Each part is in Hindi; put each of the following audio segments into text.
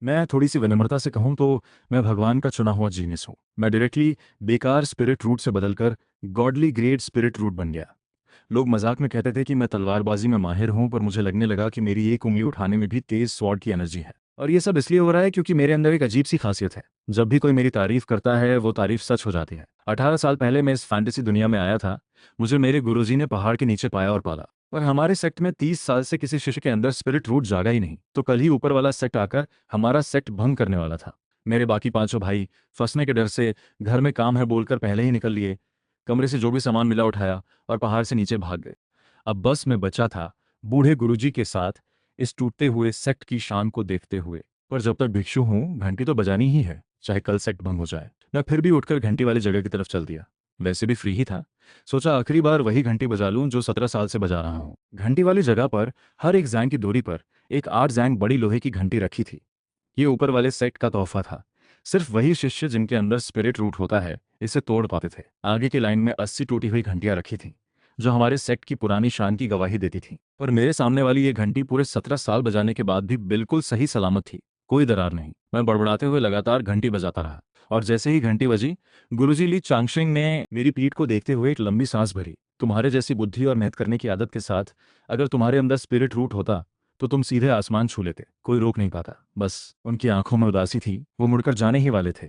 मैं थोड़ी सी विनम्रता से कहूँ तो मैं भगवान का चुना हुआ जीनियस हूँ। मैं डायरेक्टली बेकार स्पिरिट रूट से बदलकर गॉडली ग्रेट स्पिरिट रूट बन गया। लोग मजाक में कहते थे कि मैं तलवारबाजी में माहिर हूँ, पर मुझे लगने लगा कि मेरी एक उंगली उठाने में भी तेज स्वॉर्ड की एनर्जी है। और ये सब इसलिए हो रहा है क्योंकि मेरे अंदर एक अजीब सी खासियत है। जब भी कोई मेरी तारीफ करता है वो तारीफ सच हो जाती है। 18 साल पहले मैं इस फैंटेसी दुनिया में आया था। मुझे मेरे गुरुजी ने पहाड़ के नीचे पाया और पाला। पर हमारे सेक्ट में 30 साल से किसी शिष्य के अंदर स्पिरिट रूट जागा ही नहीं। तो कल ही ऊपर वाला सेक्ट आकर हमारा सेक्ट भंग करने वाला था। मेरे बाकी पांचों भाई फंसने के डर से घर में काम है बोलकर पहले ही निकल लिए। कमरे से जो भी सामान मिला उठाया और पहाड़ से नीचे भाग गए। अब बस मैं बचा था बूढ़े गुरुजी के साथ इस टूटते हुए सेक्ट की शान को देखते हुए। पर जब तक भिक्षु हूं घंटी तो बजानी ही है, चाहे कल सेक्ट भंग हो जाए। मैं फिर भी उठकर घंटी वाली जगह की तरफ चल दिया। वैसे भी फ्री ही था। सोचा आखिरी बार वही घंटी बजा लूं जो 17 साल से बजा रहा हूं। घंटी वाली जगह पर हर एक जैंग की दूरी पर एक 8 जैंग बड़ी लोहे की घंटी रखी थी। ये ऊपर वाले सेक्ट का तोहफा था। सिर्फ वही शिष्य जिनके अंदर स्पिरिट रूट होता है इसे तोड़ पाते थे। आगे की लाइन में 80 टूटी हुई घंटियां रखी थीं, जो हमारे सेक्ट की पुरानी शान की गवाही देती थी। पर मेरे सामने वाली ये घंटी पूरे 17 साल बजाने के बाद भी बिल्कुल सही सलामत थी। कोई दरार नहीं। मैं बड़बड़ाते हुए लगातार घंटी बजाता रहा। और जैसे ही घंटी बजी, गुरुजी ली चांगशिंग ने मेरी पीठ को देखते हुए एक लंबी सांस भरी। तुम्हारे जैसी बुद्धि और मेहनत करने की आदत के साथ अगर तुम्हारे अंदर स्पिरिट रूट होता तो तुम सीधे आसमान छू लेते, कोई रोक नहीं पाता। बस उनकी आंखों में उदासी थी, वो मुड़कर जाने ही वाले थे।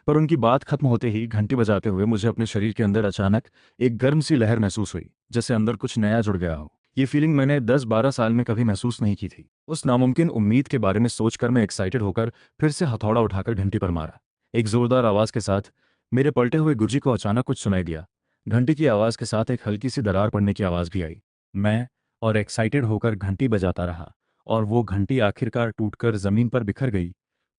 पर उनकी बात खत्म होते ही घंटी बजाते हुए मुझे अपने शरीर के अंदर अचानक एक गर्म सी लहर महसूस हुई, जैसे अंदर कुछ नया जुड़ गया हो। ये फीलिंग मैंने 10-12 साल में कभी महसूस नहीं की थी। उस नामुमकिन उम्मीद के बारे में सोचकर मैं एक्साइटेड होकर फिर से हथौड़ा उठाकर घंटी पर मारा। एक जोरदार आवाज के साथ मेरे पलटे हुए गुरुजी को अचानक कुछ सुनाई दिया। घंटी की आवाज के साथ एक हल्की सी दरार पड़ने की आवाज भी आई। मैं और एक्साइटेड होकर घंटी बजाता रहा, और वो घंटी आखिरकार टूटकर जमीन पर बिखर गई।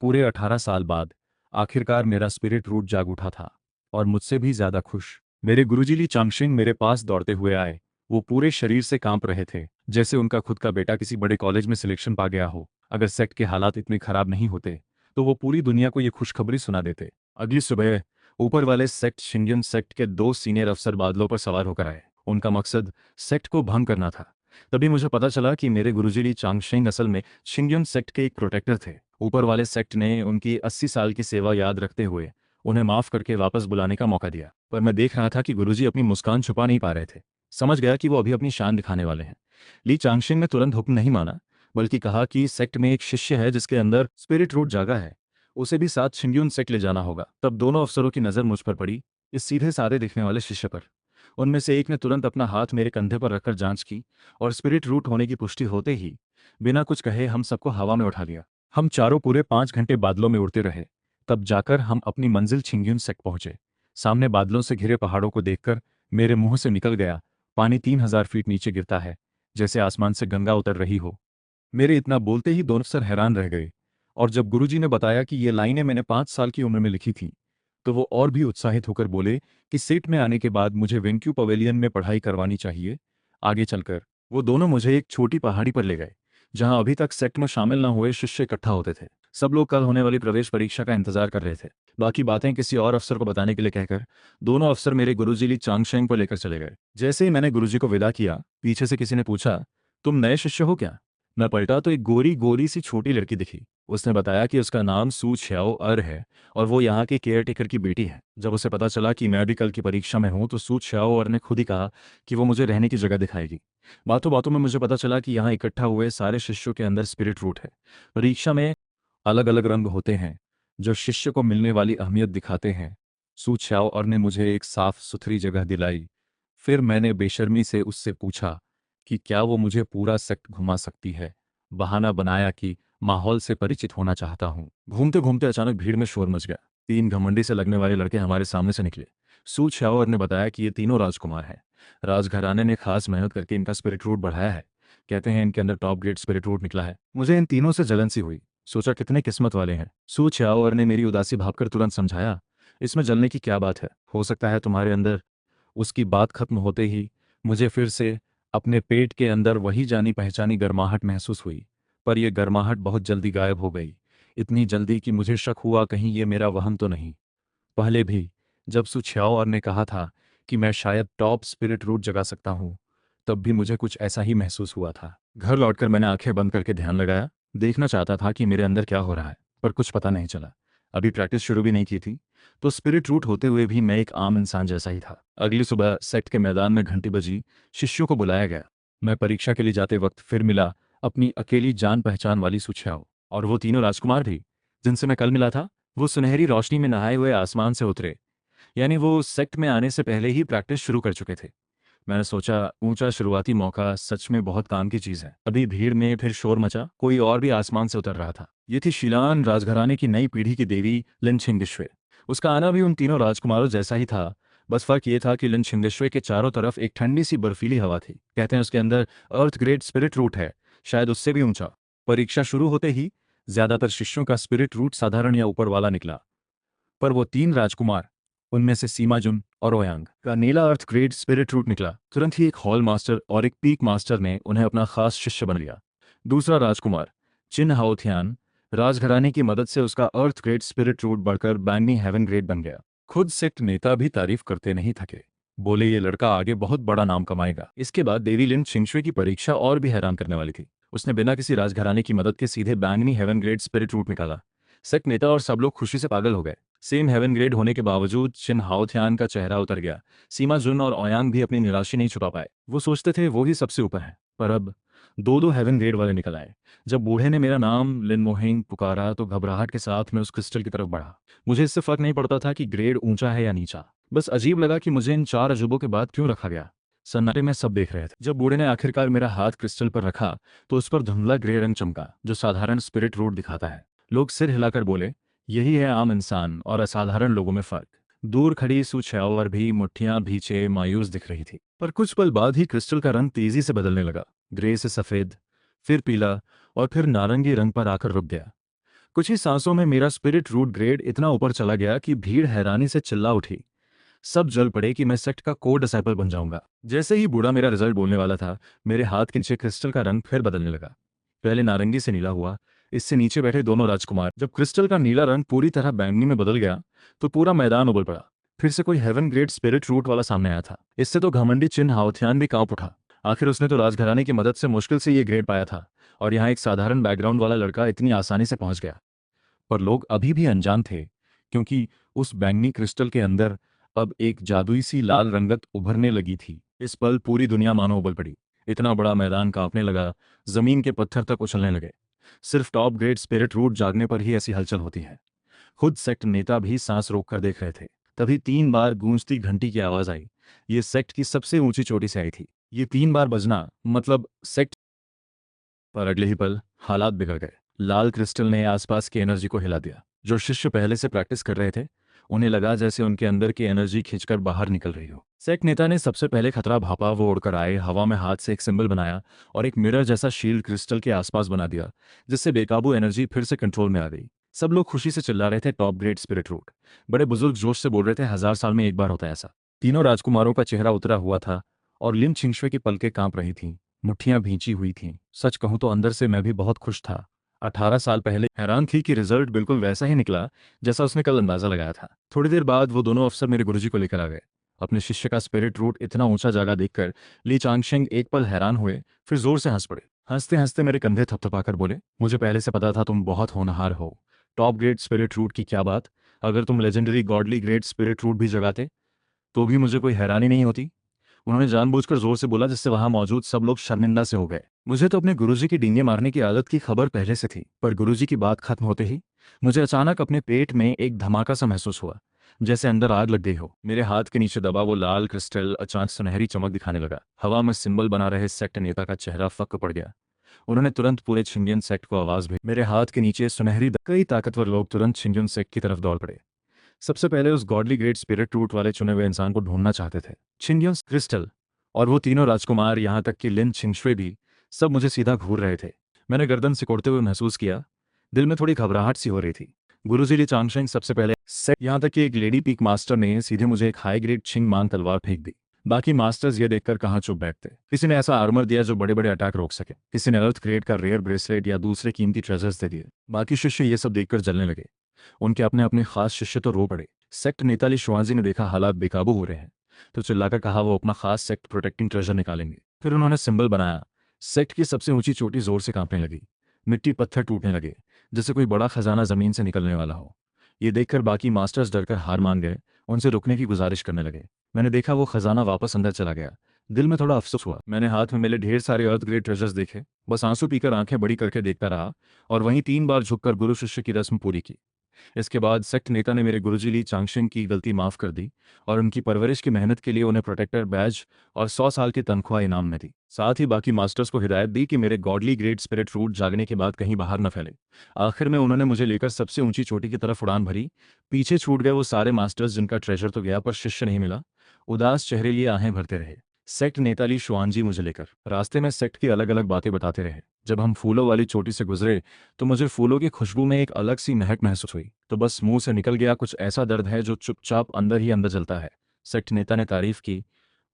पूरे 18 साल बाद आखिरकार मेरा स्पिरिट रूट जाग उठा था, और मुझसे भी ज्यादा खुश। मेरे गुरुजी ली चांगशिंग मेरे पास दौड़ते हुए आए। वो पूरे शरीर से कांप रहे थे, जैसे उनका खुद का बेटा किसी बड़े कॉलेज में सिलेक्शन पा गया हो। अगर सेक्ट के हालात इतने खराब नहीं होते तो वो पूरी दुनिया को ये खुशखबरी सुना देते। अगली सुबह ऊपर वाले सेक्ट शिंगयन सेक्ट के 2 सीनियर अफसर बादलों पर सवार होकर आए। उनका मकसद सेक्ट को भंग करना था। तभी मुझे पता चला कि मेरे गुरुजी ली चांगशिंग असल में शिंगयन सेक्ट के एक प्रोटेक्टर थे। ऊपर वाले सेक्ट ने उनकी 80 साल की सेवा याद रखते हुए उन्हें माफ करके वापस बुलाने का मौका दिया। पर मैं देख रहा था कि गुरुजी अपनी मुस्कान छुपा नहीं पा रहे थे। समझ गया कि वो अभी अपनी शान दिखाने वाले हैं। ली चांगशिंग ने तुरंत हुक्म नहीं माना, बल्कि कहा कि सेक्ट में एक शिष्य है जिसके अंदर स्पिरिट रूट जागा है, उसे भी साथ शिंगयून सेक्ट ले जाना होगा। तब दोनों अफसरों की नज़र मुझ पर पड़ी, इस सीधे साधे दिखने वाले शिष्य पर। उनमें से एक ने तुरंत अपना हाथ मेरे कंधे पर रखकर जांच की, और स्पिरिट रूट होने की पुष्टि होते ही बिना कुछ कहे हम सबको हवा में उठा लिया। हम चारों पूरे 5 घंटे बादलों में उड़ते रहे। तब जाकर हम अपनी मंजिल छिंगयुन सेक्ट पहुंचे। सामने बादलों से घिरे पहाड़ों को देखकर मेरे मुंह से निकल गया, पानी 3000 फीट नीचे गिरता है, जैसे आसमान से गंगा उतर रही हो। मेरे इतना बोलते ही दोनों अफसर हैरान रह गए। और जब गुरुजी ने बताया कि ये लाइनें मैंने 5 साल की उम्र में लिखी थी, तो वो और भी उत्साहित होकर बोले कि सेट में आने के बाद मुझे वेंक्यू पवेलियन में पढ़ाई करवानी चाहिए। आगे चलकर वो दोनों मुझे एक छोटी पहाड़ी पर ले गए, जहां अभी तक सेक्ट में शामिल न हुए शिष्य इकट्ठा होते थे। सब लोग कल होने वाली प्रवेश परीक्षा का इंतजार कर रहे थे। बाकी बातें किसी और अफसर को बताने के लिए कहकर दोनों अफसर मेरे गुरुजी ली चांगशेंग को लेकर चले गए। जैसे ही मैंने गुरुजी को विदा किया, पीछे से किसी ने पूछा, तुम नए शिष्य हो क्या? मैं पलटा तो एक गोरी गोरी सी छोटी लड़की दिखी। उसने बताया कि उसका नाम सू छियाओ अर है, और वो यहाँ के केयर टेकर की बेटी है। जब उसे पता चला कि मैं भी कल की परीक्षा में हूँ तो सू छियाओ अर ने खुद ही कहा कि वो मुझे रहने की जगह दिखाएगी। बातों बातों में मुझे पता चला कि यहाँ इकट्ठा हुए सारे शिष्यों के अंदर स्पिरिट रूट है। परीक्षा में अलग अलग रंग होते हैं जो शिष्य को मिलने वाली अहमियत दिखाते हैं। सू छियाओ अर ने मुझे एक साफ सुथरी जगह दिलाई। फिर मैंने बेशर्मी से उससे पूछा कि क्या वो मुझे पूरा सेक्ट घुमा सकती है। बहाना बनाया कि माहौल से परिचित होना चाहता हूँ। घूमते घूमते अचानक भीड़ में शोर मच गया। 3 घमंडी से लगने वाले लड़के हमारे सामने से निकले। सू छियाओर ने बताया कि ये तीनों राजकुमार हैं। राजघराने ने खास मेहनत करके इनका स्पिरिट रूट बढ़ाया है। कहते हैं इनके अंदर टॉप ग्रेड स्पिरिट रूट निकला है। मुझे इन तीनों से जलन सी हुई। सोचा कितने किस्मत वाले हैं। सू छियाओर ने मेरी उदासी भांपकर तुरंत समझाया, इसमें जलने की क्या बात है, हो सकता है तुम्हारे अंदर। उसकी बात खत्म होते ही मुझे फिर से अपने पेट के अंदर वही जानी पहचानी गर्माहट महसूस हुई। पर यह गर्माहट बहुत जल्दी गायब हो गई, इतनी जल्दी कि मुझे शक हुआ कहीं ये मेरा वहम तो नहीं। पहले भी जब सुछाओर ने कहा था कि मैं शायद टॉप स्पिरिट रूट जगा सकता हूँ, तब भी मुझे कुछ ऐसा ही महसूस हुआ था। घर लौटकर मैंने आंखें बंद करके ध्यान लगाया, देखना चाहता था कि मेरे अंदर क्या हो रहा है। पर कुछ पता नहीं चला। अभी प्रैक्टिस शुरू भी नहीं की थी, तो स्पिरिट रूट होते हुए भी मैं एक आम इंसान जैसा ही था। अगली सुबह सेक्ट के मैदान में घंटी बजी, शिष्यों को बुलाया गया। मैं परीक्षा के लिए जाते वक्त फिर मिला अपनी अकेली जान पहचान वाली सुछाव, और वो तीनों राजकुमार भी जिनसे मैं कल मिला था, वो सुनहरी रोशनी में नहाए हुए आसमान से उतरे। यानी वो सेक्ट में आने से पहले ही प्रैक्टिस शुरू कर चुके थे। मैंने सोचा, ऊंचा शुरुआती मौका सच में बहुत काम की चीज है। अभी भीड़ में फिर शोर मचा, कोई और भी आसमान से उतर रहा था। ये थी शीलान राजघराने की नई पीढ़ी की देवी लिन छिंगेश्वे। उसका आना भी उन तीनों राजकुमारों जैसा ही था, बस फर्क ये था कि लिन छिंगेश्वे के चारों तरफ एक ठंडी सी बर्फीली हवा थी। कहते हैं उसके अंदर अर्थ ग्रेड स्पिरिट रूट है, शायद उससे भी ऊंचा। परीक्षा शुरू होते ही ज्यादातर शिष्यों का स्पिरिट रूट साधारण या ऊपर वाला निकला, पर वो तीन राजकुमार, उनमें से सीमा जुन और ओयांग का नीला अर्थ ग्रेड स्पिरिट रूट निकला। तुरंत ही एक हॉल मास्टर और एक पीक मास्टर ने उन्हें अपना खास शिष्य बन लिया। दूसरा राजकुमार चिन हाओथियान, राजघराने की मदद से उसका अर्थ ग्रेड स्पिरिट रूट बढ़कर बैंगनी हेवन ग्रेड बन गया। खुद सेक्ट नेता भी तारीफ करते नहीं थके, बोले ये लड़का आगे बहुत बड़ा नाम कमाएगा। इसके बाद देवी लिन छिंगशुए की परीक्षा और भी हैरान करने वाली थी। उसने बिना किसी राजघराने की मदद के सीधे बैंगनी हेवन ग्रेड स्पिरिट रूट निकाला। सेक्ट नेता और सब लोग खुशी से पागल हो गए। सेम हेवन ग्रेड होने के बावजूद चिन हाओथियान का चेहरा उतर गया। सीमा जुन और ओयांग भी अपनी निराशा नहीं छुपा पाए। वो सोचते थे वो ही सबसे ऊपर है, पर अब दो दो हेवन ग्रेड वाले निकल आए। जब बूढ़े ने मेरा नाम लिन मोहिंग पुकारा तो घबराहट के साथ मैं उस क्रिस्टल की तरफ बढ़ा। मुझे इससे फर्क नहीं पड़ता था कि ग्रेड ऊंचा है या नीचा, बस अजीब लगा कि मुझे इन चार अजूबों के बाद क्यों रखा गया। सन्नाटे में सब देख रहे थे। जब बूढ़े ने आखिरकार मेरा हाथ क्रिस्टल पर रखा तो उस पर धुंधला ग्रे रंग चमका, जो साधारण स्पिरिट रूट दिखाता है। लोग सिर हिलाकर बोले, यही है आम इंसान और असाधारण लोगों में फर्क। दूर खड़ी सुछावर भी मुट्ठियां भीचे मायूस दिख रही थी। पर कुछ पल बाद ही क्रिस्टल का रंग तेजी से बदलने लगा। ग्रे से सफेद, फिर पीला, और फिर नारंगी रंग पर आकर रुक गया। कुछ ही सांसों में मेरा स्पिरिट रूट ग्रेड इतना ऊपर चला गया कि भीड़ हैरानी से चिल्ला उठी। सब जल पड़े कि मैं सेक्ट का कोर डिसाइपल बन जाऊंगा। जैसे ही बूढ़ा मेरा रिजल्ट बोलने वाला था, मेरे हाथ के नीचे क्रिस्टल का रंग फिर बदलने लगा। पहले नारंगी से नीला हुआ। इससे नीचे बैठे दोनों राजकुमार, जब क्रिस्टल का नीला रंग पूरी तरह बैंगनी में बदल गया तो पूरा मैदान उबल पड़ा। फिर से कोई हेवन ग्रेड स्पिरिट रूट वाला सामने आया था। इससे तो घमंडी चिन हाओथियान भी कांप उठा। आखिर उसने तो राजघराने की मदद से मुश्किल से ये ग्रेड पाया था, और यहाँ एक साधारण बैकग्राउंड वाला लड़का इतनी आसानी से पहुंच गया। पर लोग अभी भी अनजान थे, क्योंकि उस बैंगनी क्रिस्टल के अंदर अब एक जादुई सी लाल रंगत उभरने लगी थी। इस पल पूरी दुनिया मानो उबल पड़ी। इतना बड़ा मैदान कांपने लगा, जमीन के पत्थर तक उछलने लगे। सिर्फ टॉप ग्रेड स्पिरिट रूट जागने पर ही ऐसी हलचल होती है। खुद सेक्ट नेता भी सांस रोक कर देख रहे थे। तभी 3 बार गूंजती घंटी की आवाज आई। ये सेक्ट की सबसे ऊंची चोटी से आई थी। ये 3 बार बजना मतलब सेक्ट। पर अगले ही पल हालात बिगड़ गए। लाल क्रिस्टल ने आसपास की एनर्जी को हिला दिया। जो शिष्य पहले से प्रैक्टिस कर रहे थे, उन्हें लगा जैसे उनके अंदर की एनर्जी खींचकर बाहर निकल रही हो। सेक्ट नेता ने सबसे पहले खतरा भापा। वो उड़कर आए, हवा में हाथ से एक सिंबल बनाया और एक मिरर जैसा शील्ड क्रिस्टल के आसपास बना दिया, जिससे बेकाबू एनर्जी फिर से कंट्रोल में आ गई। सब लोग खुशी से चिल्ला रहे थे, टॉप ग्रेड स्पिरिट रूट। बड़े बुजुर्ग जोश से बोल रहे थे, 1000 साल में एक बार होता है ऐसा। तीनों राजकुमारों का चेहरा उतरा हुआ था और लिन छिंगशुए की पलकें कांप रही थीं, मुट्ठियां भींची हुई थीं। सच कहूं तो अंदर से मैं भी बहुत खुश था। 18 साल पहले हैरान थी कि रिजल्ट बिल्कुल वैसा ही निकला जैसा उसने कल अंदाजा लगाया था। थोड़ी देर बाद वो दोनों अफसर मेरे गुरुजी को लेकर आ गए। अपने शिष्य का स्पिरिट रूट इतना ऊंचा जागा देखकर ली चांगशेंग एक पल हैरान हुए, फिर जोर से हंस पड़े। हंसते हंसते मेरे कंधे थपथपाकर बोले, मुझे पहले से पता था तुम बहुत होनहार हो। टॉप ग्रेड स्पिरिट रूट की क्या बात, अगर तुम legendary godly grade spirit root भी जगाते तो भी मुझे कोई हैरानी नहीं होती। उन्होंने जानबूझकर जोर से बोला, जिससे वहां मौजूद सब लोग शर्मिंदा से हो गए। मुझे तो अपने गुरुजी की डींगे मारने की आदत की खबर पहले से थी, पर गुरुजी की बात खत्म होते ही मुझे अचानक अपने पेट में एक धमाका सा महसूस हुआ, जैसे अंदर आग लग गई हो। मेरे हाथ के नीचे दबा वो लाल क्रिस्टल अचानक सुनहरी चमक दिखाने लगा। हवा में सिंबल बना रहे सेक्ट नेता का चेहरा फक्क पड़ गया। उन्होंने तुरंत पूरे छिंगियन सेक्ट को आवाज भेजी। मेरे हाथ के नीचे सुनहरी कई ताकतवर लोग तुरंत छिंगियन सेक्ट की तरफ दौड़ पड़े। सबसे पहले उस गॉडली ग्रेट स्पिरिट रूट वाले चुने हुए इंसान को ढूंढना चाहते थे। छिंगियन क्रिस्टल और वो तीनों राजकुमार, यहाँ तक कि लिन छिंगशुए भी, सब मुझे सीधा घूर रहे थे। मैंने गर्दन सिकोड़ते हुए महसूस किया, दिल में थोड़ी घबराहट सी हो रही थी। गुरुजी ली चांगशेंग सबसे पहले से, यहाँ तक कि एक लेडी पीक मास्टर ने सीधे मुझे एक हाई ग्रेड छिंग मांग तलवार फेंक दी। बाकी मास्टर्स ये देखकर कहाँ चुप बैठते। किसी ने ऐसा आर्मर दिया जो बड़े बड़े अटैक रोक सके, किसी ने अर्थ ग्रेड का रेयर ब्रेसलेट या दूसरे कीमती ट्रेजर्स दे दिए। बाकी शिष्य ये सब देखकर जलने लगे। उनके अपने अपने खास शिष्य तो रो पड़े। सेक्ट नेता ली शुआजी ने देखा हालात बेकाबू हो रहे हैं, तो चिल्लाकर कहा वो अपना खास सेक्ट प्रोटेक्टिंग ट्रेजर निकालेंगे। फिर उन्होंने सिंबल बनाया। सेक्ट की सबसे ऊंची चोटी जोर से कांपने लगी। मिट्टी पत्थर टूटने लगे, जैसे कोई बड़ा खजाना जमीन से निकलने वाला हो। ये देखकर बाकी मास्टर्स डरकर हार मान गए, उनसे रुकने की गुजारिश करने लगे। मैंने देखा वो खजाना वापस अंदर चला गया। दिल में थोड़ा अफसोस हुआ। मैंने हाथ में मिले ढेर सारे अर्थ ग्रेड ट्रेजर्स देखे, बस आंसू पीकर आंखें बड़ी करके देखता रहा और वहीं 3 बार झुककर गुरु शिष्य की रस्म पूरी की। इसके बाद सेक्ट नेता ने मेरे गुरुजी ली चांगशिंग की गलती माफ कर दी और उनकी परवरिश की मेहनत के लिए उन्हें प्रोटेक्टर बैज और 100 साल की तनख्वाह इनाम में दी। साथ ही बाकी मास्टर्स को हिदायत दी कि मेरे गॉडली ग्रेट स्पिरिट रूट जागने के बाद कहीं बाहर न फैले। आखिर में उन्होंने मुझे लेकर सबसे ऊंची चोटी की तरफ उड़ान भरी। पीछे छूट गए वो सारे मास्टर्स जिनका ट्रेजर तो गया पर शिष्य नहीं मिला। उदास चेहरे लिए आहें भरते रहे। सेक्ट नेता ली शुआनजी मुझे लेकर रास्ते में सेक्ट की अलग अलग बातें बताते रहे। जब हम फूलों वाली चोटी से गुजरे तो मुझे फूलों की खुशबू में एक अलग सी महक महसूस हुई। तो बस मुंह से निकल गया, कुछ ऐसा दर्द है जो चुपचाप अंदर ही अंदर जलता है। सेक्ट नेता ने तारीफ की,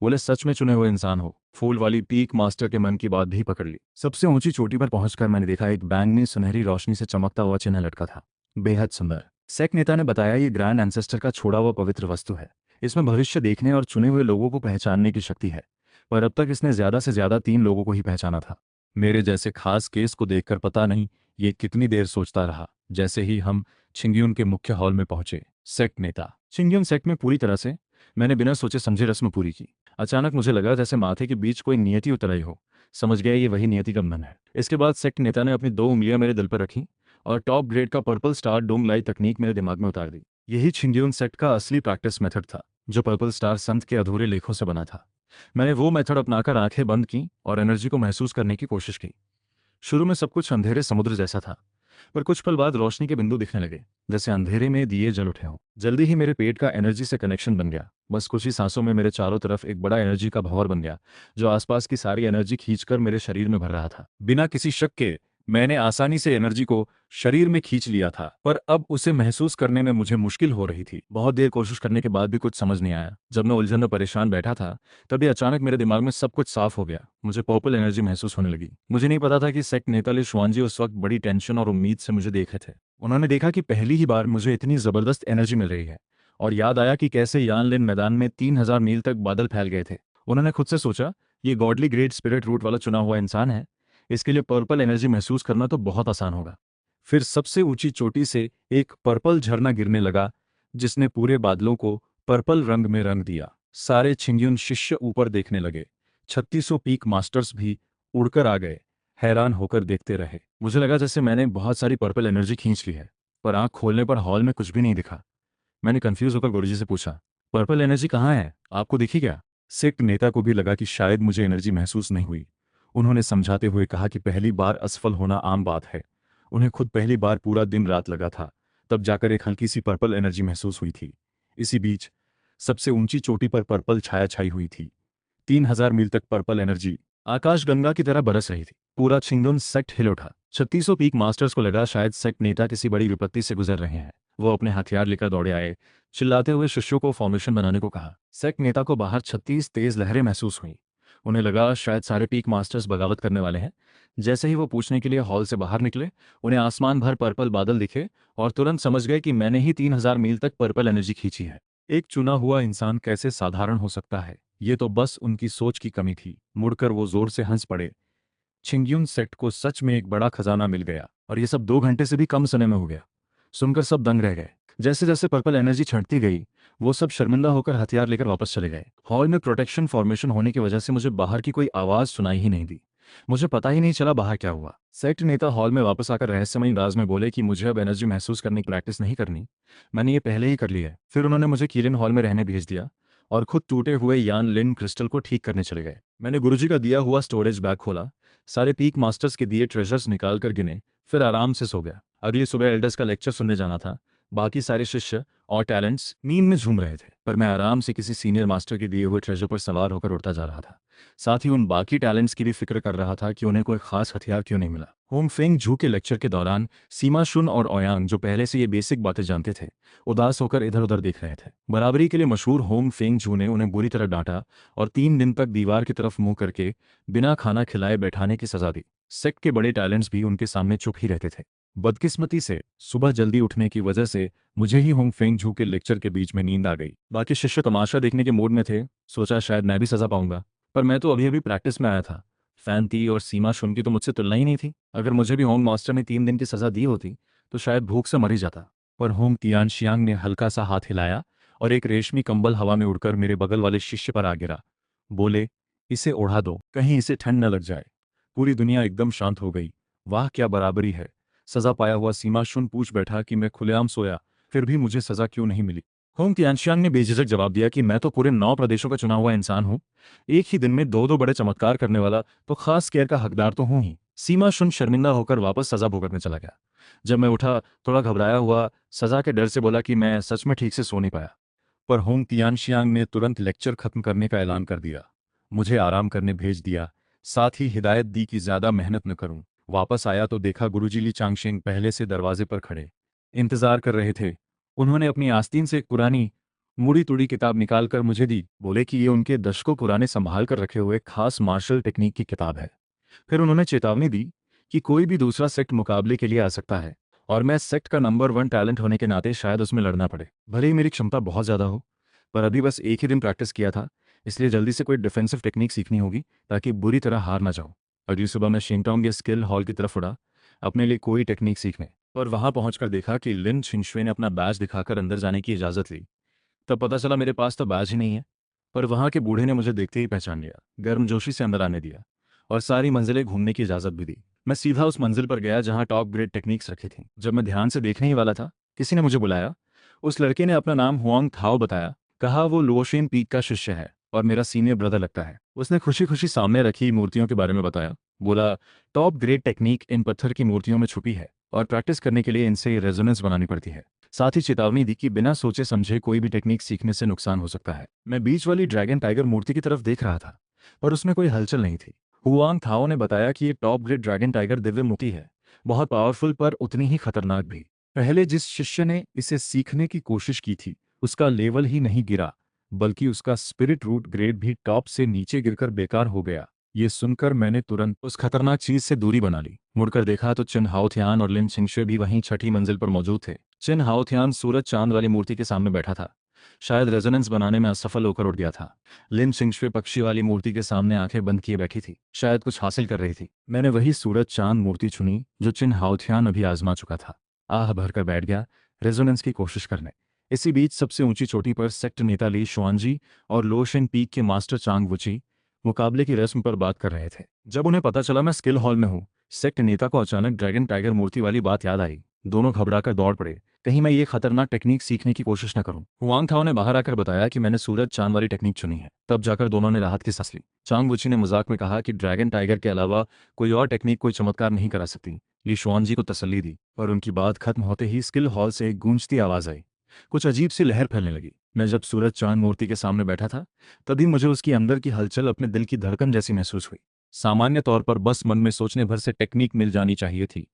बोले सच में चुने हुए इंसान हो। फूल वाली पीक मास्टर के मन की बात भी पकड़ ली। सबसे ऊंची चोटी पर पहुंचकर मैंने देखा एक बैंगनी सुनहरी रोशनी से चमकता हुआ चिन्ह लटका था, बेहद सुंदर। सेक्ट नेता ने बताया ये ग्रैंड एंसेस्टर का छोड़ा हुआ पवित्र वस्तु है। इसमें भविष्य देखने और चुने हुए लोगों को पहचानने की शक्ति है, पर अब तक इसने ज्यादा से ज्यादा 3 लोगों को ही पहचाना था। मेरे जैसे खास केस को देखकर पता नहीं ये कितनी देर सोचता रहा। जैसे ही हम छिंगयुन के मुख्य हॉल में पहुंचे, सेक्ट नेता छिंगयुन सेक्ट में पूरी तरह से मैंने बिना सोचे समझे रस्म पूरी की। अचानक मुझे लगा जैसे माथे के बीच कोई नियति उतर आई हो। समझ गया ये वही नियति का बंधन है। इसके बाद सेक्ट नेता ने अपनी 2 उंगलियां मेरे दिल पर रखी और टॉप ग्रेड का पर्पल स्टार डोंग लाई तकनीक मेरे दिमाग में उतार दी। यही छिंगयुन सेक्ट का असली प्रैक्टिस मेथड था, जो पर्पल स्टार संत के अधूरे लेखों से बना था। मैंने वो मेथड अपनाकर आंखें बंद की और एनर्जी को महसूस करने की कोशिश की। शुरू में सब कुछ अंधेरे समुद्र जैसा था, पर कुछ पल बाद रोशनी के बिंदु दिखने लगे, जैसे अंधेरे में दिए जल उठे हों। जल्दी ही मेरे पेट का एनर्जी से कनेक्शन बन गया। बस कुछ ही सांसों में मेरे चारों तरफ एक बड़ा एनर्जी का भंवर बन गया, जो आसपास की सारी एनर्जी खींचकर मेरे शरीर में भर रहा था। बिना किसी शक के मैंने आसानी से एनर्जी को शरीर में खींच लिया था, पर अब उसे महसूस करने में मुझे मुश्किल हो रही थी। बहुत देर कोशिश करने के बाद भी कुछ समझ नहीं आया। जब मैं उलझन में परेशान बैठा था, तभी अचानक मेरे दिमाग में सब कुछ साफ हो गया। मुझे पर्पल एनर्जी महसूस होने लगी। मुझे नहीं पता था कि सेक्ट नेता ली शुआनजी उस वक्त बड़ी टेंशन और उम्मीद से मुझे देख रहे थे। उन्होंने देखा कि पहली ही बार मुझे इतनी जबरदस्त एनर्जी मिल रही है, और याद आया कि कैसे यानलिन मैदान में 3000 मील तक बादल फैल गए थे। उन्होंने खुद से सोचा, ये गॉडली ग्रेट स्पिरिट रूट वाला चुना हुआ इंसान है, इसके लिए पर्पल एनर्जी महसूस करना तो बहुत आसान होगा। फिर सबसे ऊंची चोटी से एक पर्पल झरना गिरने लगा, जिसने पूरे बादलों को पर्पल रंग में रंग दिया। सारे छिंगयुन शिष्य ऊपर देखने लगे। 3600 पीक मास्टर्स भी उड़कर आ गए, हैरान होकर देखते रहे। मुझे लगा जैसे मैंने बहुत सारी पर्पल एनर्जी खींच ली है, पर आंख खोलने पर हॉल में कुछ भी नहीं दिखा। मैंने कंफ्यूज होकर गुरुजी से पूछा, पर्पल एनर्जी कहाँ है, आपको दिखी क्या? सेक्ट नेता को भी लगा कि शायद मुझे एनर्जी महसूस नहीं हुई। उन्होंने समझाते हुए कहा कि पहली बार असफल होना आम बात है। उन्हें खुद पहली बार पूरा दिन रात लगा था, तब जाकर एक हल्की सी पर्पल एनर्जी महसूस हुई थी। इसी बीच सबसे ऊंची चोटी पर पर्पल छाया छाई हुई थी। 3000 मील तक पर्पल एनर्जी आकाश गंगा की तरह बरस रही थी। पूरा छिंगडुन सेक्ट हिल उठा। 3600 पीक मास्टर्स को लगा शायद सेक्ट नेता किसी बड़ी विपत्ति से गुजर रहे हैं। वो अपने हथियार लेकर दौड़े आए, चिल्लाते हुए शिष्यों को फॉर्मेशन बनाने को कहा। सेक्ट नेता को बाहर 36 तेज लहरें महसूस हुई। उन्हें लगा शायद सारे पीक मास्टर्स बगावत करने वाले हैं। जैसे ही वो पूछने के लिए हॉल से बाहर निकले, उन्हें आसमान भर पर्पल बादल दिखे और तुरंत समझ गए कि मैंने ही 3000 मील तक पर्पल एनर्जी खींची है। एक चुना हुआ इंसान कैसे साधारण हो सकता है? ये तो बस उनकी सोच की कमी थी। मुड़कर वो जोर से हंस पड़े। छिंगयुन सेट को सच में एक बड़ा खजाना मिल गया, और ये सब 2 घंटे से भी कम समय में हो गया। सुनकर सब दंग रह गए। जैसे जैसे पर्पल एनर्जी छंटती गई, वो सब शर्मिंदा होकर हथियार लेकर वापस चले गए। हॉल में प्रोटेक्शन फॉर्मेशन होने की वजह से मुझे बाहर की कोई आवाज सुनाई ही नहीं दी। मुझे पता ही नहीं चला बाहर क्या हुआ। सेक्ट नेता हॉल में वापस आकर रहस्यमय अंदाज में बोले कि मुझे अब एनर्जी महसूस करने की प्रैक्टिस नहीं करनी, मैंने ये पहले ही कर ली है। फिर उन्होंने मुझे कीलिन हॉल में रहने भेज दिया और खुद टूटे हुए यान लिन क्रिस्टल को ठीक करने चले गए। मैंने गुरुजी का दिया हुआ स्टोरेज बैग खोला, सारे पीक मास्टर्स के दिए ट्रेजर्स निकाल कर गिने, फिर आराम से सो गया। अगली सुबह एल्डर्स का लेक्चर सुनने जाना था। बाकी सारे शिष्य और टैलेंट्स नींद में झूम रहे थे, पर मैं आराम से किसी सीनियर मास्टर के दिए हुए ट्रेजर पर सवार होकर उड़ता जा रहा था। साथ ही उन बाकी टैलेंट्स की भी फिक्र कर रहा था कि उन्हें कोई खास हथियार क्यों नहीं मिला। होंग फेंग झू के लेक्चर के दौरान सीमा शुन और ओयांग, जो पहले से ये बेसिक बातें जानते थे, उदास होकर इधर उधर देख रहे थे। बराबरी के लिए मशहूर होंग फेंग झू ने उन्हें बुरी तरह डांटा और 3 दिन तक दीवार की तरफ मुंह करके बिना खाना खिलाए बैठाने की सजा दी। सेक्ट के बड़े टैलेंट्स भी उनके सामने चुप ही रहते थे। बदकिस्मती से सुबह जल्दी उठने की वजह से मुझे ही होंग फेंग झू के लेक्चर के बीच में नींद आ गई। बाकी शिष्य तमाशा देखने के मूड में थे, सोचा शायद मैं भी सजा पाऊंगा, पर मैं तो अभी अभी प्रैक्टिस में आया था। फैन थी और सीमा शुन की तो मुझसे तुलना ही नहीं थी। अगर मुझे भी होंग मास्टर ने 3 दिन की सजा दी होती तो शायद भूख से मर ही जाता। पर होंग तियानशियांग ने हल्का सा हाथ हिलाया और एक रेशमी कंबल हवा में उड़कर मेरे बगल वाले शिष्य पर आ गिरा। बोले, इसे ओढ़ा दो, कहीं इसे ठंड न लग जाए। पूरी दुनिया एकदम शांत हो गई। वाह क्या बराबरी है। सजा पाया हुआ सीमा शुन पूछ बैठा कि मैं खुलेआम सोया, फिर भी मुझे सजा क्यों नहीं मिली। होंग तियानशियांग ने बेझिझक जवाब दिया कि मैं तो पूरे 9 प्रदेशों का चुना हुआ इंसान हूँ। एक ही दिन में दो दो बड़े चमत्कार करने वाला तो खास केयर का हकदार तो हूं ही। सीमा शुन शर्मिंदा होकर वापस सजा भुगतने चला गया। जब मैं उठा, थोड़ा घबराया हुआ, सजा के डर से बोला कि मैं सच में ठीक से सो नहीं पाया। पर होंग तियानशियांग ने तुरंत लेक्चर खत्म करने का ऐलान कर दिया। मुझे आराम करने भेज दिया, साथ ही हिदायत दी कि ज्यादा मेहनत न करूं। वापस आया तो देखा गुरुजी ली चांगशेंग पहले से दरवाजे पर खड़े इंतजार कर रहे थे। उन्होंने अपनी आस्तीन से एक पुरानी मुड़ी तुड़ी किताब निकालकर मुझे दी। बोले कि ये उनके दशकों पुराने संभाल कर रखे हुए खास मार्शल टेक्निक की किताब है। फिर उन्होंने चेतावनी दी कि कोई भी दूसरा सेक्ट मुकाबले के लिए आ सकता है और मैं सेक्ट का नंबर 1 टैलेंट होने के नाते शायद उसमें लड़ना पड़े। भले ही मेरी क्षमता बहुत ज़्यादा हो, पर अभी बस एक ही दिन प्रैक्टिस किया था, इसलिए जल्दी से कोई डिफेंसिव टेक्निक सीखनी होगी ताकि बुरी तरह हार ना जाऊं। अगली सुबह मैं शिंगटोंग के स्किल हॉल की तरफ उड़ा अपने लिए कोई टेक्निक सीखने। और वहां पहुंचकर देखा कि लिन छिंशुए ने अपना बैज दिखाकर अंदर जाने की इजाज़त ली। तब पता चला मेरे पास तो बैज ही नहीं है। पर वहां के बूढ़े ने मुझे देखते ही पहचान लिया, गर्मजोशी से अंदर आने दिया और सारी मंजिलें घूमने की इजाज़त भी दी। मैं सीधा उस मंजिल पर गया जहां टॉप ग्रेड टेक्निक्स रखी थी। जब मैं ध्यान से देखने ही वाला था, किसी ने मुझे बुलाया। उस लड़के ने अपना नाम हुआंग थाओ बताया। कहा वो लुओशेन पीक का शिष्य है और मेरा सीनियर ब्रदर लगता है। उसने खुशी खुशी सामने रखी मूर्तियों के बारे में बताया। बोला, टॉप ग्रेड टेक्निक इन पत्थर की मूर्तियों में छुपी है और प्रैक्टिस करने के लिए इनसे रेजोनेंस बनानी पड़ती है। साथ ही चेतावनी दी कि बिना सोचे समझे कोई भी टेक्निक सीखने से नुकसान हो सकता है। मैं बीच वाली ड्रैगन टाइगर मूर्ति की तरफ देख रहा था, पर उसमें कोई हलचल नहीं थी। हुआंग थाओ ने बताया कि ये top grade dragon tiger Divya मूर्ति है, बहुत पावरफुल पर उतनी ही खतरनाक भी। पहले जिस शिष्य ने इसे सीखने की कोशिश की थी, उसका लेवल ही नहीं गिरा, बल्कि उसका स्पिरिट रूट ग्रेड भी टॉप से नीचे गिरकर बेकार हो गया। ये सुनकर मैंने तुरंत उस खतरनाक चीज से दूरी बना ली। मुड़कर देखा तो चिन हाओथियान और लिन छिंगशुए भी वहीं छठी मंजिल पर मौजूद थे। चिन हाओथियान सूरज चांद वाली मूर्ति के सामने बैठा था, शायद रेजोनेंस बनाने में असफल होकर उठ गया था। लिन छिंगशुए पक्षी वाली मूर्ति के सामने आंखें बंद किए बैठी थी, शायद कुछ हासिल कर रही थी। मैंने वही सूरज चांद मूर्ति चुनी जो चिन हाओथियान अभी आजमा चुका था। आह भरकर बैठ गया रेजोनेंस की कोशिश करने। इसी बीच सबसे ऊंची चोटी पर सेक्ट नेता ली शुआनजी और लोशेन पीक के मास्टर चांग वुची मुकाबले की रस्म पर बात कर रहे थे। जब उन्हें पता चला मैं स्किल हॉल में हूँ, सेक्ट नेता को अचानक ड्रैगन टाइगर मूर्ति वाली बात याद आई। दोनों घबराकर दौड़ पड़े, कहीं मैं ये खतरनाक टेक्निक सीखने की कोशिश न करूं। हुआंग थाओ ने बाहर आकर बताया कि मैंने सूरज चांद वाली टेक्निक चुनी है। तब जाकर दोनों ने राहत की सांस ली। चांग वुची ने मजाक में कहा कि ड्रैगन टाइगर के अलावा कोई और टेक्निक कोई चमत्कार नहीं करा सकती। ली शुआन जी को तसल्ली दी, पर उनकी बात खत्म होते ही स्किल हॉल से एक गूंजती आवाज आई। कुछ अजीब सी लहर फैलने लगी। मैं जब सूरज चांद मूर्ति के सामने बैठा था, तभी मुझे उसकी अंदर की हलचल अपने दिल की धड़कन जैसी महसूस हुई। सामान्य तौर पर बस मन में सोचने भर से टेक्निक मिल जानी चाहिए थी,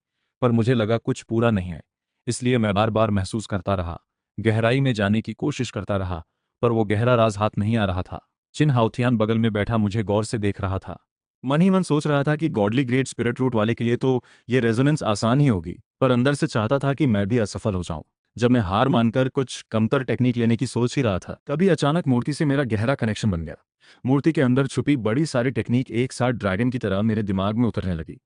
पर मुझे लगा कुछ पूरा नहीं है। इसलिए मैं बार बार महसूस करता रहा, गहराई में जाने की कोशिश करता रहा, पर वो गहरा राज हाथ नहीं आ रहा था। चिन हाउथियान बगल में बैठा मुझे गौर से देख रहा था। मन ही मन सोच रहा था कि गॉडली ग्रेड स्पिरिट रूट वाले के लिए तो ये रेजोनेंस आसान ही होगी, पर अंदर से चाहता था कि मैं भी असफल हो जाऊं। जब मैं हार मानकर कुछ कमतर टेक्निक लेने की सोच ही रहा था, तभी अचानक मूर्ति से मेरा गहरा कनेक्शन बन गया। मूर्ति के अंदर छुपी बड़ी सारी टेक्निक एक साथ ड्रैगन की तरह मेरे दिमाग में उतरने लगी।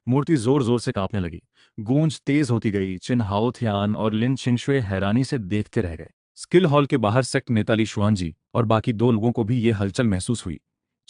मूर्ति जोर जोर से कांपने लगी, गूंज तेज होती गई। चिन हाओथियान और लिन छिंगशुए हैरानी से देखते रह गए। स्किल हॉल के बाहर सेक्ट नेता ली शुआन जी और बाकी दो लोगों को भी ये हलचल महसूस हुई।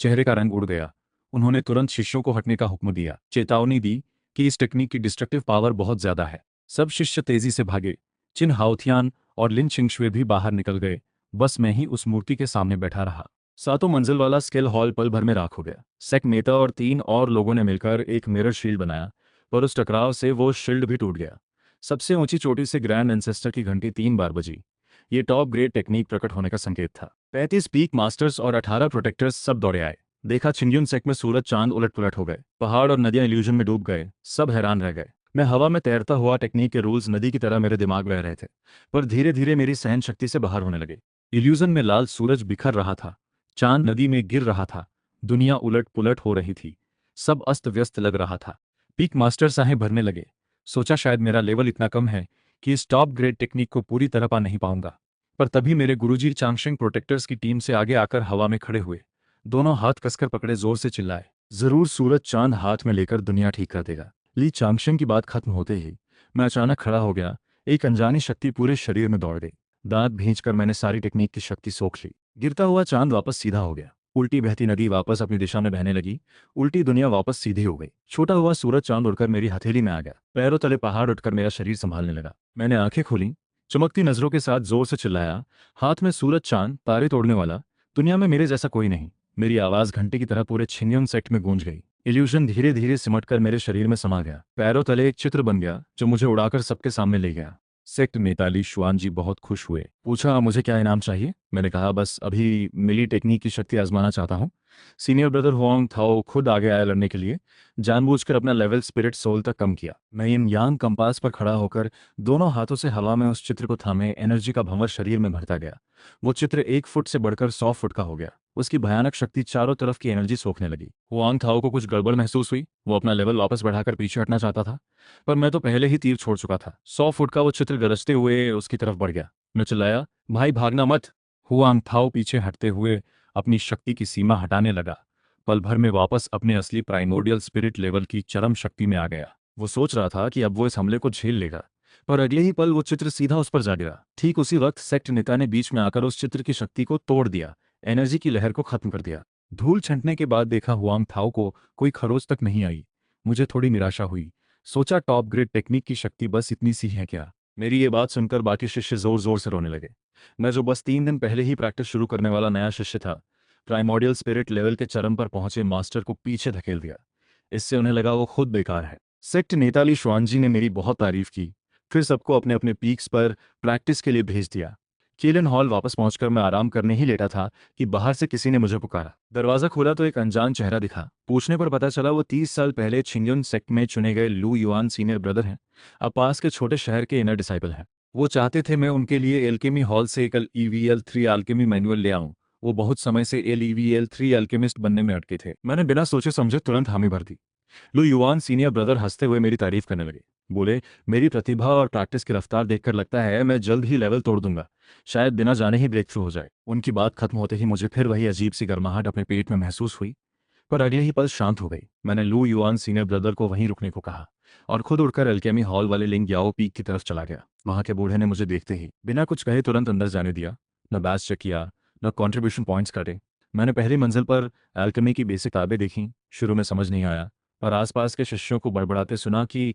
चेहरे का रंग उड़ गया। उन्होंने तुरंत शिष्यों को हटने का हुक्म दिया, चेतावनी दी कि इस टेक्निक की डिस्ट्रक्टिव पावर बहुत ज्यादा है। सब शिष्य तेजी से भागे। चिन हाओथियान और लिन छिंगशुए भी बाहर निकल गए। बस मैं ही उस मूर्ति के सामने बैठा रहा। सातों मंजिल वाला स्किल हॉल पल भर में राख हो गया। सेक्ट नेता और 3 और लोगों ने मिलकर एक मिरर शील्ड बनाया, पर उस टकराव से वो शील्ड भी टूट गया। सबसे ऊंची चोटी से ग्रैंड एंसेस्टर की घंटी 3 बार बजी। ये टॉप ग्रेड टेक्निक प्रकट होने का संकेत था। 35 पीक मास्टर्स और 18 प्रोटेक्टर्स सब दौड़े आए। देखा छिंगयुन सेक्ट में सूरज चांद उलट पुलट हो गए, पहाड़ और नदियां इल्यूजन में डूब गए। सब हैरान रह गए। मैं हवा में तैरता हुआ, टेक्निक के रूल्स नदी की तरह मेरे दिमाग में रह रहे थे, पर धीरे धीरे मेरी सहन शक्ति से बाहर होने लगे। इल्यूजन में लाल सूरज बिखर रहा था, चांद नदी में गिर रहा था, दुनिया उलट पुलट हो रही थी, सब अस्त व्यस्त लग रहा था। पीक मास्टर साहेब भरने लगे। सोचा शायद मेरा लेवल इतना कम है कि इस टॉप ग्रेड टेक्निक को पूरी तरह पा नहीं पाऊंगा। पर तभी मेरे गुरुजी चांगशेंग प्रोटेक्टर्स की टीम से आगे आकर हवा में खड़े हुए, दोनों हाथ कसकर पकड़े, जोर से चिल्लाए, जरूर सूरज चांद हाथ में लेकर दुनिया ठीक कर देगा। ली चांगशेंग की बात खत्म होते ही मैं अचानक खड़ा हो गया। एक अनजानी शक्ति पूरे शरीर में दौड़ गई। दांत भींचकर मैंने सारी टेक्निक की शक्ति सोख ली। गिरता हुआ चांद वापस सीधा हो गया। उल्टी बहती नदी वापस अपनी दिशा में बहने लगी। उल्टी दुनिया वापस सीधी हो गई। छोटा हुआ सूरज चांद उड़कर मेरी हथेली में आ गया। पैरों तले पहाड़ उठकर मेरा शरीर संभालने लगा। मैंने आंखें खोली। चमकती नजरों के साथ जोर से चिल्लाया, हाथ में सूरज चांद तारे तोड़ने वाला, दुनिया में मेरे जैसा कोई नहीं। मेरी आवाज घंटे की तरह पूरे छिन्यन सेक्ट में गूंज गई। इल्यूजन धीरे धीरे सिमटकर मेरे शरीर में समा गया। पैरों तले एक चित्र बन गया जो मुझे उड़ाकर सबके सामने ले गया। सेक्ट नेताली शुआन जी बहुत खुश हुए। पूछा, मुझे क्या इनाम चाहिए? मैंने कहा, बस अभी मिली टेक्निक की शक्ति आजमाना चाहता हूँ। सीनियर ब्रदर हुआंग थाओ खुद आगे आया लड़ने के लिए। जानबूझकर अपना लेवल स्पिरिट सोल तक कम किया। मैं इन यांग कंपास पर खड़ा होकर दोनों हाथों से हवा में उस चित्र को थामे एनर्जी का भंवर शरीर में भरता गया। वो चित्र 1 फुट से बढ़कर 100 फुट का हो गया। उसकी भयानक शक्ति चारों तरफ की एनर्जी सोखने लगी। हुआंग थाओ को कुछ गड़बड़ महसूस हुई। वो अपना लेवल वापस बढ़ाकर पीछे हटना चाहता था, पर मैं तो पहले ही तीर छोड़ चुका था। 100 फुट का वो चित्र गरजते हुए उसकी तरफ बढ़ गया। मैं चिल्लाया, भाई भागना मत। हुआंग थाओ पीछे हटते हुए अपनी शक्ति की सीमा हटाने लगा। पल भर में वापस अपने असली प्राइमोर्डियल स्पिरिट लेवल की चरम शक्ति में आ गया। वो सोच रहा था कि अब वो इस हमले को झेल लेगा, पर अगले ही पल वो चित्र सीधा उस पर जा गिरा। ठीक उसी वक्त सेक्ट नेता ने बीच में आकर उस चित्र की शक्ति को तोड़ दिया, एनर्जी की लहर को खत्म कर दिया। धूल छंटने के बाद देखा हुआंग थाओ को कोई खरोच तक नहीं आई। मुझे थोड़ी निराशा हुई। सोचा, टॉप ग्रेड टेक्निक की शक्ति बस इतनी सी है क्या? मेरी ये बात सुनकर बाकी शिष्य जोर जोर से रोने लगे। मैं जो बस 3 दिन पहले ही प्रैक्टिस शुरू करने वाला नया शिष्य था, प्राइमोर्डियल स्पिरिट लेवल के चरम पर पहुंचे मास्टर को पीछे धकेल दिया। इससे उन्हें लगा वो खुद बेकार है। सेक्ट नेताली शुआन जी ने मेरी बहुत तारीफ की, फिर सबको अपने अपने पीक्स पर प्रैक्टिस के लिए भेज दिया। केलन हॉल वापस पहुंचकर मैं आराम करने ही लेटा था कि बाहर से किसी ने मुझे पुकारा। दरवाजा खोला तो एक अनजान चेहरा दिखा। पूछने पर पता चला वो 30 साल पहले छिंगयुन सेक्ट में चुने गए लू युआन सीनियर ब्रदर हैं। अब पास के छोटे शहर के इनर डिसाइपल हैं। वो चाहते थे मैं उनके लिए एल्केमी हॉल से एक EVL3 अल्केमी मैनुअल ले आऊं। वो बहुत समय से LEVL3 अल्केमिस्ट बनने में अटके थे। मैंने बिना सोचे समझे तुरंत हामी भर दी। लू युआन सीनियर ब्रदर हंसते हुए मेरी तारीफ करने लगे। बोले, मेरी प्रतिभा और प्रैक्टिस की रफ्तार देखकर लगता है मैं जल्द ही लेवल तोड़ दूंगा। शायद बिना जाने ही ब्रेक थ्रू हो जाए। उनकी बात खत्म होते ही मुझे फिर वही अजीब सी गर्माहट अपने पेट में महसूस हुई, पर अगले ही पल शांत हो गई। मैंने लू युआन सीनियर ब्रदर को वहीं रुकने को कहा और खुद उड़कर अल्केमी हॉल वाले लिंग याओ पीक की तरफ चला गया। वहां के बूढ़े ने मुझे देखते ही बिना कुछ कहे तुरंत अंदर जाने दिया। न बैच चेक किया, न कॉन्ट्रीब्यूशन पॉइंट्स काटे। मैंने पहली मंजिल पर अल्केमी की बेसिक किताबें देखी। शुरू में समझ नहीं आया, पर आसपास के शिष्यों को बड़बड़ाते सुना कि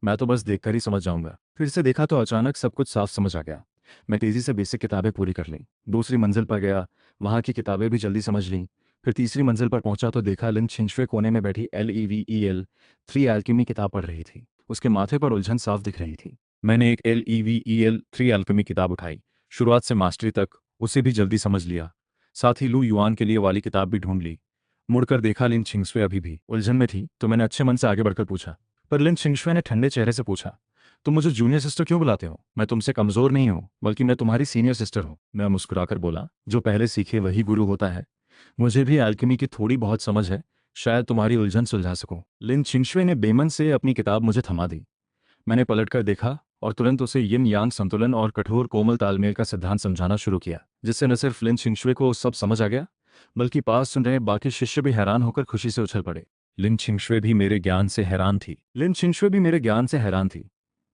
मैं तो बस देखकर ही समझ जाऊंगा। फिर से देखा तो अचानक सब कुछ साफ समझ आ गया। मैं तेजी से बेसिक किताबें पूरी कर लीं। दूसरी मंजिल पर गया, वहां की किताबें भी जल्दी समझ लीं। फिर तीसरी मंजिल पर पहुंचा तो देखा लिन छिंशुए कोने में बैठी LEVEL3 अल्केमी किताब पढ़ रही थी। उसके माथे पर उलझन साफ दिख रही थी। मैंने एक LEVEL3 अल्केमी किताब उठाई। शुरुआत से मास्टरी तक उसे भी जल्दी समझ लिया। साथ ही लू युआन के लिए वाली किताब भी ढूंढ ली। मुड़कर देखा लिन छिंगसुए अभी भी उलझन में थी, तो मैंने अच्छे मन से आगे बढ़कर पूछा। पर लिन छिंगसुए ने ठंडे चेहरे से पूछा, तुम मुझे जूनियर सिस्टर क्यों बुलाते हो? मैं तुमसे कमजोर नहीं हूं, बल्कि मैं तुम्हारी सीनियर सिस्टर हूं। मैं मुस्कुराकर बोला, जो पहले सीखे वही गुरु होता है। मुझे भी अल्केमी की थोड़ी बहुत समझ है, शायद तुम्हारी उलझन सुलझा सकूं। लिन छिंगसुए ने बेमन से अपनी किताब मुझे थमा दी। मैंने पलटकर देखा और तुरंत उसे यिन यांग संतुलन और कठोर कोमल तालमेल का सिद्धांत समझाना शुरू किया, जिससे न सिर्फ लिन छिंगसुए को सब समझ आ गया, बल्कि पास सुन रहे बाकी शिष्य भी हैरान होकर खुशी से उछल पड़े। लिन छिंगसुए भी मेरे ज्ञान से हैरान थी,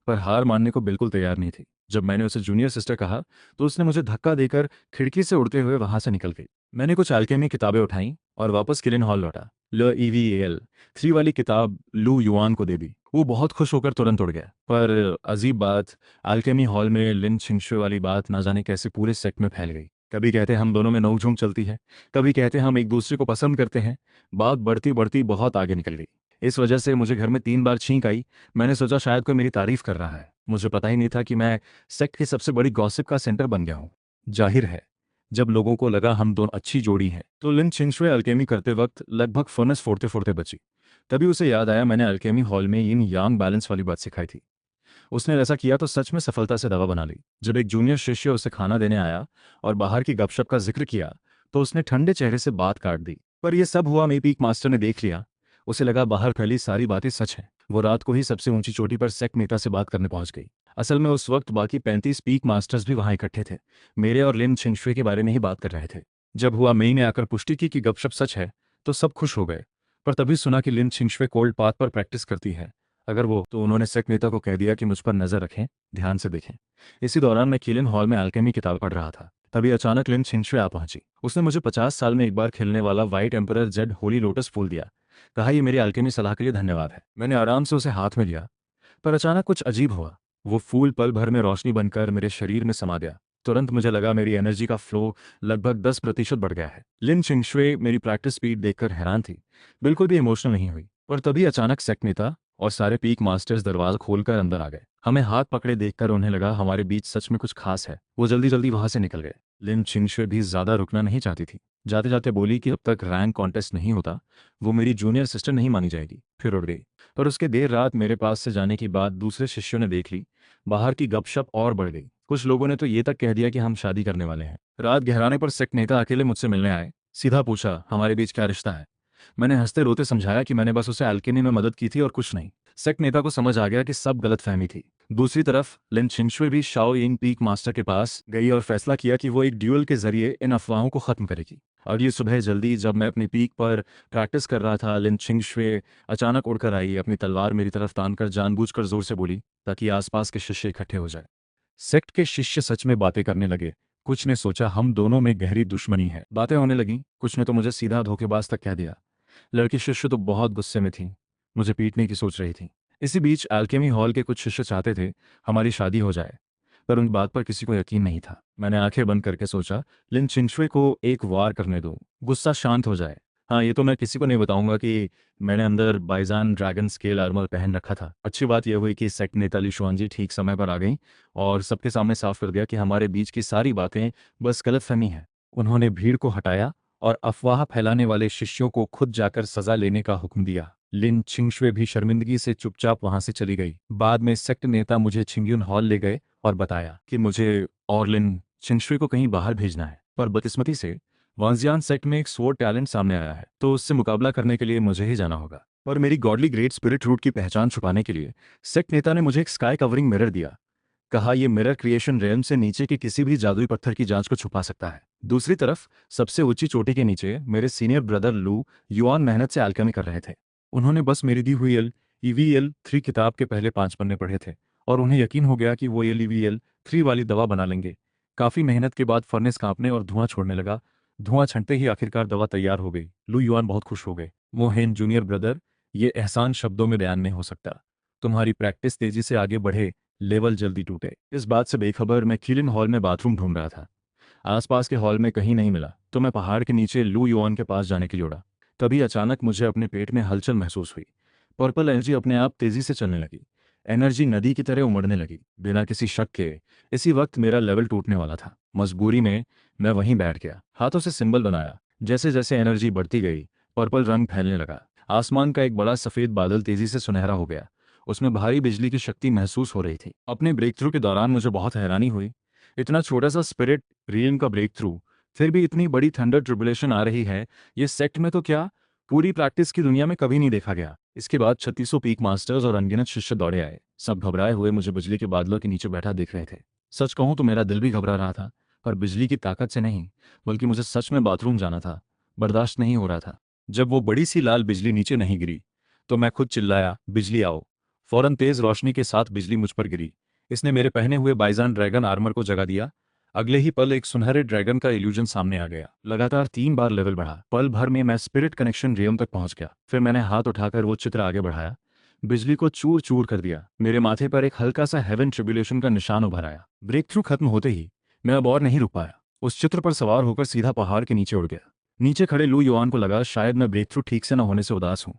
पर हार मानने को बिल्कुल तैयार नहीं थी। जब मैंने उसे जूनियर सिस्टर कहा तो उसने मुझे धक्का देकर खिड़की से उड़ते हुए वहां से निकल गई। मैंने कुछ अल्केमी किताबें उठाईं और वापस किलिन हॉल लौटा। LEVEL3 वाली किताब लू युआन को दे दी। वो बहुत खुश होकर तुरंत उड़ गया। पर अजीब बात, अल्केमी हॉल में लिन छिंगशुए वाली बात ना जाने कैसे पूरे सेट में फैल गई। कभी कहते हम दोनों में नोकझोंक चलती है, कभी कहते हम एक दूसरे को पसंद करते हैं। बात बढ़ती बढ़ती बहुत आगे निकल गई। इस वजह से मुझे घर में 3 बार छींक आई। मैंने सोचा शायद कोई मेरी तारीफ कर रहा है। मुझे पता ही नहीं था कि मैं सेक्ट की सबसे बड़ी गॉसिप का सेंटर बन गया हूँ। जाहिर है, जब लोगों को लगा हम दोनों अच्छी जोड़ी हैं, तो लिन छिंगशुए अल्केमी करते वक्त लगभग फर्नेस फोड़ते फोड़ते बची। तभी उसे याद आया मैंने अल्केमी हॉल में yin यांग बैलेंस वाली बात सिखाई थी। उसने ऐसा किया तो सच में सफलता से दवा बना ली। जब एक जूनियर शिष्य उसे खाना देने आया और बाहर की गपशप का जिक्र किया तो उसने ठंडे चेहरे से बात काट दी। पर यह सब हुआ मेरी पीक मास्टर ने देख लिया। उसे लगा बाहर फैली सारी बातें सच हैं। वो रात को ही सबसे ऊंची चोटी पर सेक्ट नेता से बात करने पहुंच गई। असल में उस वक्त बाकी 35 पीक मास्टर्स भी वहां इकट्ठे थे। मेरे और लिन छिंगशुए के बारे में ही बात कर रहे थे। जब हुआ मेई ने आकर पुष्टि की कि गपशप सच है तो सब खुश हो गए। पर तभी सुना कि लिन छिंगशुए कोल्ड पाथ पर प्रैक्टिस करती है। अगर वो तो उन्होंने सेक्ट नेता को कह दिया कि मुझ पर नजर रखें, ध्यान से देखें। इसी दौरान मैं किलिन हॉल में अल्केमी किताब पढ़ रहा था। तभी अचानक लिन छिंगशुए आ पहुंची। उसने मुझे 50 साल में एक बार खिलने वाला white emperor jade holy lotus फूल दिया। कहा, ये मेरी अल्केमी सलाह के लिए धन्यवाद है। मैंने आराम से उसे हाथ में लिया, पर अचानक कुछ अजीब हुआ। वो फूल पल भर में रोशनी बनकर मेरे शरीर में समा गया। तुरंत मुझे लगा मेरी एनर्जी का फ्लो लगभग 10% बढ़ गया है। लिन छिंगशुए मेरी प्रैक्टिस स्पीड देखकर हैरान थी, बिल्कुल भी इमोशनल नहीं हुई। पर तभी अचानक सेक्ट नेता और सारे पीक मास्टर्स दरवाजा खोलकर अंदर आ गए। हमें हाथ पकड़े देखकर उन्हें लगा हमारे बीच सच में कुछ खास है। वो जल्दी जल्दी वहां से निकल गए। लिन छिंगशुए भी ज्यादा रुकना नहीं चाहती थी। जाते जाते बोली कि अब तक रैंक कॉन्टेस्ट नहीं होता, वो मेरी जूनियर सिस्टर नहीं मानी जाएगी। फिर उड़ गई। पर उसके देर रात मेरे पास से जाने की बात दूसरे शिष्यों ने देख ली। बाहर की गपशप और बढ़ गई। कुछ लोगों ने तो ये तक कह दिया कि हम शादी करने वाले हैं। रात गहराने पर सेक्ट नेता अकेले मुझसे मिलने आए। सीधा पूछा, हमारे बीच क्या रिश्ता है। मैंने हंसते रोते समझाया कि मैंने बस उसे अल्केमी में मदद की थी और कुछ नहीं। सेक्ट नेता को समझ आ गया कि सब गलतफहमी थी। दूसरी तरफ लिन छिंगशुए भी शाओ यिंग पीक मास्टर के पास गई और फैसला किया कि वो एक ड्यूल के जरिए इन अफवाहों को खत्म करेगी। अगली सुबह जल्दी जब मैं अपनी पीक पर प्रैक्टिस कर रहा था, लिन छिंगशुए अचानक उड़कर आई। अपनी तलवार मेरी तरफ तानकर जानबूझकर जोर से बोली, ताकि आसपास के शिष्य इकट्ठे हो जाए। सेक्ट के शिष्य सच में बातें करने लगे। कुछ ने सोचा हम दोनों में गहरी दुश्मनी है। बातें होने लगी। कुछ ने तो मुझे सीधा धोखेबाज तक कह दिया। लड़की शिष्य तो बहुत गुस्से में थी, मुझे पीटने की सोच रही थी। इसी बीच अल्केमी हॉल के कुछ शिष्य चाहते थे हमारी शादी हो जाए, पर उन बात पर किसी को यकीन नहीं था। मैंने आंखें बंद करके सोचा, लिन छिंगशुए को एक वार करने दो, गुस्सा शांत हो जाए। हाँ, ये तो मैं किसी को नहीं बताऊंगा कि मैंने अंदर बाइजान ड्रैगन स्केल आर्मर पहन रखा था। अच्छी बात यह हुई कि सेक्ट नेता ली शुआंजी ठीक समय पर आ गई और सबके सामने साफ कर दिया कि हमारे बीच की सारी बातें बस गलतफहमी है। उन्होंने भीड़ को हटाया और अफवाह फैलाने वाले शिष्यों को खुद जाकर सजा लेने का हुक्म दिया। लिन छिंगशुए भी शर्मिंदगी से चुपचाप वहां से चली गई। बाद में सेक्ट नेता मुझे छिंगयुन हॉल ले गए और बताया कि मुझे और लिन छिंगशुए को कहीं बाहर भेजना है। पर बदकिस्मती से वांजियान सेक्ट में एक स्वॉर्ड टैलेंट सामने आया है, तो उससे मुकाबला करने के लिए मुझे ही जाना होगा। पर मेरी गॉडली ग्रेट स्पिरिट रूट की पहचान छुपाने के लिए सेक्ट नेता ने मुझे एक स्काई कवरिंग मिरर दिया। कहा, यह मिरर क्रिएशन रेलम से नीचे के किसी भी जादुई पत्थर की जांच को छुपा सकता है। दूसरी तरफ सबसे ऊंची चोटी के नीचे मेरे सीनियर ब्रदर लू युआन मेहनत से अल्केमी कर रहे थे। उन्होंने बस मेरी दी हुई EVL-3 किताब के पहले 5 पन्ने पढ़े थे और उन्हें यकीन हो गया कि वो EVL-3 वाली दवा बना लेंगे। काफी मेहनत के बाद फर्नेस कांपने और धुआं छोड़ने लगा। धुआं छंटते ही आखिरकार दवा तैयार हो गई। लू युआन बहुत खुश हो गए। वो हेन जूनियर ब्रदर, ये एहसान शब्दों में बयान नहीं हो सकता। तुम्हारी प्रैक्टिस तेजी से आगे बढ़े, लेवल जल्दी टूटे। इस बात से बेखबर मैं किलिन हॉल में बाथरूम ढूंढ रहा था। आसपास के हॉल में कहीं नहीं मिला, तो मैं पहाड़ के नीचे लू युआन के पास जाने के लिए उड़ा। तभी अचानक मुझे अपने पेट में हलचल महसूस हुई। पर्पल एनर्जी अपने आप तेजी से चलने लगी। एनर्जी नदी की तरह उमड़ने लगी, बिना किसी शक के। इसी वक्त मेरा लेवल टूटने वाला था। मजबूरी में मैं वहीं बैठ गया, हाथों से सिंबल बनाया। जैसे जैसे एनर्जी बढ़ती गई, पर्पल रंग फैलने लगा। आसमान का एक बड़ा सफेद बादल तेजी से सुनहरा हो गया। उसमें भारी बिजली की शक्ति महसूस हो रही थी। अपने ब्रेक थ्रू के दौरान मुझे बहुत हैरानी हुई। इतना छोटा सा स्पिरिट रियम का ब्रेक थ्रू, फिर भी इतनी बड़ी थंडर ट्रिबुलेशन आ रही है। ये सेक्ट में तो क्या, पूरी प्रैक्टिस की दुनिया में कभी नहीं देखा गया। इसके बाद 3600 पीक मास्टर्स और अनगिनत शिष्य दौड़े आए। सब घबराए हुए मुझे बिजली के बादलों के नीचे बैठा देख रहे थे। सच कहूं तो मेरा दिल भी घबरा रहा था, पर बिजली की ताकत से नहीं, बल्कि मुझे सच में बाथरूम जाना था। बर्दाश्त नहीं हो रहा था। जब वो बड़ी सी लाल बिजली नीचे नहीं गिरी, तो मैं खुद चिल्लाया, बिजली आओ। फौरन तेज रोशनी के साथ बिजली मुझ पर गिरी। इसने मेरे पहने हुए बाइजान ड्रैगन आर्मर को जगा दिया। अगले ही पल एक सुनहरे ड्रैगन का इल्यूजन सामने आ गया। लगातार 3 बार लेवल बढ़ा। पल भर में मैं स्पिरिट कनेक्शन रियम तक पहुंच गया। फिर मैंने हाथ उठाकर वो चित्र आगे बढ़ाया। बिजली को चूर चूर कर दिया। मेरे माथे पर एक हल्का सा हेवन ट्रिब्यूलेशन का निशान उभर आया। ब्रेक थ्रू खत्म होते ही मैं अब और नहीं रुक पाया। उस चित्र पर सवार होकर सीधा पहाड़ के नीचे उड़ गया। नीचे खड़े लू युआन को लगा शायद मैं ब्रेक थ्रू ठीक से न होने से उदास हूं।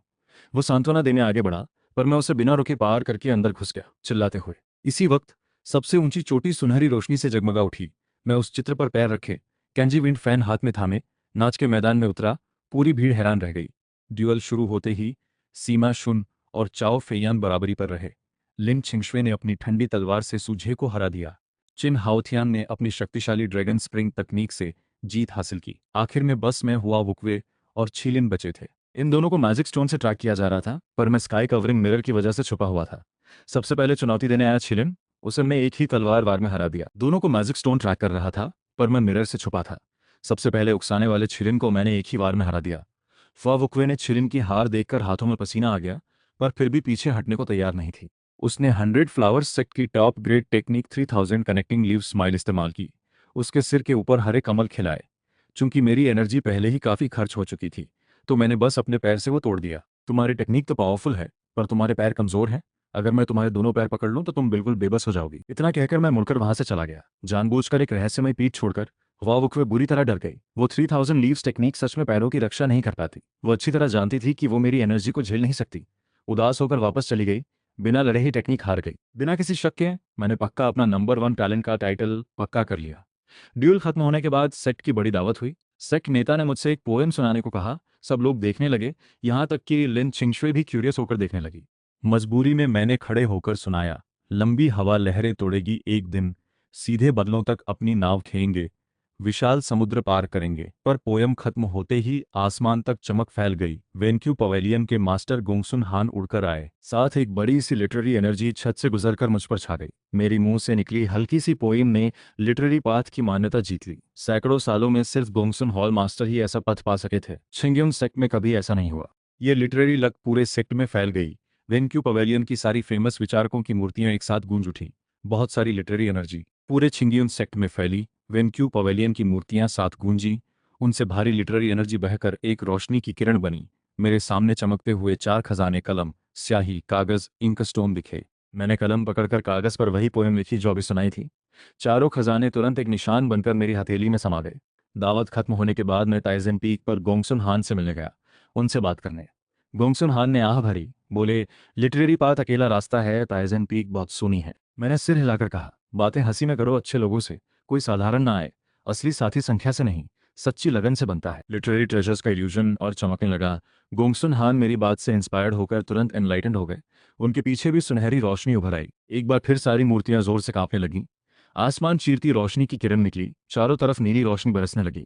वो सांत्वना देने आगे बढ़ा, पर मैं उसे बिना रुके पार करके अंदर घुस गया, चिल्लाते हुए। इसी वक्त सबसे ऊंची चोटी सुनहरी रोशनी से जगमगा उठी। मैं उस चित्र पर पैर रखे, कैंजी विंड फैन हाथ में थामे, नाच के मैदान में उतरा। पूरी भीड़ हैरान रह गई। ड्यूअल शुरू होते ही सीमा शुन और चाओ फेयान बराबरी पर रहे। लिन छिंगशुए ने अपनी ठंडी तलवार से सूझे को हरा दिया। चिन हाओथियान ने अपनी शक्तिशाली ड्रैगन स्प्रिंग तकनीक से जीत हासिल की। आखिर में बस में हुआ वुकवे और छीलिन बचे थे। इन दोनों को मैजिक स्टोन से ट्रैक किया जा रहा था, पर मैं स्काई कवरिंग मिरर की वजह से छुपा हुआ था। सबसे पहले चुनौती देने आया छिलिन, उसे मैं एक ही तलवार वार में हरा दिया। दोनों को मैजिक स्टोन ट्रैक कर रहा था, पर मैं मिरर से छुपा था। सबसे पहले उकसाने वाले छिलिन को मैंने एक ही वार में हरा दिया। फुआ वुकवे ने छिलिन की हार देखकर हाथों में पसीना आ गया, पर फिर भी पीछे हटने को तैयार नहीं थी। उसने 100 फ्लावर्स सेट की top grade technique 3000 connecting leave smile इस्तेमाल की। उसके सिर के ऊपर हरे कमल खिलाए। चूंकि मेरी एनर्जी पहले ही काफ़ी खर्च हो चुकी थी, तो मैंने बस अपने पैर से वो तोड़ दिया। तुम्हारी टेक्निक तो पावरफुल है, पर तुम्हारे पैर कमज़ोर हैं। अगर मैं तुम्हारे दोनों पैर पकड़ लूं तो तुम बिल्कुल बेबस हो जाओगी। इतना कहकर मैं मुड़कर वहां से चला गया, जानबूझकर एक रहस्यमय पीठ छोड़कर। हुआ बुरी तरह डर गई। वो 3000 लीव्स टेक्निक सच में पैरों की रक्षा नहीं कर पाती। वो अच्छी तरह जानती थी कि वो मेरी एनर्जी को झेल नहीं सकती। उदास होकर वापस चली गई। बिना लड़े ही टेक्निक हार गई। बिना किसी शक के मैंने पक्का अपना नंबर 1 टैलेंट का टाइटल पक्का कर लिया। ड्यूल खत्म होने के बाद सेट की बड़ी दावत हुई। सेट नेता ने मुझसे एक पोएम सुनाने को कहा। सब लोग देखने लगे, यहाँ तक कि लिन छिंगशुए भी क्यूरियस होकर देखने लगी। मजबूरी में मैंने खड़े होकर सुनाया। लंबी हवा लहरें तोड़ेगी एक दिन, सीधे बादलों तक अपनी नाव खेएंगे, विशाल समुद्र पार करेंगे। पर पोयम खत्म होते ही आसमान तक चमक फैल गई। वेन्क्यू पवेलियन के मास्टर गोंगसुन हान उड़कर आए, साथ एक बड़ी सी लिटरेरी एनर्जी छत से गुजरकर मुझ पर छा गई। मेरी मुंह से निकली हल्की सी पोइम ने लिटरेरी पाथ की मान्यता जीत ली। सैकड़ों सालों में सिर्फ गोंगसुन हॉल मास्टर ही ऐसा पथ पा सके थे। छिंगयुन सेक्ट में कभी ऐसा नहीं हुआ। ये लिटरेरी लक पूरे सेक्ट में फैल गई। वेन्क्यू पवेलियन की सारी फेमस विचारकों की मूर्तियां एक साथ गूंज उठी। बहुत सारी लिटरेरी एनर्जी पूरे छिंगयुन सेक्ट में फैली। वेन्क्यू पवेलियन की मूर्तियां साथ गूंजी। उनसे भारी लिटरेरी एनर्जी बहकर एक रोशनी की किरण बनी। मेरे सामने चमकते हुए 4 खजाने कलम, स्याही, कागज, इंक स्टोन दिखे। मैंने कलम पकड़कर कागज पर वही पोएम लिखी जो अभी सुनाई थी। चारों खजाने तुरंत एक निशान बनकर मेरी हथेली में समा गए। दावत खत्म होने के बाद मैं ताइजन पीक पर गोंगसुन हान से मिलने गया, उनसे बात करने। गोंगसुन हान ने आह भरी, बोले, लिटरेरी पाथ अकेला रास्ता है, ताइजन पीक बहुत सोनी है। मैंने सिर हिलाकर कहा, बातें हंसी में करो अच्छे लोगों से, कोई साधारण ना आए। असली साथी संख्या से नहीं, सच्ची लगन से बनता है। लिटरेरी ट्रेजर्स का इल्यूजन और चमकने लगा। गोंगसुन हान मेरी बात से इंस्पायर्ड होकर तुरंत एनलाइटेंड हो गए। उनके पीछे भी सुनहरी रोशनी उभर आई। एक बार फिर सारी मूर्तियां जोर से कांपने लगीं। आसमान चीरती रोशनी की किरण निकली, चारों तरफ नीली रोशनी बरसने लगी।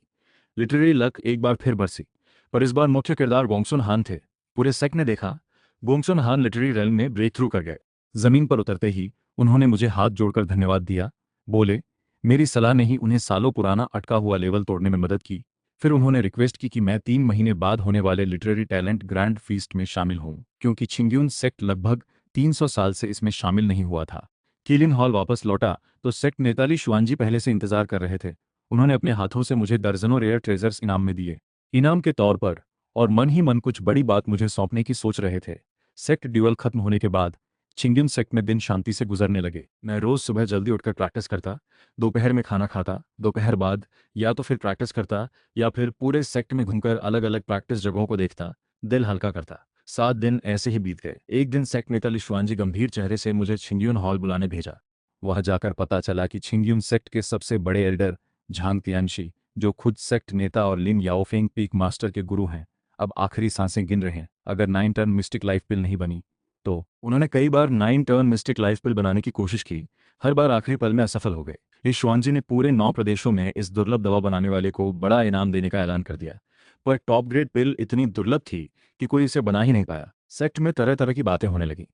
लिटरेरी लक एक बार फिर बरसी, पर इस बार मुख्य किरदार गोंगसुन हान थे। पूरे सेक्ट ने देखा, गोंगसुन हान लिटरेरी रेलम में ब्रेक थ्रू कर गए। जमीन पर उतरते ही उन्होंने मुझे हाथ जोड़कर धन्यवाद दिया। बोले, मेरी सलाह ने ही उन्हें सालों पुराना अटका हुआ लेवल तोड़ने में मदद की। फिर उन्होंने रिक्वेस्ट की कि मैं 3 महीने बाद होने वाले लिटरेरी टैलेंट ग्रैंड फीस्ट में शामिल हूं, क्योंकि छिंगयुन सेक्ट लगभग 300 साल से इसमें शामिल नहीं हुआ था। कीलिन हॉल वापस लौटा तो सेक्ट नेता ली शुआनजी पहले से इंतजार कर रहे थे। उन्होंने अपने हाथों से मुझे दर्जनों रेयर ट्रेजर्स इनाम में दिए, इनाम के तौर पर, और मन ही मन कुछ बड़ी बात मुझे सौंपने की सोच रहे थे। सेक्ट ड्यूअल खत्म होने के बाद छिंगयुन सेक्ट में दिन शांति से गुजरने लगे। मैं रोज सुबह जल्दी उठकर प्रैक्टिस करता, दोपहर में खाना खाता, दोपहर बाद या तो फिर प्रैक्टिस करता या फिर पूरे सेक्ट में घूमकर अलग अलग प्रैक्टिस जगहों को देखता, दिल हल्का करता। 7 दिन ऐसे ही बीत गए। एक दिन सेक्ट नेता लिशुआनजी गंभीर चेहरे से मुझे छिंगयुन हॉल बुलाने भेजा। वहां जाकर पता चला कि छिंगयुन सेक्ट के सबसे बड़े एल्डर झांग तियानशी, जो खुद सेक्ट नेता और लिन याओफेंग पीक मास्टर के गुरु हैं, अब आखिरी सांसें गिन रहे हैं। अगर 9 टर्न मिस्टिक लाइफ पिल नहीं बनी तो। उन्होंने कई बार 9 टर्न मिस्टिक लाइफ पिल बनाने की कोशिश की, हर बार आखिरी पल में असफल हो गए। इस शुआनजी ने पूरे 9 प्रदेशों में इस दुर्लभ दवा बनाने वाले को बड़ा इनाम देने का ऐलान कर दिया। पर टॉप ग्रेड पिल इतनी दुर्लभ थी कि कोई इसे बना ही नहीं पाया। सेक्ट में तरह तरह की बातें होने लगी,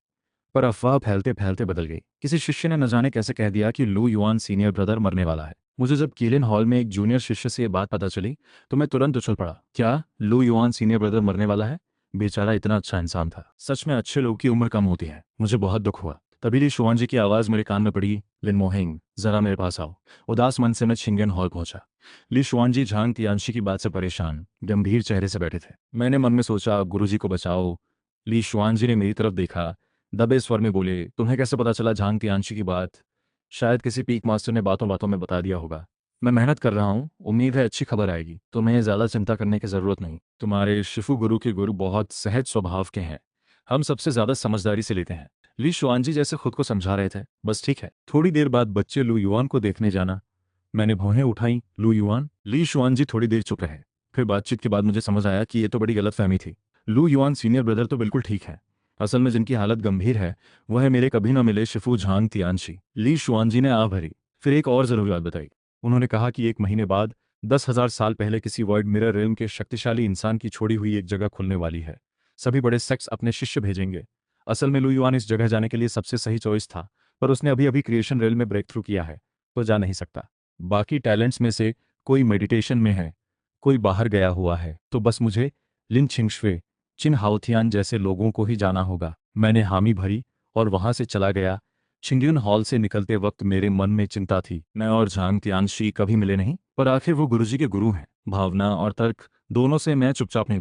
पर अफवाह फैलते फैलते बदल गई। किसी शिष्य ने न जाने कैसे कह दिया कि लू युआन सीनियर ब्रदर मरने वाला है। मुझे जब कीलिन हॉल में एक जूनियर शिष्य से ये बात पता चली तो मैं तुरंत उछल पड़ा। क्या लू युआन सीनियर ब्रदर मरने वाला है? बेचारा इतना अच्छा इंसान था। सच में अच्छे लोगों की उम्र कम होती है। मुझे बहुत दुख हुआ। तभी ली शुआन जी की आवाज़ मेरे कान में पड़ी, लिन मोहेंग, जरा मेरे पास आओ। उदास मन से मैं छिंगन हॉल पहुंचा। ली शुआन जी झांग तियानशी की बात से परेशान, गंभीर चेहरे से बैठे थे। मैंने मन में सोचा, गुरुजी को बचाओ। ली शुआन जी ने मेरी तरफ देखा, दबे स्वर में बोले, तुम्हें कैसे पता चला झांग तियानशी की बात? शायद किसी पीक मास्टर ने बातों बातों में बता दिया होगा। मैं मेहनत कर रहा हूँ, उम्मीद है अच्छी खबर आएगी। तुम्हें ज़्यादा चिंता करने की ज़रूरत नहीं। तुम्हारे शिफु गुरु के गुरु बहुत सहज स्वभाव के हैं, हम सबसे ज़्यादा समझदारी से लेते हैं। ली शुआनजी जैसे खुद को समझा रहे थे, बस ठीक है। थोड़ी देर बाद बच्चे लू युआन को देखने जाना। मैंने भौहें उठाई, लू युआन? ली शुआनजी थोड़ी देर चुप रहे। फिर बातचीत के बाद मुझे समझ आया कि ये तो बड़ी गलतफहमी थी। लू युआन सीनियर ब्रदर तो बिल्कुल ठीक है। असल में जिनकी हालत गंभीर है वह है मेरे कभी न मिले शिफु झांग तियानशी। ली शुआनजी ने आ भरी। फिर एक और जरूरी बात बताई। उन्होंने कहा कि 1 महीने बाद 10,000 साल पहले किसी वॉइड मिरर रेलम के शक्तिशाली इंसान की छोड़ी हुई एक जगह खुलने वाली है। सभी बड़े सेक्स अपने शिष्य भेजेंगे। असल में लू युआन इस जगह जाने के लिए सबसे सही चॉइस था, पर उसने अभी अभी क्रिएशन रेल में ब्रेक थ्रू किया है, तो जा नहीं सकता। बाकी टैलेंट्स में से कोई मेडिटेशन में है, कोई बाहर गया हुआ है, तो बस मुझे, लिन छिंगशुए, चिन हाओथियान जैसे लोगों को ही जाना होगा। मैंने हामी भरी और वहां से चला गया। छिंगयुन हॉल से निकलते वक्त मेरे मन में चिंता थी। मैं और झांग तियानशी कभी मिले नहीं, पर आखिर वो गुरुजी के गुरु हैं। भावना और तर्क दोनों से मैं चुपचाप नहीं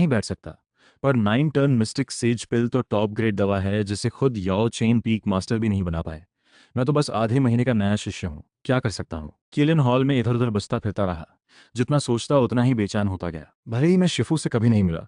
बैठ सकता। पर 9 टर्न मिस्टिक सेज पिल तो टॉप ग्रेड दवा है, जिसे खुद याओ चेन पीक मास्टर भी नहीं बना पाए। मैं तो बस आधे महीने का नया शिष्य हूँ, क्या कर सकता हूँ। किलिन हॉल में इधर उधर बसता फिरता रहा। जितना सोचता उतना ही बेचैन होता गया। भले ही मैं शिफू से कभी नहीं मिला,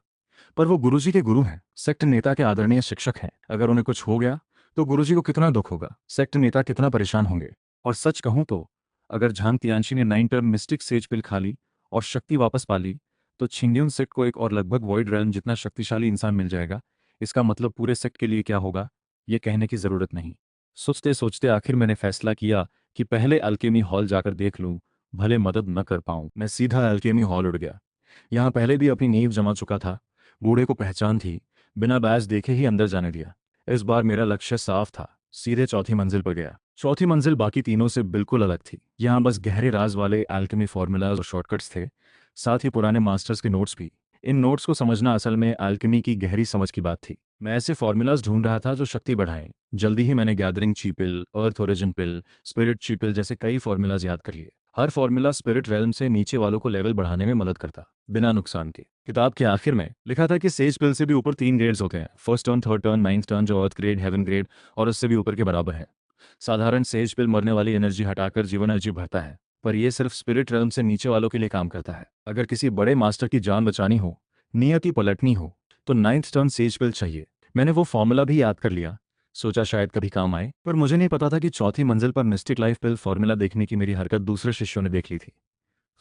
पर वो गुरुजी के गुरु हैं, सेक्ट नेता के आदरणीय शिक्षक हैं। अगर उन्हें कुछ हो गया तो गुरुजी को कितना दुख होगा, सेक्ट नेता कितना परेशान होंगे। और सच कहूं तो अगर झांग तियानशी ने 9 टर्न मिस्टिक सेज पिल खा ली और शक्ति वापस पा ली, तो छिंगयुन सेक्ट को एक और लगभग वॉइड रेल्म जितना शक्तिशाली इंसान मिल जाएगा। इसका मतलब पूरे सेक्ट के लिए क्या होगा, ये कहने की जरूरत नहीं। सोचते सोचते आखिर मैंने फैसला किया कि पहले अल्केमी हॉल जाकर देख लूं, भले मदद न कर पाऊं। मैं सीधा अल्केमी हॉल उड़ गया। यहाँ पहले भी अपनी नींव जमा चुका था। बूढ़े को पहचान थी, बिना बैज देखे ही अंदर जाने दिया। इस बार मेरा लक्ष्य साफ था, सीधे चौथी मंजिल पर गया। चौथी मंजिल बाकी तीनों से बिल्कुल अलग थी। यहाँ बस गहरे राज वाले एल्केमी फॉर्मूलाज और शॉर्टकट्स थे, साथ ही पुराने मास्टर्स के नोट्स भी। इन नोट्स को समझना असल में एल्केमी की गहरी समझ की बात थी। मैं ऐसे फॉर्मूलाज ढूंढ रहा था जो शक्ति बढ़ाएं। जल्दी ही मैंने गैदरिंग ची पिल, अर्थ ओरिजिन पिल, स्पिरिट ची पिल जैसे कई फॉर्मूलाज याद कर लिए। हर फॉर्मूला स्पिरिट रेल्म से नीचे वालों को लेवल बढ़ाने में मदद करता, बिना नुकसान के। किताब के आखिर में लिखा था कि सेज पिल से भी ऊपर 3 ग्रेड्स होते हैं, first turn, third turn, 9th turn, जो अर्थ ग्रेड, हेवन ग्रेड और उससे भी ऊपर के बराबर है। साधारण सेज पिल मरने वाली एनर्जी हटाकर जीवन एनर्जी भरता है, पर यह सिर्फ स्पिरिट रेल्म से नीचे वालों के लिए काम करता है। अगर किसी बड़े मास्टर की जान बचानी हो, नियति पलटनी हो, तो 9th टर्न सेज पिल चाहिए। मैंने वो फॉर्मूला भी याद कर लिया, सोचा शायद कभी काम आए। पर मुझे नहीं पता था कि चौथी मंजिल पर मिस्टिक लाइफ पिल फॉर्मूला देखने की मेरी हरकत दूसरे शिष्यों ने देख ली थी।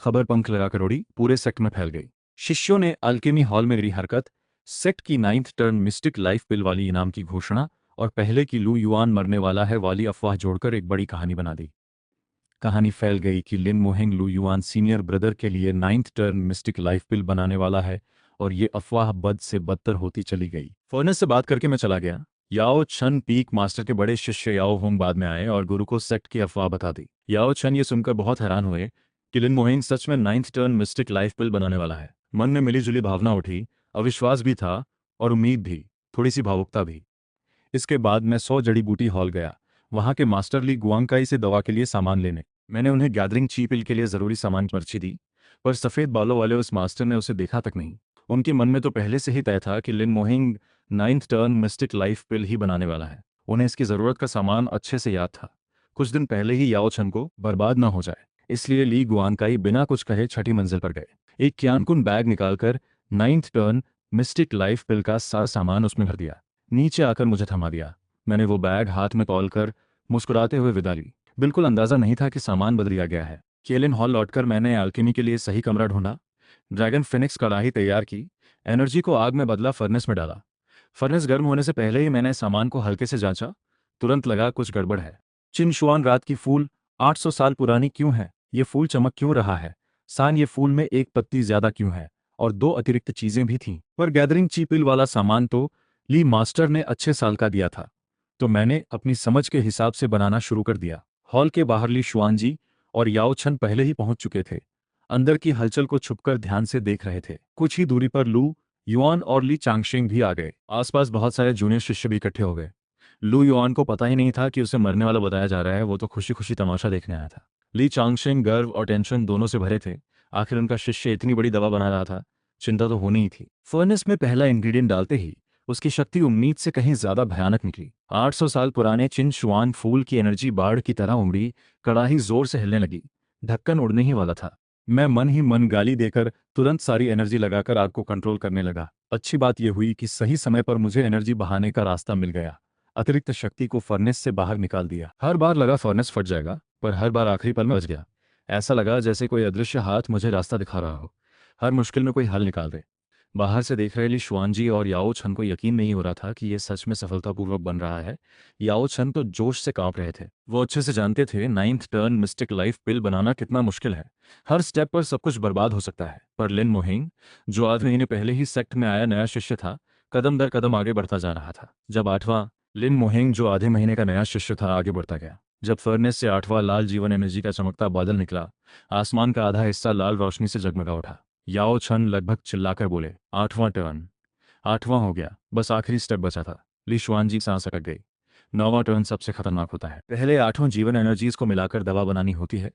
खबर पंख लगाकर उड़ी, पूरे सेक्ट में फैल गई। शिष्यों ने अल्केमी हॉल में मेरी हरकत, सेक्ट की 9th टर्न मिस्टिक लाइफ पिल वाली इनाम की घोषणा और पहले की लू युआन मरने वाला है वाली अफवाह जोड़कर एक बड़ी कहानी बना दी। कहानी फैल गई कि लिन मोहेंग लू युआन सीनियर ब्रदर के लिए 9th टर्न मिस्टिक लाइफ पिल बनाने वाला है, और ये अफवाह बद से बदतर होती चली गई। फर्नेस से बात करके मैं चला गया। याओ शन पीक मास्टर के बड़े शिष्य याओ होंग बाद में आए और गुरु को सेक्ट की अफवाह बता दी। याओ शन ये सुनकर बहुत हैरान हुए कि लिन मोहेंग सच में 9th टर्न मिस्टिक लाइफ पिल बनाने वाला है। मन में मिलीजुली भावना उठी, अविश्वास भी था और उम्मीद भी, थोड़ी सी भावुकता भी। इसके बाद मैं 100 जड़ी बूटी हॉल गया, वहां के मास्टर ली गुआंगकाई से दवा के लिए सामान लेने। मैंने उन्हें गैदरिंग ची पिल के लिए जरूरी सामान की पर्ची दी, पर सफ़ेद बालों वाले उस मास्टर ने उसे देखा तक नहीं। उनके मन में तो पहले से ही तय था कि लिन मोहिंग 9th टर्न मिस्टिक लाइफ पिल ही बनाने वाला है। उन्हें इसकी ज़रूरत का सामान अच्छे से याद था। कुछ दिन पहले ही याओ छन को बर्बाद ना हो जाए, इसलिए ली गुआंगकाई बिना कुछ कहे छठी मंजिल पर गए। एक क्यानकुन बैग निकालकर 9th टर्न मिस्टिक लाइफ पिल का सारा सामान उसमें भर दिया। नीचे आकर मुझे थमा दिया। मैंने वो बैग हाथ में तौलकर मुस्कुराते हुए विदा ली। बिल्कुल अंदाजा नहीं था कि सामान बदल दिया गया है। केलिन हॉल लौटकर मैंने अल्केमी के लिए सही कमरा ढूंढा, ड्रैगन फिनिक्स कढ़ाई तैयार की, एनर्जी को आग में बदला, फर्नेस में डाला। फर्नेस गर्म होने से पहले ही मैंने सामान को हल्के से जांचा। तुरंत लगा कुछ गड़बड़ है। चिन शुआन रात की फूल 800 साल पुरानी क्यों है? ये फूल चमक क्यों रहा है? सान ये फूल में एक पत्ती ज्यादा क्यों है? और दो अतिरिक्त चीजें भी थीं। पर गैदरिंग चीपिल वाला सामान तो ली मास्टर ने अच्छे साल का दिया था, तो मैंने अपनी समझ के हिसाब से बनाना शुरू कर दिया। हॉल के बाहर ली शुआन जी और याओ छन पहले ही पहुंच चुके थे। अंदर की हलचल को छुपकर ध्यान से देख रहे थे। कुछ ही दूरी पर लू युआन और ली चांगशिंग भी आ गए। आसपास बहुत सारे जूनियर शिष्य भी इकट्ठे हो गए। लू युआन को पता ही नहीं था कि उसे मरने वाला बताया जा रहा है, वो तो खुशी खुशी तमाशा देखने आया था। ली चांगशिंग गर्व और टेंशन दोनों से भरे थे। आखिर उनका शिष्य इतनी बड़ी दवा बना रहा था, चिंता तो होनी ही थी। फर्नेस में पहला इंग्रेडिएंट डालते ही उसकी शक्ति उम्मीद से कहीं ज्यादा भयानक निकली। 800 साल पुराने चिन शुआन फूल की एनर्जी बाढ़ की तरह उमड़ी। कड़ाही जोर से हिलने लगी। ढक्कन उड़ने ही वाला था। मैं मन ही मन गाली देकर तुरंत सारी एनर्जी लगाकर आग को कंट्रोल करने लगा। अच्छी बात यह हुई कि सही समय पर मुझे एनर्जी बहाने का रास्ता मिल गया। अतिरिक्त शक्ति को फर्नेस से बाहर निकाल दिया। हर बार लगा फर्नेस फट जाएगा, पर हर बार आखिरी पल में बच गया। ऐसा लगा जैसे कोई अदृश्य हाथ मुझे रास्ता दिखा रहा हो, हर मुश्किल में कोई हल निकाल दे। बाहर से देख रहे ली शुआन जी और याओ छन को यकीन नहीं हो रहा था कि यह सच में सफलतापूर्वक बन रहा है। याओ छन तो जोश से कांप रहे थे। वो अच्छे से जानते थे 9th टर्न मिस्टिक लाइफ पिल बनाना कितना मुश्किल है। हर स्टेप पर सब कुछ बर्बाद हो सकता है। पर लिन मोहिंग, जो आधे महीने पहले ही सेक्ट में आया नया शिष्य था, कदम दर कदम आगे बढ़ता जा रहा था। जब आठवां लिन मोहिंग, जो आधे महीने का नया शिष्य था, आगे बढ़ता गया। जब फर्नेस से 8वां लाल जीवन एनर्जी का चमकता बादल निकला, आसमान का आधा हिस्सा लाल रोशनी से जगमगा उठा। याओ छन लगभग चिल्लाकर बोले, 8वां टर्न। 8वां हो गया, बस आखिरी स्टेप बचा था। ली शुआन जी सांस अटक गई। 9वां टर्न सबसे खतरनाक होता है। पहले 8 जीवन एनर्जीज को मिलाकर दवा बनानी होती है।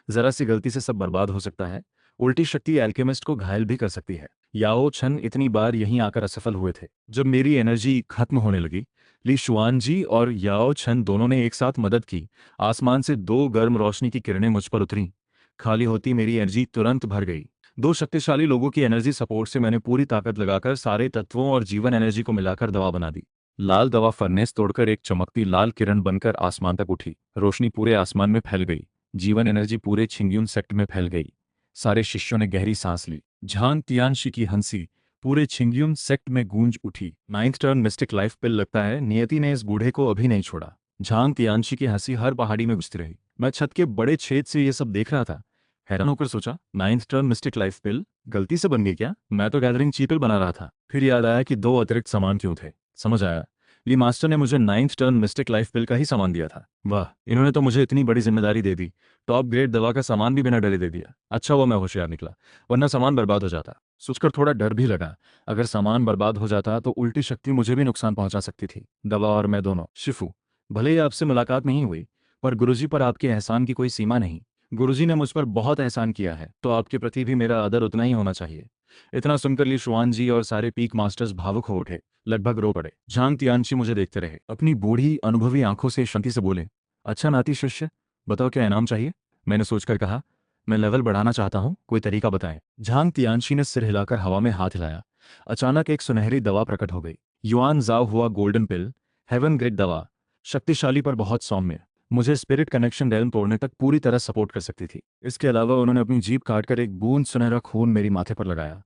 जरा सी गलती से सब बर्बाद हो सकता है। उल्टी शक्ति एल्केमिस्ट को घायल भी कर सकती है। याओ छन इतनी बार यहीं आकर असफल हुए थे। जब मेरी एनर्जी खत्म होने लगी, ली शुआन जी और याओ छन दोनों ने एक साथ मदद की। आसमान से 2 गर्म रोशनी की किरणें मुझ पर उतरी। खाली होती मेरी एनर्जी तुरंत भर गई। 2 शक्तिशाली लोगों की एनर्जी सपोर्ट से मैंने पूरी ताकत लगाकर सारे तत्वों और जीवन एनर्जी को मिलाकर दवा बना दी। लाल दवा फर्नेस तोड़कर एक चमकती लाल किरण बनकर आसमान तक उठी। रोशनी पूरे आसमान में फैल गई। जीवन एनर्जी पूरे छिंग्युन सेक्ट में फैल गई। सारे शिष्यों ने गहरी सांस ली। झांग तियानशी की हंसी पूरे छिंग्युन सेक्ट में गूंज उठी। 9th टर्न मिस्टिक लाइफ पिल लगता है नियति ने इस बूढ़े को अभी नहीं छोड़ा। झांग तियानशी की हंसी हर पहाड़ी में गुजती रही। मैं छत के बड़े छेद से ये सब देख रहा था। हैरान होकर सोचा, 9th टर्न मिस्टिक लाइफ पिल गलती से बन गई क्या? मैं तो गैदरिंग चीपल बना रहा था। फिर याद आया कि 2 अतिरिक्त सामान क्यों थे। समझ आया, ली मास्टर ने मुझे 9th टर्न मिस्टिक लाइफ पिल का ही सामान दिया था। वाह, इन्होंने तो मुझे इतनी बड़ी जिम्मेदारी दे दी। टॉप ग्रेड दवा का सामान भी बिना डरे दे दिया। अच्छा वो मैं होशियार निकला, वरना सामान बर्बाद हो जाता। सोचकर थोड़ा डर भी लगा। अगर सामान बर्बाद हो जाता तो उल्टी शक्ति मुझे भी नुकसान पहुंचा सकती थी, दवा और मैं दोनों। शिफू, भले ही आपसे मुलाकात नहीं हुई, पर गुरुजी पर आपके एहसान की कोई सीमा नहीं। गुरुजी ने मुझ पर बहुत एहसान किया है, तो आपके प्रति भी मेरा आदर उतना ही होना चाहिए। इतना सुनकर ली शुआन जी और सारे पीक मास्टर्स भावुक हो उठे, लगभग रो पड़े। झांग तियानशी मुझे देखते रहे, अपनी बूढ़ी अनुभवी आंखों से शांति से बोले, अच्छा नाती शिष्य, बताओ क्या इनाम चाहिए? मैंने सोचकर कहा, मैं लेवल बढ़ाना चाहता हूँ, कोई तरीका बताएं। झांग तियानशी ने सिर हिलाकर हवा में हाथ हिलाया। अचानक एक सुनहरी दवा प्रकट हो गई। युआन जाओ हुआ गोल्डन पिल, हेवन ग्रेड दवा, शक्तिशाली पर बहुत सौम्य, मुझे स्पिरिट कनेक्शन रेल्म तोड़ने तक पूरी तरह सपोर्ट कर सकती थी। इसके अलावा उन्होंने अपनी जीभ काटकर एक बूंद सुनहरा खून मेरी माथे पर लगाया।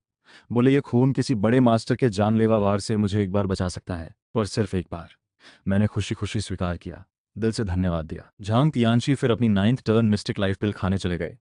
बोले, ये खून किसी बड़े मास्टर के जानलेवा वार से मुझे एक बार बचा सकता है, पर सिर्फ एक बार। मैंने खुशी खुशी स्वीकार किया, दिल से धन्यवाद दिया। झांग तियानशी फिर अपनी 9th टर्न मिस्टिक लाइफ पिल खाने चले गए।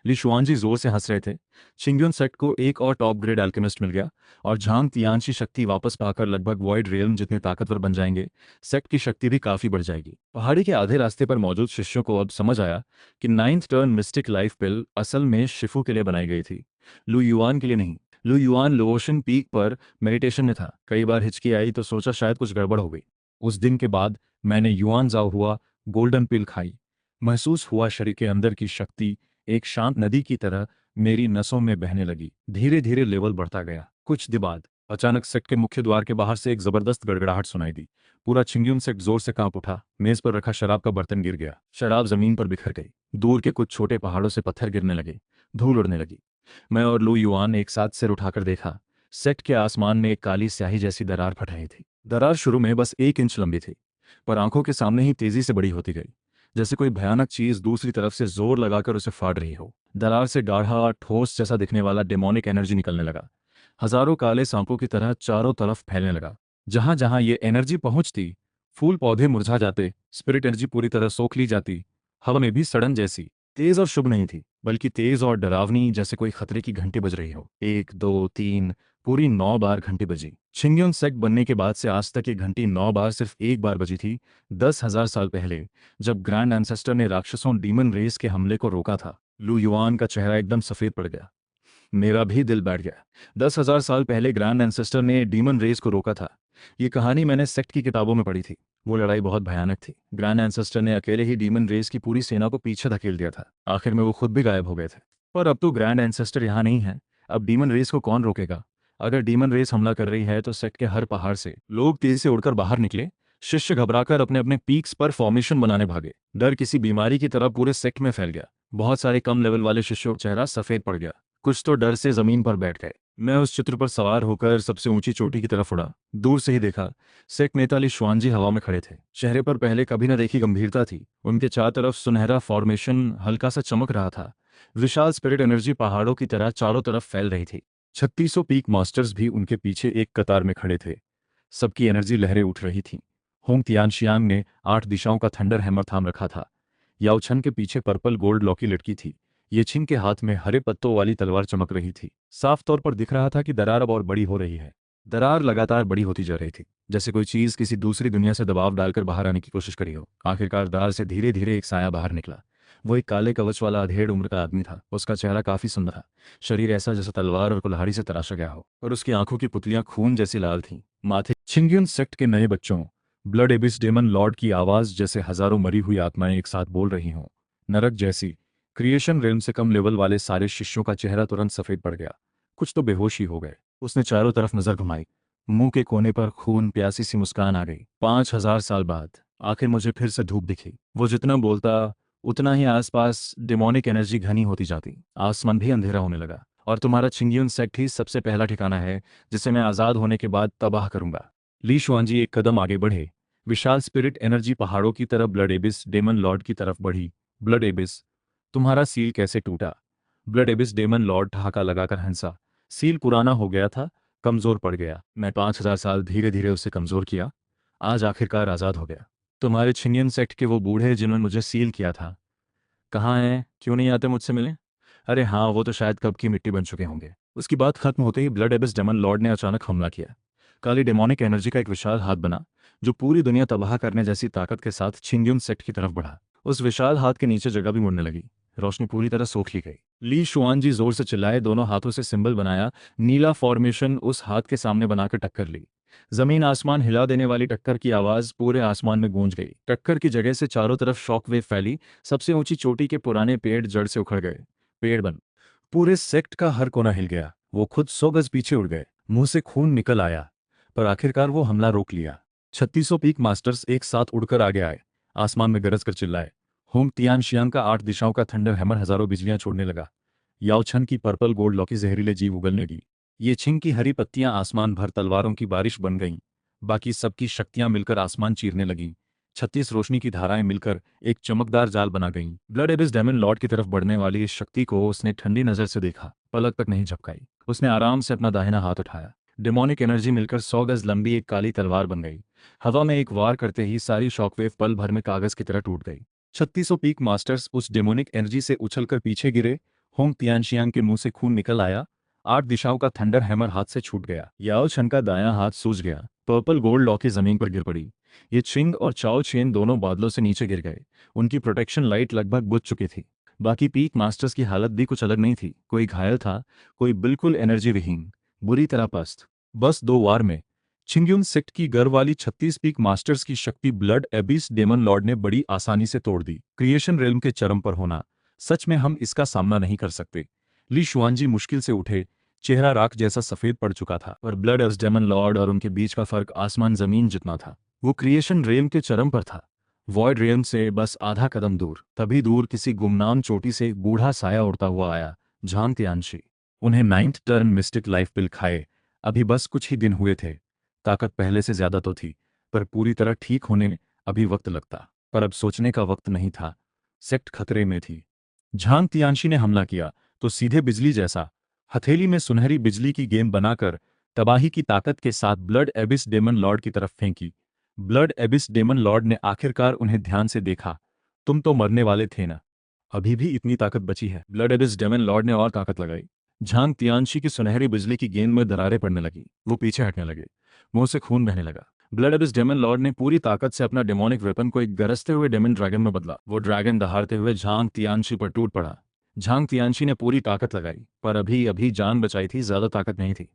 ली शुआनजी जोर से हंस रहे थे। छिंग्युन सेक्ट को एक और टॉप ग्रेड एल्केमिस्ट मिल गया और झांग तियानशी शक्ति वापस पाकर लगभग वॉइड रियल्म जितने ताकतवर बन जाएंगे, सेक्ट की शक्ति भी काफी बढ़ जाएगी। पहाड़ी के आधे रास्ते पर मौजूद शिष्यों को अब समझ आया कि 9th टर्न मिस्टिक लाइफ पिल असल में शिफू के लिए बनाई गई थी, लू युआन के लिए नहीं। लू युआन लोशन पीक पर मेडिटेशन में था। कई बार हिचकी आई तो सोचा शायद कुछ गड़बड़ हो गई। उस दिन के बाद मैंने युआन जाओ हुआ गोल्डन पिल खाई। महसूस हुआ शरीर के अंदर की शक्ति एक शांत नदी की तरह मेरी नसों में बहने लगी। धीरे धीरे लेवल बढ़ता गया। कुछ दिन बाद अचानक सेक्ट के मुख्य द्वार के बाहर से एक जबरदस्त गड़गड़ाहट सुनाई दी। पूरा छिंग्युन सेक्ट जोर से कांप उठा। मेज पर रखा शराब का बर्तन गिर गया। शराब जमीन पर बिखर गई। दूर के कुछ छोटे पहाड़ों से पत्थर गिरने लगे। धूल उड़ने लगी। मैं और लू युआन एक साथ सिर उठाकर देखा। सेक्ट के आसमान में एक काली स्याही जैसी दरार फट रही थी। दरार शुरू में बस 1 इंच लंबी थी, पर आंखों के सामने ही तेजी से बड़ी होती गई, जैसे कोई भयानक चीज दूसरी तरफ से जोर लगाकर उसे फाड़ रही हो। दरार से गाढ़ा ठोस जैसा दिखने वाला डेमोनिक एनर्जी निकलने लगा। हजारों काले सांपों की तरह चारों तरफ फैलने लगा। जहां जहां ये एनर्जी पहुंचती, फूल पौधे मुरझा जाते, स्पिरिट एनर्जी पूरी तरह सोख ली जाती। हवा में भी सड़न जैसी तेज और शुभ नहीं थी, बल्कि तेज और डरावनी, जैसे कोई खतरे की घंटी बज रही हो। 1 2 3 पूरी 9 बार घंटी बजी। छिंग्युन सेक्ट बनने के बाद से आज तक ये घंटी 9 बार सिर्फ एक बार बजी थी, 10,000 साल पहले, जब ग्रैंड एंसेस्टर ने राक्षसों डीमन रेस के हमले को रोका था। लू युआन का चेहरा एकदम सफेद पड़ गया। मेरा भी दिल बैठ गया। 10,000 साल पहले ग्रैंड एंसेस्टर ने डीमन रेस को रोका था। ये कहानी मैंने सेक्ट की किताबों में पढ़ी थी। वो लड़ाई बहुत भयानक थी। ग्रैंड एंसेस्टर ने अकेले ही डीमन रेस की पूरी सेना को पीछे धकेल दिया था। आखिर में वो खुद भी गायब हो गए थे। पर अब तो ग्रैंड एंसेस्टर यहाँ नहीं है। अब डीमन रेस को कौन रोकेगा? अगर डीमन रेस हमला कर रही है तो सेक्ट के हर पहाड़ से लोग तेजी से उड़कर बाहर निकले। शिष्य घबराकर अपने अपने पीक्स पर फॉर्मेशन बनाने भागे। डर किसी बीमारी की तरह पूरे सेक्ट में फैल गया। बहुत सारे कम लेवल वाले शिष्यों का चेहरा सफेद पड़ गया। कुछ तो डर से जमीन पर बैठ गए। मैं उस चित्र पर सवार होकर सबसे ऊंची चोटी की तरफ उड़ा। दूर से ही देखा, सेक्ट नेता ली शुआन जी हवा में खड़े थे। चेहरे पर पहले कभी न देखी गंभीरता थी। उनके चारों तरफ सुनहरा फॉर्मेशन हल्का सा चमक रहा था। विशाल स्पिरिट एनर्जी पहाड़ों की तरह चारों तरफ फैल रही थी। 3600 पीक मास्टर्स भी उनके पीछे एक कतार में खड़े थे। सबकी एनर्जी लहरें उठ रही थीं। होंग तियानशियांग ने 8 दिशाओं का थंडर हैमर थाम रखा था। याओछन के पीछे पर्पल गोल्ड लॉकी लटकी थी। ये छिंग के हाथ में हरे पत्तों वाली तलवार चमक रही थी। साफ तौर पर दिख रहा था कि दरार अब और बड़ी हो रही है। दरार लगातार बड़ी होती जा रही थी, जैसे कोई चीज किसी दूसरी दुनिया से दबाव डालकर बाहर आने की कोशिश करी हो। आखिरकार दरार से धीरे धीरे एक साया बाहर निकला। वो एक काले कवच वाला अधेड़ उम्र का आदमी था। उसका चेहरा काफी सुंदर था, शरीर ऐसा जैसे तलवार और कुल्हाड़ी से तराशा गया हो, और उसकी आंखों की पुतलियां खून जैसी लाल थीं। माथे छिंगियन सेक्ट के नए बच्चों, ब्लड एबिस डेमन लॉर्ड की आवाज जैसे हजारों मरी हुई आत्माएं एक साथ बोल रही हों, नरक जैसी। क्रिएशन रेल्म से कम लेवल वाले सारे शिष्यों का चेहरा तुरंत सफेद पड़ गया। कुछ तो बेहोश ही हो गए। उसने चारों तरफ नजर घुमाई। मुंह के कोने पर खून प्यासी सी मुस्कान आ गई। 5,000 साल बाद आखिर मुझे फिर से धूप दिखी। वो जितना बोलता उतना ही आसपास डिमोनिक एनर्जी घनी होती जाती। आसमान भी अंधेरा होने लगा। और तुम्हारा छिंगियन सेक्ट ही सबसे पहला ठिकाना है जिसे मैं आजाद होने के बाद तबाह करूंगा। ली शुआनजी एक कदम आगे बढ़े। विशाल स्पिरिट एनर्जी पहाड़ों की तरफ ब्लड एबिस डेमन लॉर्ड की तरफ बढ़ी। ब्लड एबिस, तुम्हारा सील कैसे टूटा? ब्लड एबिस डेमन लॉर्ड ठहाका लगाकर हंसा। सील पुराना हो गया था, कमजोर पड़ गया। मैं 5,000 साल धीरे धीरे उसे कमजोर किया। आज आखिरकार आजाद हो गया। तुम्हारे छिनियन सेक्ट के वो बूढ़े जिन्होंने मुझे सील किया था, कहाँ हैं? क्यों नहीं आते मुझसे मिले? अरे हाँ, वो तो शायद कब की मिट्टी बन चुके होंगे। उसकी बात खत्म होते ही ब्लड एबिस डेमन लॉर्ड ने अचानक हमला किया। काली डेमोनिक एनर्जी का एक विशाल हाथ बना, जो पूरी दुनिया तबाह करने जैसी ताकत के साथ छिंग्युन सेक्ट की तरफ बढ़ा। उस विशाल हाथ के नीचे जगह भी मुड़ने लगी। रोशनी पूरी तरह सोख ली गई। ली शुआनजी जोर से चिल्लाए, दोनों हाथों से सिंबल बनाया। नीला फॉर्मेशन उस हाथ के सामने बनाकर टक्कर ली। जमीन आसमान हिला देने वाली टक्कर की आवाज पूरे आसमान में गूंज गई। टक्कर की जगह से चारों तरफ शॉकवेव फैली। सबसे ऊंची चोटी के पुराने पेड़ जड़ से उखड़ गए। पेड़ बन पूरे सेक्ट का हर कोना हिल गया। वो खुद 100 गज पीछे उड़ गए। मुंह से खून निकल आया, पर आखिरकार वो हमला रोक लिया। 3600 पीक मास्टर्स एक साथ उड़कर आगे आए। आसमान में गरज कर चिल्लाए। होंग तियानशियांग का 8 दिशाओं का थंडर हैमर हजारों बिजलियां छोड़ने लगा। याओ छन की पर्पल गोल्ड लॉकी जहरीले जीव उगलने लगी। ये छिंग की हरी पत्तियां आसमान भर तलवारों की बारिश बन गईं। बाकी सबकी शक्तियां मिलकर आसमान चीरने लगीं। 36 रोशनी की धाराएं मिलकर एक चमकदार जाल बना गईं। ब्लड एबिस डेमन लॉर्ड की तरफ बढ़ने वाली इस शक्ति को उसने ठंडी नजर से देखा, पलक तक नहीं झपकाई। उसने आराम से अपना दाहिना हाथ उठाया। डेमोनिक एनर्जी मिलकर 100 गज लंबी एक काली तलवार बन गई। हवा में एक वार करते ही सारी शॉकवेव पल भर में कागज की तरह टूट गई। 3600 पीक मास्टर्स उस डेमोनिक एनर्जी से उछलकर पीछे गिरे। होंग तियानशियांग के मुंह से खून निकल आया। 8 दिशाओं का थंडर हैमर हाथ से छूट गया। याओ शन का दायां हाथ सूज गया। पर्पल गोल्ड लॉकी जमीन पर गिर पड़ी। ये चिंग और चाओ चेन दोनों बादलों से नीचे गिर गए। उनकी प्रोटेक्शन लाइट लगभग बुझ चुकी थी। बाकी पीक मास्टर्स की हालत भी कुछ अलग नहीं थी। कोई घायल था, कोई बिल्कुल एनर्जी विहीन, बुरी तरह पस्त। बस 2 वार में छिंग्युन सेक्ट की गर वाली 36 पीक मास्टर्स की शक्ति ब्लड एबिस डेमन लॉर्ड ने बड़ी आसानी से तोड़ दी। क्रिएशन रेल्म के चरम पर होना, सच में हम इसका सामना नहीं कर सकते। ली शुआनजी मुश्किल से उठे। चेहरा राख जैसा सफेद पड़ चुका था, और ब्लड एबिस डेमन लॉर्ड और उनके बीच का फर्क आसमान जमीन जितना था। वो क्रिएशन रेल्म के चरम पर था, वॉइड रेल्म से बस आधा कदम दूर। तभी दूर किसी गुमनाम चोटी से एक बूढ़ा साया उड़ता हुआ आया। झांग तियानशी। उन्हें 9th टर्न मिस्टिक लाइफ पिल खाए अभी बस कुछ ही दिन हुए थे। ताकत पहले से ज्यादा तो थी, पर पूरी तरह ठीक होने में अभी वक्त लगता। पर अब सोचने का वक्त नहीं था। सेक्ट खतरे में थी। झांग तियानशी ने हमला किया तो सीधे बिजली जैसा, हथेली में सुनहरी बिजली की गेंद बनाकर तबाही की ताकत के साथ ब्लड एबिस डेमन लॉर्ड की तरफ फेंकी। ब्लड एबिस डेमन लॉर्ड ने आखिरकार उन्हें ध्यान से देखा। तुम तो मरने वाले थे ना, अभी भी इतनी ताकत बची है। ब्लड एबिस डेमन लॉर्ड ने और ताकत लगाई। झांग तियानशी की सुनहरी बिजली की गेंद में दरारें पड़ने लगी। वो पीछे हटने लगे। मुंह से खून बहने लगा। ब्लड एबिस डेमन लॉर्ड ने पूरी ताकत से अपना डेमोनिक वेपन को एक गरजते हुए डेमन ड्रैगन में बदला। वो ड्रैगन दहाड़ते हुए झांग तियानशी पर टूट पड़ा। झांग तियानशी ने पूरी ताकत लगाई, पर अभी अभी जान बचाई थी, ज्यादा ताकत नहीं थी।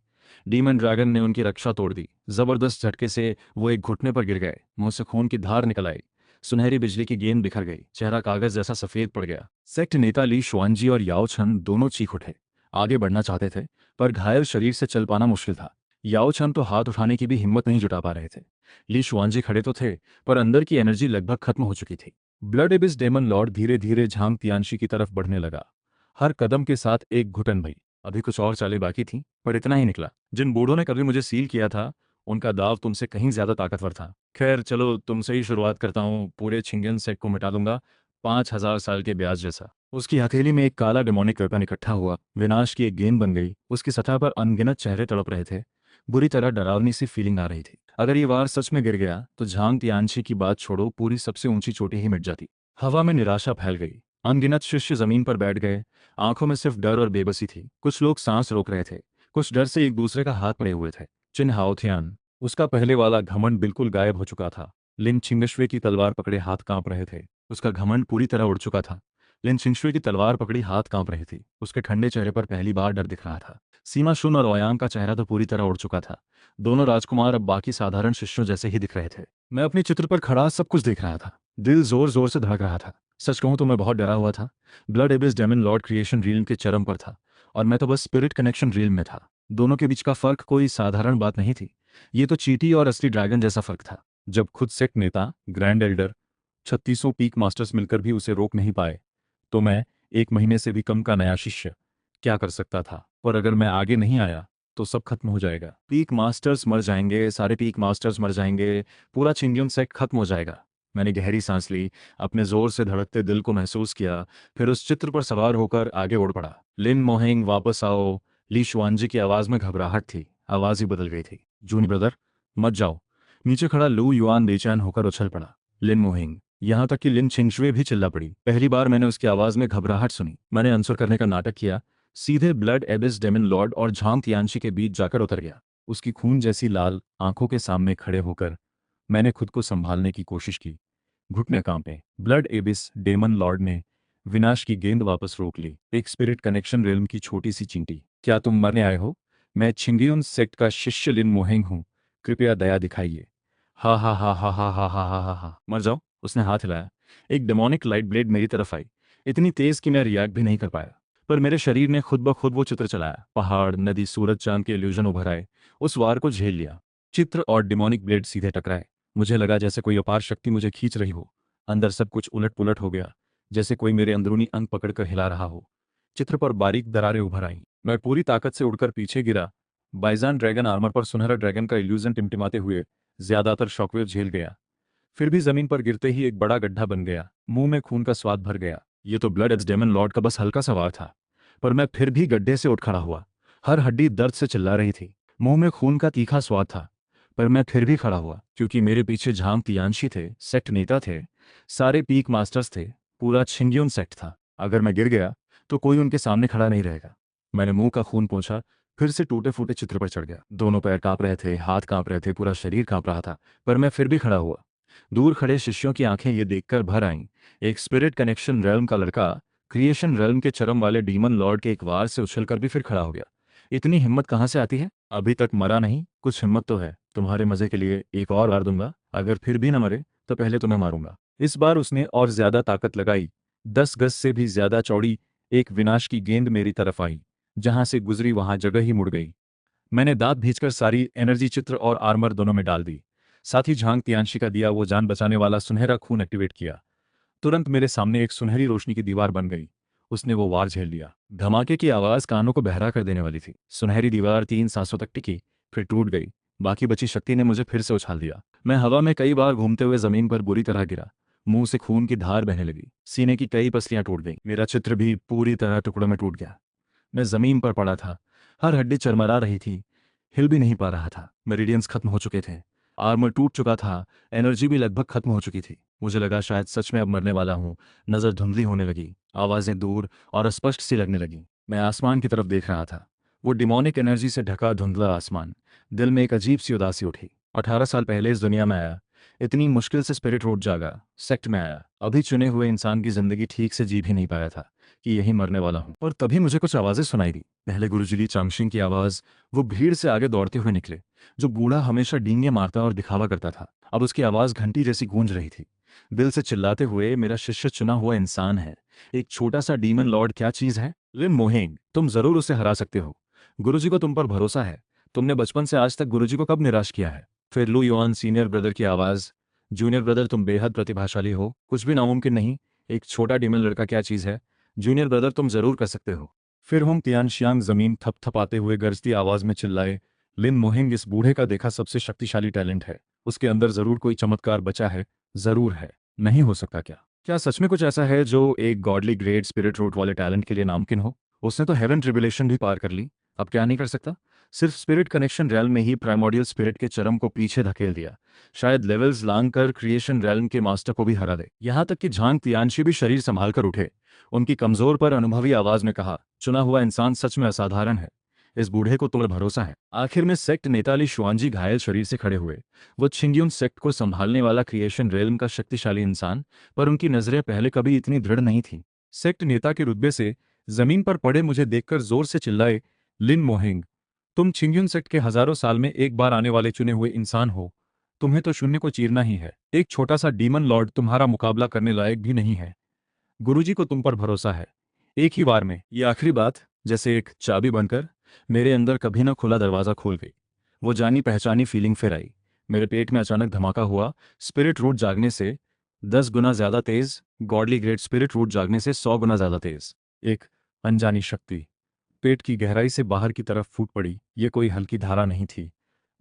डीमन ड्रैगन ने उनकी रक्षा तोड़ दी। जबरदस्त झटके से वो एक घुटने पर गिर गए। मुंह से खून की धार निकल आई। सुनहरी बिजली की गेंद बिखर गई। चेहरा कागज जैसा सफेद पड़ गया। सेक्ट नेता ली शुआनजी और याओ छन दोनों चीख उठे। आगे बढ़ना चाहते थे, पर घायल शरीर से चल पाना मुश्किल था। याओ छन तो हाथ उठाने की भी हिम्मत नहीं जुटा पा रहे थे। ली शुआनजी खड़े तो थे, पर अंदर की एनर्जी लगभग खत्म हो चुकी थी। ब्लड एबिस डेमन लॉर्ड धीरे धीरे झांग तियानशी की तरफ बढ़ने लगा। हर कदम के साथ एक घुटन भई। अभी कुछ और चालें बाकी थीं, पर इतना ही निकला। जिन बूढ़ों ने कभी मुझे सील किया था, उनका दाव तुमसे कहीं ज्यादा ताकतवर था। खैर चलो, तुमसे ही शुरुआत करता हूँ। पूरे छिंगन सेट को मिटा दूंगा, 5,000 साल के ब्याज जैसा। उसकी हथेली में एक काला डेमोनिक वेपन इकट्ठा हुआ। विनाश की एक गेंद बन गई। उसकी सतह पर अनगिनत चेहरे तड़प रहे थे। बुरी तरह डरावनी सी फीलिंग आ रही थी। अगर ये वार सच में गिर गया तो झांग तियानशी की बात छोड़ो, पूरी सबसे ऊंची चोटी ही मिट जाती। हवा में निराशा फैल गई। अनगिनत शिष्य जमीन पर बैठ गए। आंखों में सिर्फ डर और बेबसी थी। कुछ लोग सांस रोक रहे थे, कुछ डर से एक दूसरे का हाथ पड़े हुए थे। चिन हाओथियान, उसका पहले वाला घमंड बिल्कुल गायब हो चुका था। लिन छिंगशवे की तलवार पकड़े हाथ कांप रहे थे। उसका घमंड पूरी तरह उड़ चुका था। लिन छिंगशुई की तलवार पकड़ी हाथ कांप रही थी। उसके ठंडे चेहरे पर पहली बार डर दिख रहा था। सीमा शुन और ओयांग का चेहरा तो पूरी तरह उड़ चुका था। दोनों राजकुमार अब बाकी साधारण शिष्यों जैसे ही दिख रहे थे। मैं अपने चित्र पर खड़ा सब कुछ देख रहा था। दिल जोर जोर से धड़क रहा था। सच कहूं तो मैं बहुत डरा हुआ था। Blood abyss demon lord creation realm के चरम पर था और मैं तो बस स्पिरिट कनेक्शन रील्म में था। दोनों के बीच का फर्क कोई साधारण बात नहीं थी। ये तो चीटी और असली ड्रैगन जैसा फर्क था। जब खुद सेक्ट नेता, ग्रैंड एल्डर, 3600 पीक मास्टर्स मिलकर भी उसे रोक नहीं पाए, तो मैं, 1 महीने से भी कम का नया शिष्य, क्या कर सकता था। पर अगर मैं आगे नहीं आया तो सब खत्म हो जाएगा। पीक मास्टर्स मर जाएंगे, सारे पीक मास्टर्स मर जाएंगे, पूरा चिंग्यून सेक्ट खत्म हो जाएगा। मैंने गहरी सांस ली, अपने जोर से धड़कते दिल को महसूस किया, फिर उस चित्र पर सवार होकर आगे उड़ पड़ा। लिन मोहेंग वापस आओ। ली शुआनजी की आवाज में घबराहट थी। आवाज ही बदल गई थी। जूनी ब्रदर, मत जाओ। नीचे खड़ा लू युआन बेचैन होकर उछल पड़ा। लिन मोहेंग, यहां तक कि लिन छिंगशुए भी चिल्ला पड़ी। पहली बार मैंने उसकी आवाज में घबराहट सुनी। मैंने आंसर करने का नाटक किया, सीधे ब्लड एबिस डेमन लॉर्ड और झांग तियानशी के बीच जाकर उतर गया। उसकी खून जैसी लाल आंखों के सामने खड़े होकर मैंने खुद को संभालने की कोशिश की। घुटने कांपे। ब्लड एबिस डेमन लॉर्ड ने विनाश की गेंद वापस रोक ली। एक स्पिरिट कनेक्शन रेलम की छोटी सी चींटी, क्या तुम मरने आए हो? मैं छिंगियुन सेक्ट का शिष्य लिन मोहेंग हूं, कृपया दया दिखाइए। हा हा हा हा हा हा हा हा हा हा। मर जाओ। उसने हाथ हिलाया। एक डेमोनिक लाइट ब्लेड मेरी तरफ आई, इतनी तेज कि मैं रिएक्ट भी नहीं कर पाया। पर मेरे शरीर ने खुद ब खुद वो चित्र चलाया। पहाड़, नदी, सूरज, चांद के इल्यूजन उभर आए। उस वार को झेल लिया। चित्र और डिमोनिक ब्लेड सीधे टकराए। मुझे लगा जैसे कोई अपार शक्ति मुझे खींच रही हो। अंदर सब कुछ उलट पुलट हो गया, जैसे कोई मेरे अंदरूनी अंग पकड़कर हिला रहा हो। चित्र पर बारीक दरारें उभर आईं। मैं पूरी ताकत से उड़कर पीछे गिरा। बाइजान ड्रैगन आर्मर पर सुनहरा ड्रैगन का इल्यूजन टिमटिमाते हुए ज्यादातर शॉकवेव झेल गया। फिर भी जमीन पर गिरते ही एक बड़ा गड्ढा बन गया। मुंह में खून का स्वाद भर गया। ये तो ब्लड एड्स डेमन लॉर्ड का बस हल्का सा वार था। पर मैं फिर भी गड्ढे से उठ खड़ा हुआ। हर हड्डी दर्द से चिल्ला रही थी। मुंह में खून का तीखा स्वाद था। पर मैं फिर भी खड़ा हुआ, क्योंकि मेरे पीछे झांग तियानशी थे, सेक्ट नेता थे, सारे पीक मास्टर्स थे, पूरा छिंगियोन सेक्ट था। अगर मैं गिर गया तो कोई उनके सामने खड़ा नहीं रहेगा। मैंने मुंह का खून पोंछा, फिर से टूटे फूटे चित्र पर चढ़ गया। दोनों पैर कांप रहे थे, हाथ कांप रहे थे, पूरा शरीर कांप रहा था। पर मैं फिर भी खड़ा हुआ। दूर खड़े शिष्यों की आंखें ये देखकर भर आईं। एक स्पिरिट कनेक्शन रेल्म का लड़का क्रिएशन रेल्म के चरम वाले डीमन लॉर्ड के एक वार से उछलकर भी फिर खड़ा हो गया। इतनी हिम्मत कहाँ से आती है? अभी तक मरा नहीं, कुछ हिम्मत तो है। तुम्हारे मजे के लिए एक और वार दूंगा। अगर फिर भी न मरे तो पहले तुम्हें मारूंगा। इस बार उसने और ज्यादा ताकत लगाई। 10 गज से भी ज्यादा चौड़ी एक विनाश की गेंद मेरी तरफ आई। जहां से गुजरी वहां जगह ही मुड़ गई। मैंने दांत भींचकर सारी एनर्जी चित्र और आर्मर दोनों में डाल दी। साथ ही झांग तियानशी का दिया वो जान बचाने वाला सुनहरा खून एक्टिवेट किया। तुरंत मेरे सामने एक सुनहरी रोशनी की दीवार बन गई। उसने वो वार झेल लिया। धमाके की आवाज कानों को बहरा कर देने वाली थी। सुनहरी दीवार 3 सांसों तक टिकी, फिर टूट गई। बाकी बची शक्ति ने मुझे फिर से उछाल दिया। मैं हवा में कई बार घूमते हुए जमीन पर बुरी तरह गिरा। मुंह से खून की धार बहने लगी। सीने की कई पसलियां टूट गईं। मेरा चित्र भी पूरी तरह टुकड़ों में टूट गया। मैं जमीन पर पड़ा था। हर हड्डी चरमरा रही थी। हिल भी नहीं पा रहा था। मेरिडियंस खत्म हो चुके थे। आर्मर टूट चुका था। एनर्जी भी लगभग खत्म हो चुकी थी। मुझे लगा शायद सच में अब मरने वाला हूं। नजर धुंधली होने लगी। आवाजें दूर और अस्पष्ट सी लगने लगी। मैं आसमान की तरफ देख रहा था। वो डिमोनिक एनर्जी से ढका धुंधला आसमान। दिल में एक अजीब सी उदासी उठी। 18 साल पहले इस दुनिया में आया। इतनी मुश्किल से स्पिरिट रूट जागा। सेक्ट में आया। अभी चुने हुए इंसान की जिंदगी ठीक से जी भी नहीं पाया था कि यही मरने वाला हूं। और तभी मुझे कुछ आवाजें सुनाई दी। पहले गुरुजी ली चांगशिंग की आवाज। वो भीड़ से आगे दौड़ते हुए निकले। जो बूढ़ा हमेशा डींगे मारता और दिखावा करता था, अब उसकी आवाज घंटी जैसी गूंज रही थी। दिल से चिल्लाते हुए, मेरा शिष्य चुना हुआ इंसान है। एक छोटा सा डीमन लॉर्ड क्या चीज है? लिन मोहेंग, तुम जरूर उसे हरा सकते हो। गुरुजी को तुम पर भरोसा है। तुमने बचपन से आज तक गुरुजी को कब निराश किया है? फिर लू युआन सीनियर ब्रदर की आवाज। जूनियर ब्रदर, तुम बेहद प्रतिभाशाली हो। कुछ भी नामुमकिन नहीं। एक छोटा डीमन लड़का क्या चीज है? जूनियर ब्रदर, तुम जरूर कर सकते हो। फिर होंग तियानशियांग जमीन थपथपाते हुए गरजती आवाज में चिल्लाए, लिन मोहेंग इस बूढ़े का देखा सबसे शक्तिशाली टैलेंट है। उसके अंदर जरूर कोई चमत्कार बचा है। जरूर है। नहीं हो सकता क्या? क्या सच में कुछ ऐसा है जो एक गॉडली ग्रेट स्पिरिट रूट वाले टैलेंट के लिए नामुमकिन हो? उसने तो हेवन ट्रिबुलेशन भी पार कर ली। अब क्या नहीं कर सकता? सिर्फ स्पिरिट कनेक्शन रैल्म में ही प्राइमोडियल स्पिरिट के चरम को पीछे धकेल दिया। शायद लेवल्स लांग कर क्रिएशन रैल्म के मास्टर को भी हरा दे। यहां तक कि झांग तियानशी भी शरीर संभाल कर उठे। उनकी कमजोर पर अनुभवी आवाज में कहा, चुना हुआ इंसान सच में असाधारण है। इस बूढ़े को तुम पर भरोसा है। आखिर में सेक्ट नेता ली शुआनजी घायल शरीर से खड़े हुए। वो छिंग्युन सेक्ट को संभालने वाला क्रिएशन रेल्म का शक्तिशाली इंसान, पर उनकी नजरें पहले कभी इतनी दृढ़ नहीं थी। सेक्ट नेता के रुतबे से जमीन पर पड़े मुझे देखकर जोर से चिल्लाए, लिन मोहेंग, तुम छिंगयुन सेक्ट के हजारों साल में एक बार आने वाले चुने हुए इंसान हो। तुम्हें तो शून्य को चीरना ही है। एक छोटा सा डीमन लॉर्ड तुम्हारा मुकाबला करने लायक भी नहीं है। गुरुजी को तुम पर भरोसा है। एक ही बार में ये आखिरी बात जैसे एक चाबी बनकर मेरे अंदर कभी न खुला दरवाजा खोल गई। वो जानी पहचानी फीलिंग फिर आई। मेरे पेट में अचानक धमाका हुआ। स्पिरिट रूट जागने से 10 गुना ज्यादा तेज, गॉडली ग्रेट स्पिरिट रूट जागने से 100 गुना ज्यादा तेज। एक अनजानी शक्ति पेट की गहराई से बाहर की तरफ फूट पड़ी। ये कोई हल्की धारा नहीं थी,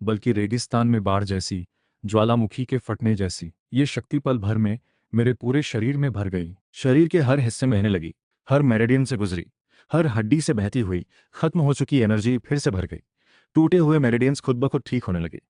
बल्कि रेगिस्तान में बाढ़ जैसी, ज्वालामुखी के फटने जैसी। ये शक्ति पल भर में मेरे पूरे शरीर में भर गई। शरीर के हर हिस्से में बहने लगी, हर मेरिडियन से गुजरी, हर हड्डी से बहती हुई खत्म हो चुकी एनर्जी फिर से भर गई। टूटे हुए मेरिडियंस खुद ब खुद ठीक होने लगे।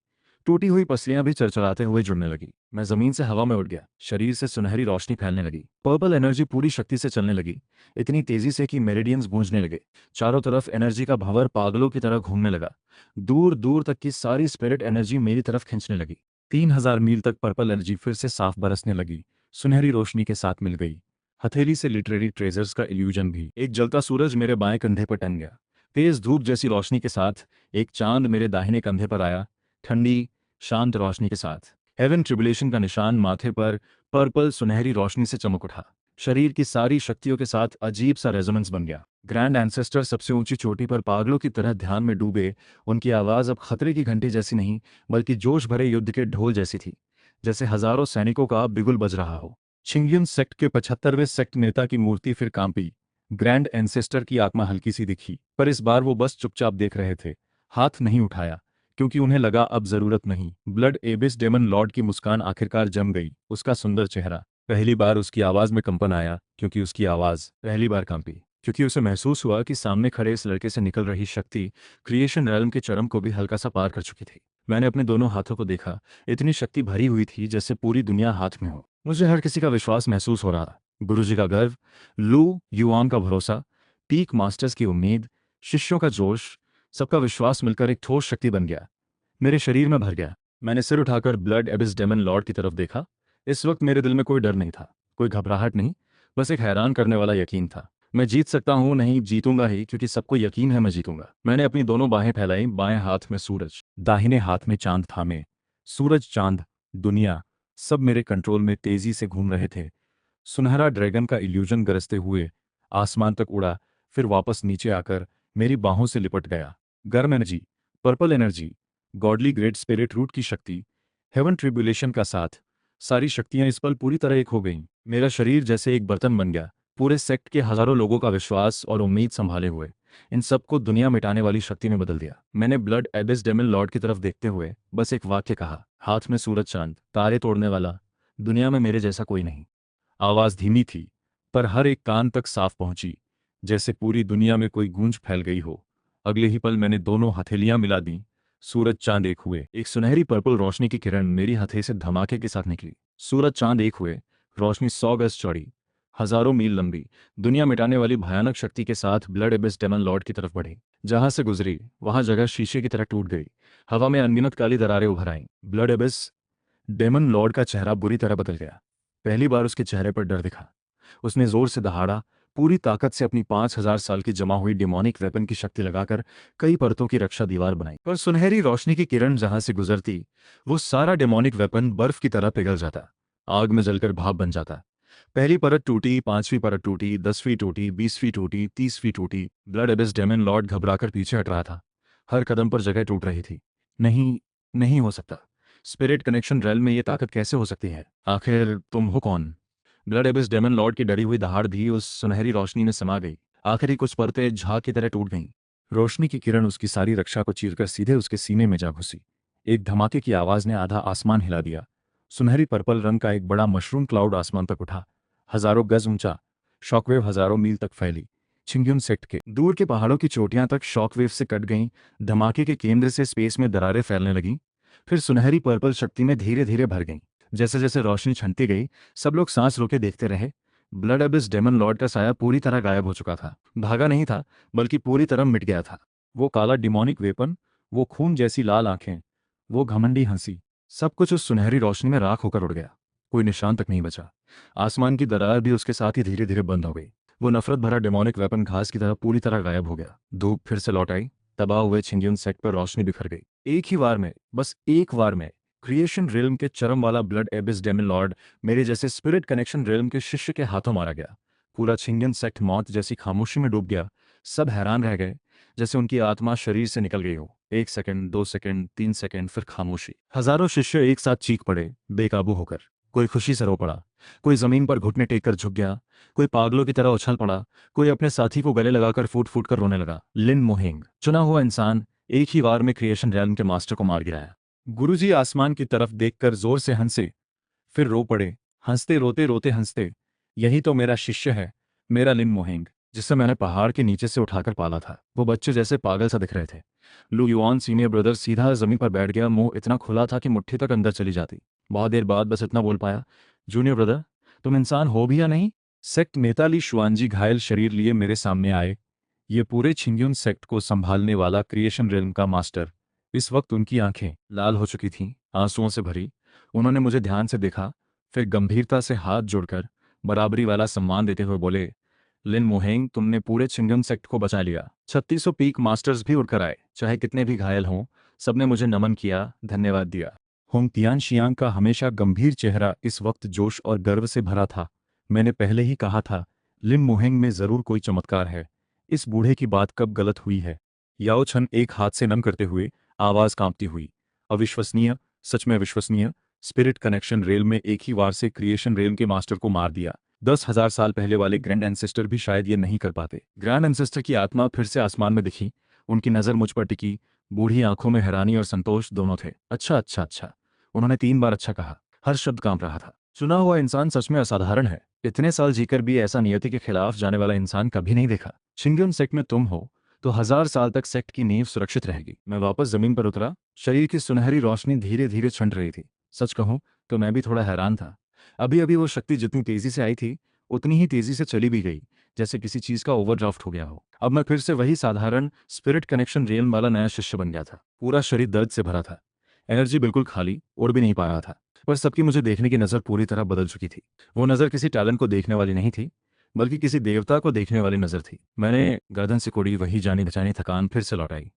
टूटी हुई पसलियां भी चरचराते हुए जुड़ने लगी। मैं जमीन से हवा में उड़ गया। शरीर से सुनहरी रोशनी फैलने लगी। पर्पल एनर्जी पूरी शक्ति से चलने लगी, इतनी तेजी से कि मेरिडियंस गूंजने लगे। चारों तरफ एनर्जी का भंवर पागलों की तरह घूमने लगा। दूर दूर तक की सारी स्पिरिट एनर्जी मेरी तरफ खींचने लगी। 3000 मील तक पर्पल एनर्जी फिर से साफ बरसने लगी, सुनहरी रोशनी के साथ मिल गई। हथेली से लिटरेरी ट्रेजर्स का इल्यूजन भी। एक जलता सूरज मेरे बाएं कंधे पर टन गया। तेज धूप जैसी रोशनी के साथ एक चांद मेरे दाहिने कंधे पर आया, ठंडी शांत रोशनी के साथ। हेवन ट्रिबुलेशन का निशान माथे पर पर्पल सुनहरी रोशनी से चमक उठा। शरीर की सारी शक्तियों के साथ अजीब सा रेजोनेंस बन गया। ग्रैंड एंसेस्टर सबसे ऊंची चोटी पर पागलों की तरह ध्यान में डूबे। उनकी आवाज अब खतरे की घंटी जैसी नहीं, बल्कि जोश भरे युद्ध के ढोल जैसी थी, जैसे हजारों सैनिकों का बिगुल बज रहा हो। छिंगयुन सेक्ट के 75वें सेक्ट नेता की मूर्ति फिर कांपी। ग्रैंड एंसेस्टर की आत्मा हल्की सी दिखी, पर इस बार वो बस चुपचाप देख रहे थे। हाथ नहीं उठाया, क्योंकि उन्हें लगा अब जरूरत नहीं। ब्लड एबिस डेमन लॉर्ड की मुस्कान आखिरकार जम गई। उसका सुंदर चेहरा। पहली बार उसकी आवाज में कंपन आया, क्योंकि उसकी आवाज पहली बार कांपी, क्योंकि उसे महसूस हुआ कि सामने खड़े इस लड़के से निकल रही शक्ति क्रिएशन रैल्म के चरम को भी हल्का सा पार कर चुकी थी। मैंने अपने दोनों हाथों को देखा। इतनी शक्ति भरी हुई थी जैसे पूरी दुनिया हाथ में हो। मुझे हर किसी का विश्वास महसूस हो रहा था। गुरुजी का गर्व, लू युआंग का भरोसा, पीक मास्टर्स की उम्मीद, शिष्यों का जोश, सबका विश्वास मिलकर एक ठोस शक्ति बन गया, मेरे शरीर में भर गया। मैंने सिर उठाकर ब्लड एबिस डेमन लॉर्ड की तरफ देखा। इस वक्त मेरे दिल में कोई डर नहीं था, कोई घबराहट नहीं, बस एक हैरान करने वाला यकीन था। मैं जीत सकता हूं, नहीं जीतूंगा ही, क्योंकि सबको यकीन है मैं जीतूंगा। मैंने अपनी दोनों बाहें फैलाई, बाएं हाथ में सूरज, दाहिने हाथ में चांद थामे। सूरज, चांद, दुनिया सब मेरे कंट्रोल में तेजी से घूम रहे थे। सुनहरा ड्रैगन का इल्यूजन गरजते हुए आसमान तक उड़ा, फिर वापस नीचे आकर मेरी बाहों से लिपट गया। गर्म energy, purple energy, godly great spirit root की शक्ति, हेवन ट्रिब्यूलेशन का साथ, सारी शक्तियां इस पल पूरी तरह एक हो गईं। मेरा शरीर जैसे एक बर्तन बन गया, पूरे सेक्ट के हजारों लोगों का विश्वास और उम्मीद संभाले हुए, इन सबको दुनिया मिटाने वाली शक्ति में बदल दिया। मैंने ब्लड एबिस डेमन लॉर्ड की तरफ देखते हुए बस एक वाक्य कहा, हाथ में सूरज, चांद, तारे तोड़ने वाला, दुनिया में मेरे जैसा कोई नहीं। आवाज धीमी थी, पर हर एक कान तक साफ पहुंची, जैसे पूरी दुनिया में कोई गूंज फैल गई हो। अगले ही पल मैंने दोनों हथेलियां मिला दी। सूरज, चांद एक हुए। एक सुनहरी पर्पल रोशनी की किरण मेरी हथेली से धमाके के साथ निकली। सूरज, चांद एक हुए। रोशनी 100 गज चौड़ी, हजारों मील लंबी, दुनिया मिटाने वाली भयानक शक्ति के साथ ब्लड एबिस डेमन लॉर्ड की तरफ बढ़ी। जहां से गुजरी वहां जगह शीशे की तरह टूट गई। हवा में अनगिनत काली दरारें उभर आईं। ब्लड एबिस डेमन लॉर्ड का चेहरा बुरी तरह बदल गया। पहली बार उसके चेहरे पर डर दिखा। उसने जोर से दहाड़ा, पूरी ताकत से अपनी 5000 साल की जमा हुई डिमोनिक वेपन की शक्ति लगाकर कई परतों की रक्षा दीवार बनाई। पर सुनहरी रोशनी की किरण जहां से गुजरती, वो सारा डिमोनिक वेपन बर्फ की तरह पिघल जाता, आग में जलकर भाप बन जाता। पहली परत टूटी, 5वीं परत टूटी, 10वीं टूटी, 20वीं टूटी, 30वीं टूटी। ब्लड एबिस डेमन लॉर्ड घबराकर पीछे हट रहा था। हर कदम पर जगह टूट रही थी। नहीं, नहीं हो सकता। स्पिरिट कनेक्शन रेल में ये ताकत कैसे हो सकती है? आखिर तुम हो कौन? ब्लड एबिस डेमन लॉर्ड की डरी हुई दहाड़ भी उस सुनहरी रोशनी में समा गई। आखिरी कुछ परतें झाग की तरह टूट गईं। रोशनी की किरण उसकी सारी रक्षा को चीरकर सीधे उसके सीने में जा घुसी। एक धमाके की आवाज ने आधा आसमान हिला दिया। सुनहरी पर्पल रंग का एक बड़ा मशरूम क्लाउड आसमान तक उठा, हजारों गज ऊंचा। शॉकवेव हजारों मील तक फैली। छिंगयुन सेक्ट के दूर के पहाड़ों की चोटियां तक शॉकवेव से कट गईं। धमाके के केंद्र से स्पेस में दरारें फैलने लगीं, फिर सुनहरी पर्पल शक्ति में धीरे धीरे भर गईं। जैसे जैसे रोशनी छनती गई, सब लोग सांस रोके देखते रहे। ब्लड एबिस डेमन लॉर्ड का साया पूरी तरह गायब हो चुका था। भागा नहीं था, बल्कि पूरी तरह मिट गया था। वो काला डिमोनिक वेपन, वो खून जैसी लाल आंखें, वो घमंडी हंसी, सब कुछ उस सुनहरी रोशनी में राख होकर उड़ गया। कोई निशान तक नहीं बचा। आसमान की दरार भी उसके साथ ही धीरे धीरे बंद हो गई। वो नफरत भरा डेमोनिक वेपन घास की तरह पूरी तरह गायब हो गया। धूप फिर से लौट आई। तबाह हुए छिंगियन सेक्ट पर रोशनी बिखर गई। एक ही वार में, बस एक वार में, क्रिएशन रिल्म के चरम वाला ब्लड एबिस डेमन लॉर्ड, मेरे जैसे स्पिरिट कनेक्शन रिल्म के शिष्य के हाथों मारा गया। पूरा छिंगियन सेक्ट मौत जैसी खामोशी में डूब गया। सब हैरान रह गए, जैसे उनकी आत्मा शरीर से निकल गई हो। 1 सेकंड, 2 सेकंड, 3 सेकंड, फिर खामोशी। हजारों शिष्य एक साथ चीख पड़े, बेकाबू होकर। कोई खुशी से रो पड़ा, कोई जमीन पर घुटने टेक कर झुक गया, कोई पागलों की तरह उछल पड़ा, कोई अपने साथी को गले लगाकर फूट फूट कर रोने लगा। लिन मोहिंग, चुना हुआ इंसान, एक ही वार में क्रिएशन रैल्म के मास्टर को मार गिराया। गुरुजी आसमान की तरफ देखकर जोर से हंसे, फिर रो पड़े, हंसते रोते रोते हंसते। यही तो मेरा शिष्य है, मेरा लिन मोहिंग, जिसे मैंने पहाड़ के नीचे से उठाकर पाला था। वो बच्चे जैसे पागल सा दिख रहे थे। लू युआन सीनियर ब्रदर सीधा जमीन पर बैठ गया। मुंह इतना खुला था कि मुट्ठी तक अंदर चली जाती। बहुत देर बाद बस इतना बोल पाया, जूनियर ब्रदर, तुम इंसान हो भी या नहीं? सेक्ट नेता ली शुआनजी घायल शरीर लिए मेरे सामने आए। ये पूरे छिंग्युन सेक्ट को संभालने वाला क्रिएशन रिल्म का मास्टर। इस वक्त उनकी आंखें लाल हो चुकी थीं, आंसुओं से भरी। उन्होंने मुझे ध्यान से देखा, फिर गंभीरता से हाथ जोड़कर बराबरी वाला सम्मान देते हुए बोले, लिन मोहेंग, तुमने पूरे छिंगन सेक्ट को बचा लिया। 3600 पीक मास्टर्स भी उड़कर आए, चाहे कितने भी घायल हों। सबने मुझे नमन किया, धन्यवाद दिया। होंग तियान शियांग का हमेशा गंभीर चेहरा इस वक्त जोश और गर्व से भरा था। मैंने पहले ही कहा था, लिन मोहेंग में जरूर कोई चमत्कार है। इस बूढ़े की बात कब गलत हुई है? याओ छन एक हाथ से नम करते हुए, आवाज कांपती हुई, अविश्वसनीय, सच में अविश्वसनीय। स्पिरिट कनेक्शन रेल में एक ही वार से क्रिएशन रेल के मास्टर को मार दिया। 10,000 साल पहले वाले ग्रैंड एंसेस्टर भी शायद ये नहीं कर पाते। ग्रैंड एंसेस्टर की आत्मा फिर से आसमान में दिखी। उनकी नजर मुझ पर टिकी। बूढ़ी आंखों में हैरानी और संतोष दोनों थे। अच्छा अच्छा अच्छा, उन्होंने 3 बार अच्छा कहा। हर शब्द कांप रहा था। चुना हुआ इंसान सच में असाधारण है। इतने साल जीकर भी ऐसा नियति के खिलाफ जाने वाला इंसान कभी नहीं देखा। छिंगन सेक्ट में तुम हो तो 1000 साल तक सेक्ट की नींव सुरक्षित रहेगी। मैं वापस जमीन पर उतरा। शरीर की सुनहरी रोशनी धीरे धीरे छंट रही थी। सच कहूं तो मैं भी थोड़ा हैरान था। अभी अभी वो शक्ति जितनी तेजी से आई थी, उतनी ही तेजी से चली भी गई, जैसे किसी चीज का ओवरड्राफ्ट हो गया हो। अब मैं फिर से वही साधारण स्पिरिट कनेक्शन रेल वाला नया शिष्य बन गया था। पूरा शरीर दर्द से भरा था। एनर्जी बिल्कुल खाली, उड़ भी नहीं पा रहा था। पर सबकी मुझे देखने की नज़र पूरी तरह बदल चुकी थी। वो नज़र किसी टैलेंट को देखने वाली नहीं थी, बल्कि किसी देवता को देखने वाली नज़र थी। मैंने गर्दन से कुड़ी वही जानी बचानी थकान फिर से लौट आई।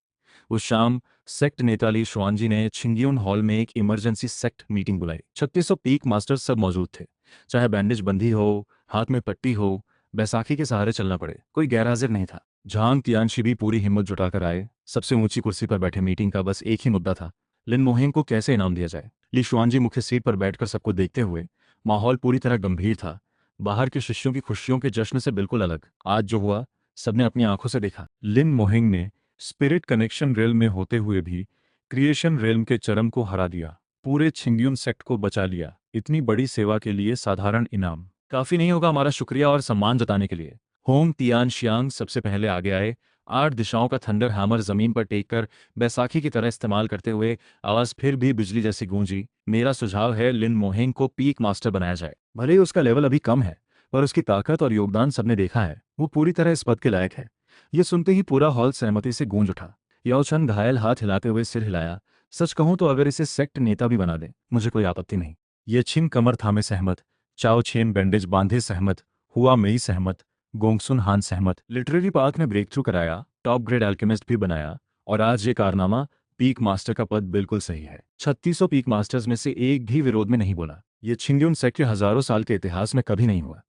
उस शाम सेक्ट नेताली शुआनजी ने छिंगियोन हॉल में एक इमरजेंसी सेक्ट मीटिंग बुलाई। 3600 पीक मास्टर्स सब मौजूद थे। चाहे बैंडेज बंधी हो, हाथ में पट्टी हो, बैसाखी के सहारे चलना पड़े, कोई गैरहाजिर नहीं था। झांग तियानशी भी पूरी हिम्मत जुटाकर आए। सबसे ऊंची कुर्सी पर बैठे मीटिंग का बस एक ही मुद्दा था, लिन मोहेंग को कैसे इनाम दिया जाए। ली शुआनजी मुख्य सीट पर बैठकर सबको देखते हुए। माहौल पूरी तरह गंभीर था, बाहर के शिष्यों की खुशियों के जश्न से बिल्कुल अलग। आज जो हुआ, सबने अपनी आंखों से देखा। लिन मोहेंग ने स्पिरिट कनेक्शन रेल में होते हुए भी क्रिएशन रेल्म के चरम को हरा दिया, पूरे छिंगियुन सेक्ट को बचा लिया। इतनी बड़ी सेवा के लिए साधारण इनाम काफी नहीं होगा हमारा शुक्रिया और सम्मान जताने के लिए। होंग तियान शियांग सबसे पहले आगे आए। 8 दिशाओं का थंडर हैमर जमीन पर टेक कर बैसाखी की तरह इस्तेमाल करते हुए आवाज फिर भी बिजली जैसी गूंजी। मेरा सुझाव है लिन मोहेंग को पीक मास्टर बनाया जाए। भले ही उसका लेवल अभी कम है, पर उसकी ताकत और योगदान सबने देखा है। वो पूरी तरह इस पद के लायक है। ये सुनते ही पूरा हॉल सहमति से गूंज उठा। याओछन घायल हाथ हिलाते हुए सिर हिलाया। सच कहूं तो अगर इसे सेक्ट नेता भी बना दे, मुझे कोई आपत्ति नहीं। ये छिन कमर थामे सहमत, चाओ छेन बैंडेज बांधे सहमत, हुआ मई सहमत, गोंगसुन हान सहमत। लिटरेरी पार्क में ब्रेक थ्रू कराया, टॉप ग्रेड एल्केमिस्ट भी बनाया, और आज ये कारनामा, पीक मास्टर का पद बिल्कुल सही है। 3600 पीक मास्टर्स में से एक भी विरोध में नहीं बोला। ये छिंग्युन सेक्ट के हजारों साल के इतिहास में कभी नहीं हुआ।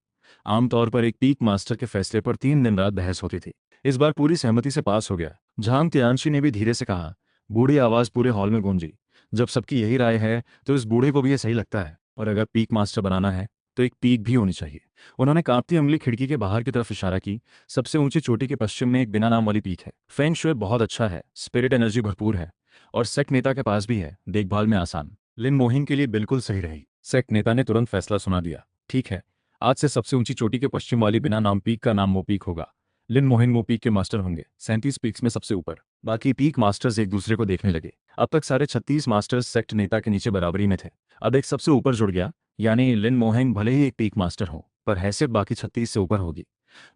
आमतौर पर एक पीक मास्टर के फैसले पर 3 दिन रात बहस होती थी। इस बार पूरी सहमति से पास हो गया। झांग तियानशी ने भी धीरे से कहा। बूढ़ी आवाज पूरे हॉल में गूंजी। जब सबकी यही राय है तो इस बूढ़े को भी ये सही लगता है, और अगर पीक मास्टर बनाना है तो एक पीक भी होनी चाहिए। उन्होंने कांपती उंगली खिड़की के बाहर की तरफ इशारा की। सबसे ऊंची चोटी के पश्चिम में एक बिना नाम वाली पीक है। फेंग शुए बहुत अच्छा है, स्पिरिट एनर्जी भरपूर है, और सेक्ट नेता के पास भी है, देखभाल में आसान। लिन मोहिंग के लिए बिल्कुल सही रही। सेक्ट नेता ने तुरंत फैसला सुना दिया। ठीक है, आज से सबसे ऊंची चोटी के पश्चिम वाली बिना नाम पीक का नाम वो पीक होगा। लिन मोहिंग वो पीक के मास्टर होंगे, 37 पीक्स में सबसे ऊपर। बाकी पीक मास्टर्स एक दूसरे को देखने लगे। अब तक सारे 36 मास्टर्स सेक्ट नेता के नीचे बराबरी में थे। अब एक सबसे ऊपर जुड़ गया, यानी लिन मोहेंग भले ही एक पीक मास्टर हो, पर हैसियत बाकी 36 से ऊपर होगी।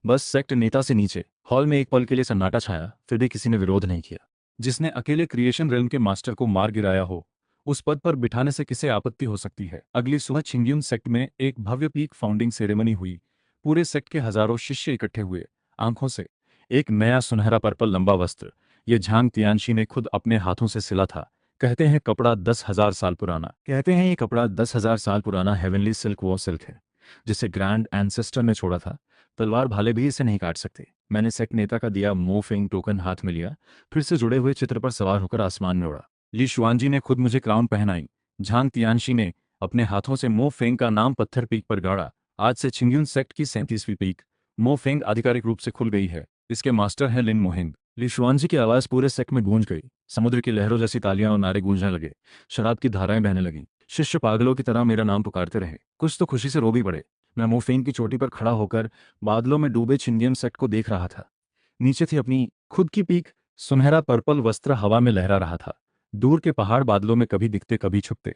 बस सेक्ट नेता से नीचे। हॉल में एक पल के लिए सन्नाटा छाया, फिर भी किसी ने विरोध नहीं किया। जिसने अकेले क्रिएशन रेल्म के मास्टर को मार गिराया हो, उस पद पर बिठाने से किसे आपत्ति हो सकती है। अगली सुबह छिंग्युन सेक्ट में एक भव्य पीक फाउंडिंग सेरेमनी हुई। पूरे सेक्ट के हजारों शिष्य इकट्ठे हुए, आंखों से एक नया सुनहरा पर्पल लंबा वस्त्र। ये झांग तियानशी ने खुद अपने हाथों से सिला था। कहते हैं कपड़ा 10,000 साल पुराना। कहते हैं ये कपड़ा 10,000 साल पुराना हेवनली सिल्क वो सिल्क है जिसे ग्रैंड एंसेस्टर ने छोड़ा था। तलवार भाले भी इसे नहीं काट सकते। मैंने सेक्ट नेता का दिया मोफिंग टोकन हाथ में लिया, फिर से जुड़े हुए चित्र पर सवार होकर आसमान में उड़ा। ली शुआनजी ने खुद मुझे क्राउन पहनाई। झांग तियानशी ने अपने हाथों से मो फेंग का नाम पत्थर पीक पर गाड़ा। आज से छिंग्युन सेक्ट की 37वीं पीक मो फेंग आधिकारिक रूप से खुल गई है। इसके मास्टर हैं लिन मोहिंग। ली शुआनजी की आवाज़ पूरे सेक्ट में गूंज गई। समुद्र की लहरों जैसी तालियां और नारे गूंजने लगे। शराब की धाराएं बहने लगीं। शिष्य पागलों की तरह मेरा नाम पुकारते रहे। कुछ तो खुशी से रो भी पड़े। मैं मोफेंग की चोटी पर खड़ा होकर बादलों में डूबे छिंदियन सेक्ट को देख रहा था। नीचे थी अपनी खुद की पीक। सुनहरा पर्पल वस्त्र हवा में लहरा रहा था। दूर के पहाड़ बादलों में कभी दिखते कभी छुपते।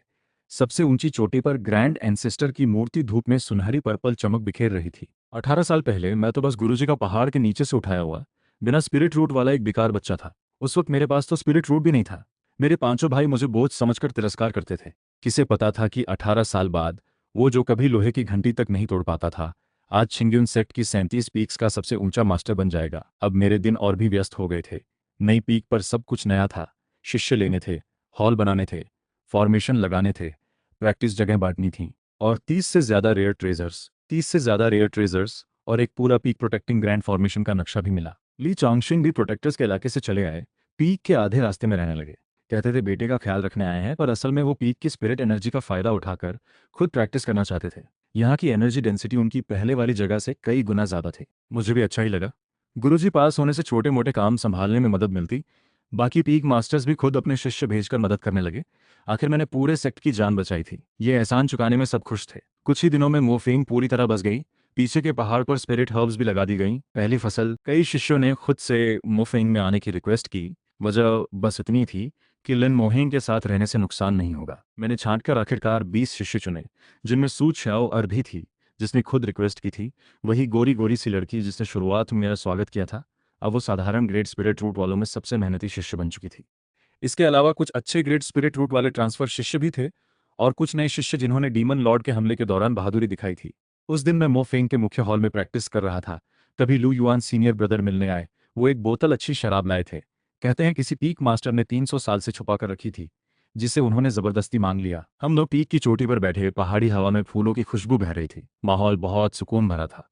सबसे ऊंची चोटी पर ग्रैंड एंसेस्टर की मूर्ति धूप में सुनहरी पर्पल चमक बिखेर रही थी। 18 साल पहले मैं तो बस गुरुजी का पहाड़ के नीचे से उठाया हुआ बिना स्पिरिट रूट वाला एक बेकार बच्चा था। उस वक्त मेरे पास तो स्पिरिट रूट भी नहीं था। मेरे पांचों भाई मुझे बोझ समझकर तिरस्कार करते थे। किसे पता था कि 18 साल बाद वो जो कभी लोहे की घंटी तक नहीं तोड़ पाता था, आज छिंग्युन सेक्ट की 37 पीक्स का सबसे ऊंचा मास्टर बन जाएगा। अब मेरे दिन और भी व्यस्त हो गए थे। नई पीक पर सब कुछ नया था। शिष्य लेने थे, हॉल बनाने थे, फॉर्मेशन लगाने थे, प्रैक्टिस जगह बांटनी थी, और 30 से ज़्यादा रेयर ट्रेजर्स और एक पूरा पीक प्रोटेक्टिंग ग्रैंड फॉर्मेशन का नक्शा भी मिला। ली चांगशिंग भी प्रोटेक्टर्स के इलाके से चले आए। पीक के आधे रास्ते में रहने लगे। कहते थे बेटे का ख्याल रखने आए हैं, पर असल में वो पीक की स्पिरिट एनर्जी का फायदा उठाकर खुद प्रैक्टिस करना चाहते थे। यहाँ की एनर्जी डेंसिटी उनकी पहले वाली जगह से कई गुना ज़्यादा थी। मुझे भी अच्छा ही लगा। गुरुजी पास होने से छोटे मोटे काम संभालने में मदद मिलती। बाकी पीक मास्टर्स भी खुद अपने शिष्य भेजकर मदद करने लगे। आखिर मैंने पूरे सेक्ट की जान बचाई थी। ये एहसान चुकाने में सब खुश थे। कुछ ही दिनों में मोफिंग पूरी तरह बस गई। पीछे के पहाड़ पर स्पिरिट हर्ब्स भी लगा दी गईं। पहली फसल। कई शिष्यों ने खुद से मोफिंग में आने की रिक्वेस्ट की। वजह बस इतनी थी कि लिन मोहिंग के साथ रहने से नुकसान नहीं होगा। मैंने छांटकर आखिरकार 20 शिष्य चुने, जिनमें सू छाओ अर भी थी, जिसने खुद रिक्वेस्ट की थी। वही गोरी गोरी सी लड़की जिसने शुरुआत में मेरा स्वागत किया था, अब वो साधारण ग्रेड स्पिरिट रूट वालों में सबसे मेहनती शिष्य बन चुकी थी। इसके अलावा कुछ अच्छे ग्रेड स्पिरिट रूट वाले ट्रांसफर शिष्य भी थे, और कुछ नए शिष्य जिन्होंने डीमन लॉर्ड के हमले के दौरान बहादुरी दिखाई थी। उस दिन मैं मोफेंग के मुख्य हॉल में प्रैक्टिस कर रहा था। तभी लू युआन सीनियर ब्रदर मिलने आए। वो एक बोतल अच्छी शराब लाए थे। कहते हैं किसी पीक मास्टर ने 300 साल से छुपा कर रखी थी, जिसे उन्होंने जबरदस्ती मांग लिया। हम लोग पीक की चोटी पर बैठे, पहाड़ी हवा में फूलों की खुशबू बह रही थी। माहौल बहुत सुकून भरा था।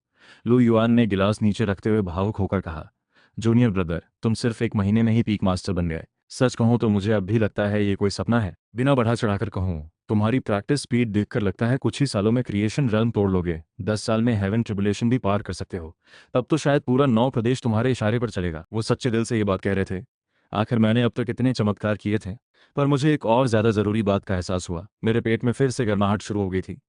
लू युआन ने गिलास नीचे रखते हुए भावुक होकर कहा, जूनियर ब्रदर, तुम सिर्फ एक महीने में ही पीक मास्टर बन गए। सच कहूं तो मुझे अब भी लगता है ये कोई सपना है। बिना बढ़ा चढ़ाकर कहूं, तुम्हारी प्रैक्टिस स्पीड देखकर लगता है कुछ ही सालों में क्रिएशन रन तोड़ लोगे। 10 साल में हेवन ट्रिबुलेशन भी पार कर सकते हो। तब तो शायद पूरा 9 प्रदेश तुम्हारे इशारे पर चलेगा। वो सच्चे दिल से ये बात कह रहे थे। आखिर मैंने अब तक इतने चमत्कार किए थे, पर मुझे एक और ज्यादा जरूरी बात का एहसास हुआ। मेरे पेट में फिर से गर्माहट शुरू हो गई थी।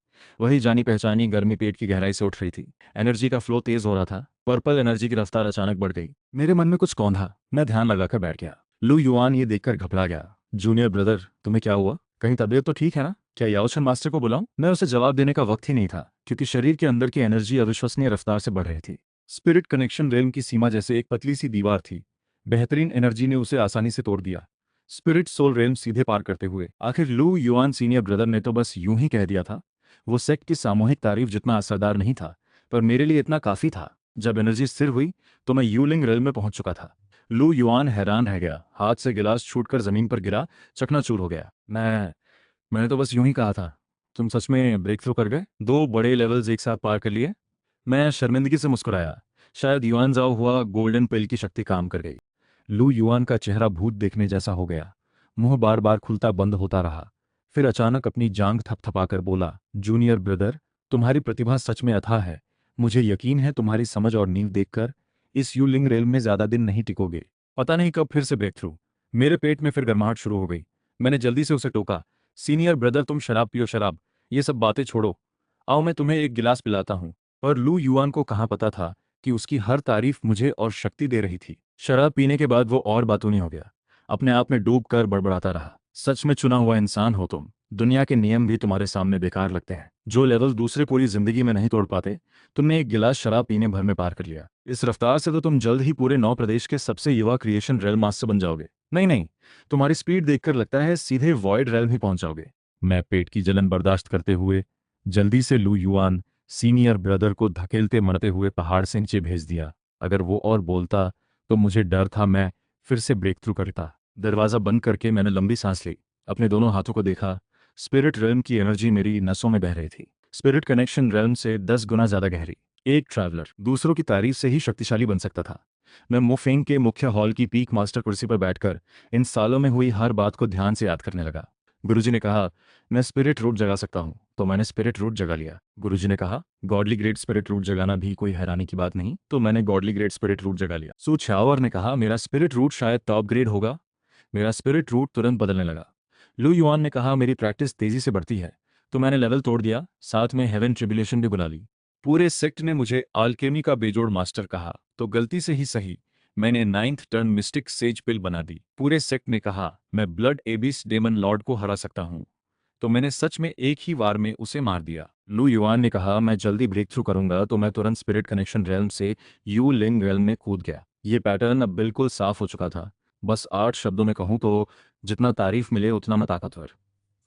वही जानी पहचानी गर्मी पेट की गहराई से उठ रही थी। एनर्जी का फ्लो तेज हो रहा था। पर्पल एनर्जी की रफ्तार अचानक बढ़ गई। मेरे मन में कुछ कौंधा। मैं ध्यान लगाकर बैठ गया। लू युआन ये देखकर घबरा गया। जूनियर ब्रदर, तुम्हें क्या हुआ? कहीं तबीयत तो ठीक है ना? क्या याओशन मास्टर को बुलाऊं? मैं उसे जवाब देने का वक्त ही नहीं था, क्योंकि शरीर के अंदर की एनर्जी अविश्वसनीय रफ्तार से बढ़ रही थी। स्पिरिट कनेक्शन रेलम की सीमा जैसे एक पतली सी दीवार थी। बेहतरीन एनर्जी ने उसे आसानी से तोड़ दिया। स्पिरिट सोल रेलम सीधे पार करते हुए। आखिर लू युआन सीनियर ब्रदर ने तो बस यूं ही कह दिया था। वो सेक्ट की सामूहिक तारीफ जितना असरदार नहीं था, पर मेरे लिए इतना काफी था। जब एनर्जी स्थिर हुई तो मैं यूलिंग रेल में पहुंच चुका था। लू युआन हैरान रह गया। हाथ से गिलास छूटकर जमीन पर गिरा, चकनाचूर हो गया। मैंने तो बस यूं ही कहा था। तुम सच में ब्रेक थ्रू कर गए? 2 बड़े लेवल्स एक साथ पार कर लिए? मैं शर्मिंदगी से मुस्कुराया। शायद युआन जाओ हुआ गोल्डन पिल की शक्ति काम कर गई। लू युआन का चेहरा भूत देखने जैसा हो गया। मुंह बार बार खुलता बंद होता रहा। फिर अचानक अपनी जांघ थपथपाकर बोला, जूनियर ब्रदर, तुम्हारी प्रतिभा सच में अथाह है। मुझे यकीन है तुम्हारी समझ और नींव देखकर इस यूलिंग रेल में ज्यादा दिन नहीं टिकोगे। पता नहीं कब फिर से ब्रेक थ्रू। मेरे पेट में फिर गर्माहट शुरू हो गई। मैंने जल्दी से उसे टोका, सीनियर ब्रदर, तुम शराब पियो, शराब। ये सब बातें छोड़ो। आओ मैं तुम्हें एक गिलास पिलाता हूँ। पर लू युआन को कहाँ पता था कि उसकी हर तारीफ मुझे और शक्ति दे रही थी। शराब पीने के बाद वो और बातूनी हो गया। अपने आप में डूब कर बड़बड़ाता रहा, सच में चुना हुआ इंसान हो तुम। दुनिया के नियम भी तुम्हारे सामने बेकार लगते हैं। जो लेवल दूसरे पूरी जिंदगी में नहीं तोड़ पाते, तुमने एक गिलास शराब पीने भर में पार कर लिया। इस रफ्तार से तो तुम जल्द ही पूरे 9 प्रदेश के सबसे युवा क्रिएशन रेल मास्टर बन जाओगे। नहीं नहीं, तुम्हारी स्पीड देखकर लगता है सीधे वॉइड रेल ही पहुंच जाओगे। मैं पेट की जलन बर्दाश्त करते हुए जल्दी से लू युआन सीनियर ब्रदर को धकेलते मरते हुए पहाड़ से नीचे भेज दिया। अगर वो और बोलता तो मुझे डर था मैं फिर से ब्रेक थ्रू करता। दरवाज़ा बंद करके मैंने लंबी सांस ली, अपने दोनों हाथों को देखा। स्पिरिट रेल्म की एनर्जी मेरी नसों में बह रही थी। स्पिरिट कनेक्शन रेल्म से 10 गुना ज़्यादा गहरी। एक ट्रैवलर दूसरों की तारीफ से ही शक्तिशाली बन सकता था। मैं मोफेंग के मुख्य हॉल की पीक मास्टर कुर्सी पर बैठकर इन सालों में हुई हर बात को ध्यान से याद करने लगा। गुरुजी ने कहा, मैं स्पिरिट रूट जगा सकता हूँ, तो मैंने स्पिरिट रूट जगा लिया। गुरुजी ने कहा, गॉडली ग्रेट स्पिरिट रूट जगाना भी कोई हैरानी की बात नहीं, तो मैंने गॉडली ग्रेट स्पिरिट रूट जगा लिया। सू छावर ने कहा, मेरा स्पिरिट रूट शायद टॉप ग्रेड होगा। मेरा स्पिरिट रूट तुरंत बदलने लगा। लू युआन ने कहा, मेरी प्रैक्टिस तेजी से बढ़ती है, तो मैंने लेवल तोड़ दिया, साथ में हेवन ट्रिब्यूलेशन भी बुला ली। पूरे सेक्ट ने मुझे आल्केमी का बेजोड़ मास्टर कहा, तो गलती से ही सही मैंने 9th टर्न मिस्टिक सेज पिल बना दी। पूरे सेक्ट ने कहा, मैं ब्लड एबिस डेमन लॉर्ड को हरा सकता हूँ, तो मैंने सच में एक ही वार में उसे मार दिया। लू युआन ने कहा, मैं जल्दी ब्रेक थ्रू करूंगा, तो मैं तुरंत स्पिरिट कनेक्शन रेल्म से यू लिंग रेल्म में कूद गया। ये पैटर्न अब बिल्कुल साफ हो चुका था। बस 8 शब्दों में कहूँ तो जितना तारीफ मिले उतना मैं ताकतवर।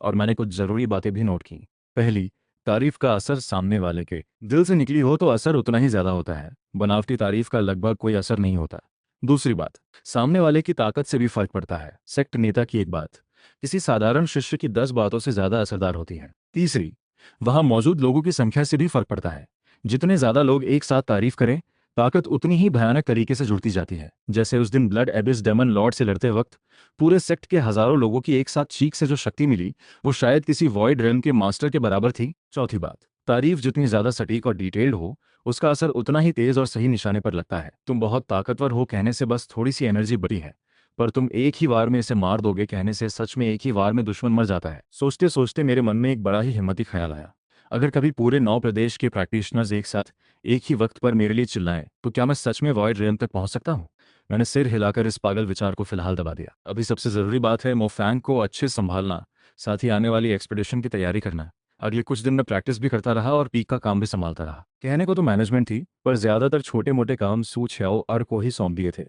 और मैंने कुछ ज़रूरी बातें भी नोट की। पहली, तारीफ का असर सामने वाले के दिल से निकली हो तो असर उतना ही ज़्यादा होता है, बनावटी तारीफ का लगभग कोई असर नहीं होता। दूसरी बात, सामने वाले की ताकत से भी फर्क पड़ता है। सेक्ट नेता की एक बात किसी साधारण शिष्य की 10 बातों से ज़्यादा असरदार होती है। तीसरी, वहां मौजूद लोगों की संख्या से भी फर्क पड़ता है। जितने ज़्यादा लोग एक साथ तारीफ करें, ताकत उतनी ही भयानक तरीके से जुड़ती जाती है। जैसे उस दिन ब्लड एबिस डेमन लॉर्ड से लड़ते वक्त पूरे सेक्ट के हजारों लोगों की एक साथ चीख से जो शक्ति मिली, वो शायद किसी वॉइड रेल्म के मास्टर के बराबर थी। चौथी बात, तारीफ जितनी ज्यादा सटीक और डिटेल्ड हो, उसका असर उतना ही तेज और सही निशाने पर लगता है। तुम बहुत ताकतवर हो कहने से बस थोड़ी सी एनर्जी बड़ी है, पर तुम एक ही वार में इसे मार दोगे कहने से सच में एक ही वार में दुश्मन मर जाता है। सोचते सोचते मेरे मन में एक बड़ा ही हिम्मती ख्याल आया। अगर कभी पूरे 9 प्रदेश के प्रैक्टिशनर्स एक साथ एक ही वक्त पर मेरे लिए चिल्लाएं, तो क्या मैं सच में वॉइड रेल्म तक पहुंच सकता हूं? मैंने सिर हिलाकर इस पागल विचार को फिलहाल दबा दिया। अभी सबसे जरूरी बात है मोफैंग को अच्छे संभालना, साथ ही आने वाली एक्सपेडिशन की तैयारी करना। अगले कुछ दिन मैं प्रैक्टिस भी करता रहा और पीक का काम भी संभालता रहा। कहने को तो मैनेजमेंट थी, पर ज्यादातर छोटे मोटे काम सू छियाओ और को ही सौंप दिए थे।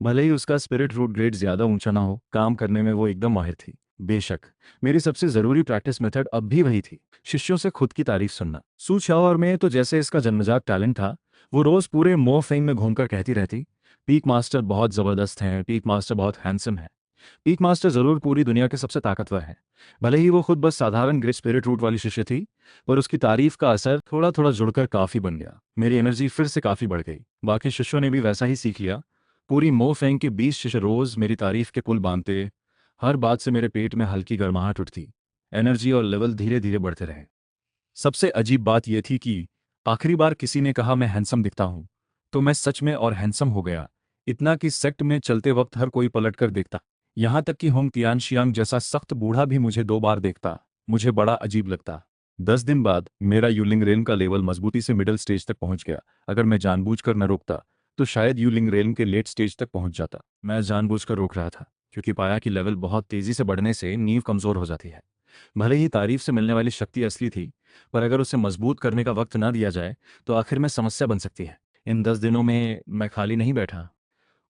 भले ही उसका स्पिरिट रूट ग्रेड ज्यादा ऊंचा ना हो, काम करने में वो एकदम माहिर थी। बेशक मेरी सबसे जरूरी प्रैक्टिस मेथड अब भी वही थी, शिष्यों से खुद की तारीफ सुनना। सू छाओ में तो जैसे इसका जन्मजात टैलेंट था, वो रोज पूरे मो फेंग में घूमकर कहती रहती, पीक मास्टर बहुत जबरदस्त हैं, पीक मास्टर बहुत हैंडसम है। पीक मास्टर जरूर पूरी दुनिया के सबसे ताकतवर है। भले ही वो खुद बस साधारण ग्रेट स्पिरिट रूट वाली शिष्य थी, पर उसकी तारीफ का असर थोड़ा थोड़ा जुड़कर काफी बन गया। मेरी एनर्जी फिर से काफी बढ़ गई। बाकी शिष्यों ने भी वैसा ही सीख लिया। पूरी मो फेंग के 20 शिष्य रोज मेरी तारीफ के पुल बांधते। हर बात से मेरे पेट में हल्की गर्माहट उठती। एनर्जी और लेवल धीरे धीरे बढ़ते रहे। सबसे अजीब बात यह थी कि आखिरी बार किसी ने कहा मैं हैंडसम दिखता हूं, तो मैं सच में और हैंडसम हो गया। इतना कि सेक्ट में चलते वक्त हर कोई पलट कर देखता। यहां तक कि होंग तियानशियांग जैसा सख्त बूढ़ा भी मुझे 2 बार देखता। मुझे बड़ा अजीब लगता। 10 दिन बाद मेरा यूलिंग रेन का लेवल मजबूती से मिडिल स्टेज तक पहुंच गया। अगर मैं जानबूझकर न रोकता, तो शायद यूलिंग रेन के लेट स्टेज तक पहुंच जाता। मैं जानबूझकर रोक रहा था, क्योंकि पाया कि लेवल बहुत तेजी से बढ़ने से नींव कमजोर हो जाती है। भले ही तारीफ से मिलने वाली शक्ति असली थी, पर अगर उसे मजबूत करने का वक्त ना दिया जाए, तो आखिर में समस्या बन सकती है। इन 10 दिनों में मैं खाली नहीं बैठा।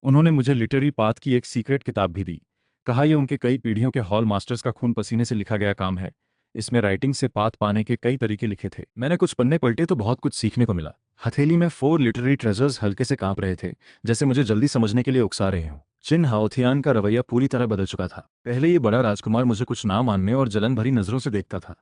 उन्होंने मुझे लिटरेरी पाथ की एक सीक्रेट किताब भी दी। कहा यह उनके कई पीढ़ियों के हॉल मास्टर्स का खून पसीने से लिखा गया काम है। इसमें राइटिंग से पाथ पाने के कई तरीके लिखे थे। मैंने कुछ पन्ने पलटे तो बहुत कुछ सीखने को मिला। हथेली में 4 लिटरेरी ट्रेजर्स हल्के से कांप रहे थे, जैसे मुझे जल्दी समझने के लिए उकसा रहे हों। चिन हाओथियान का रवैया पूरी तरह बदल चुका था। पहले ये बड़ा राजकुमार मुझे कुछ ना मानने और जलन भरी नजरों से देखता था।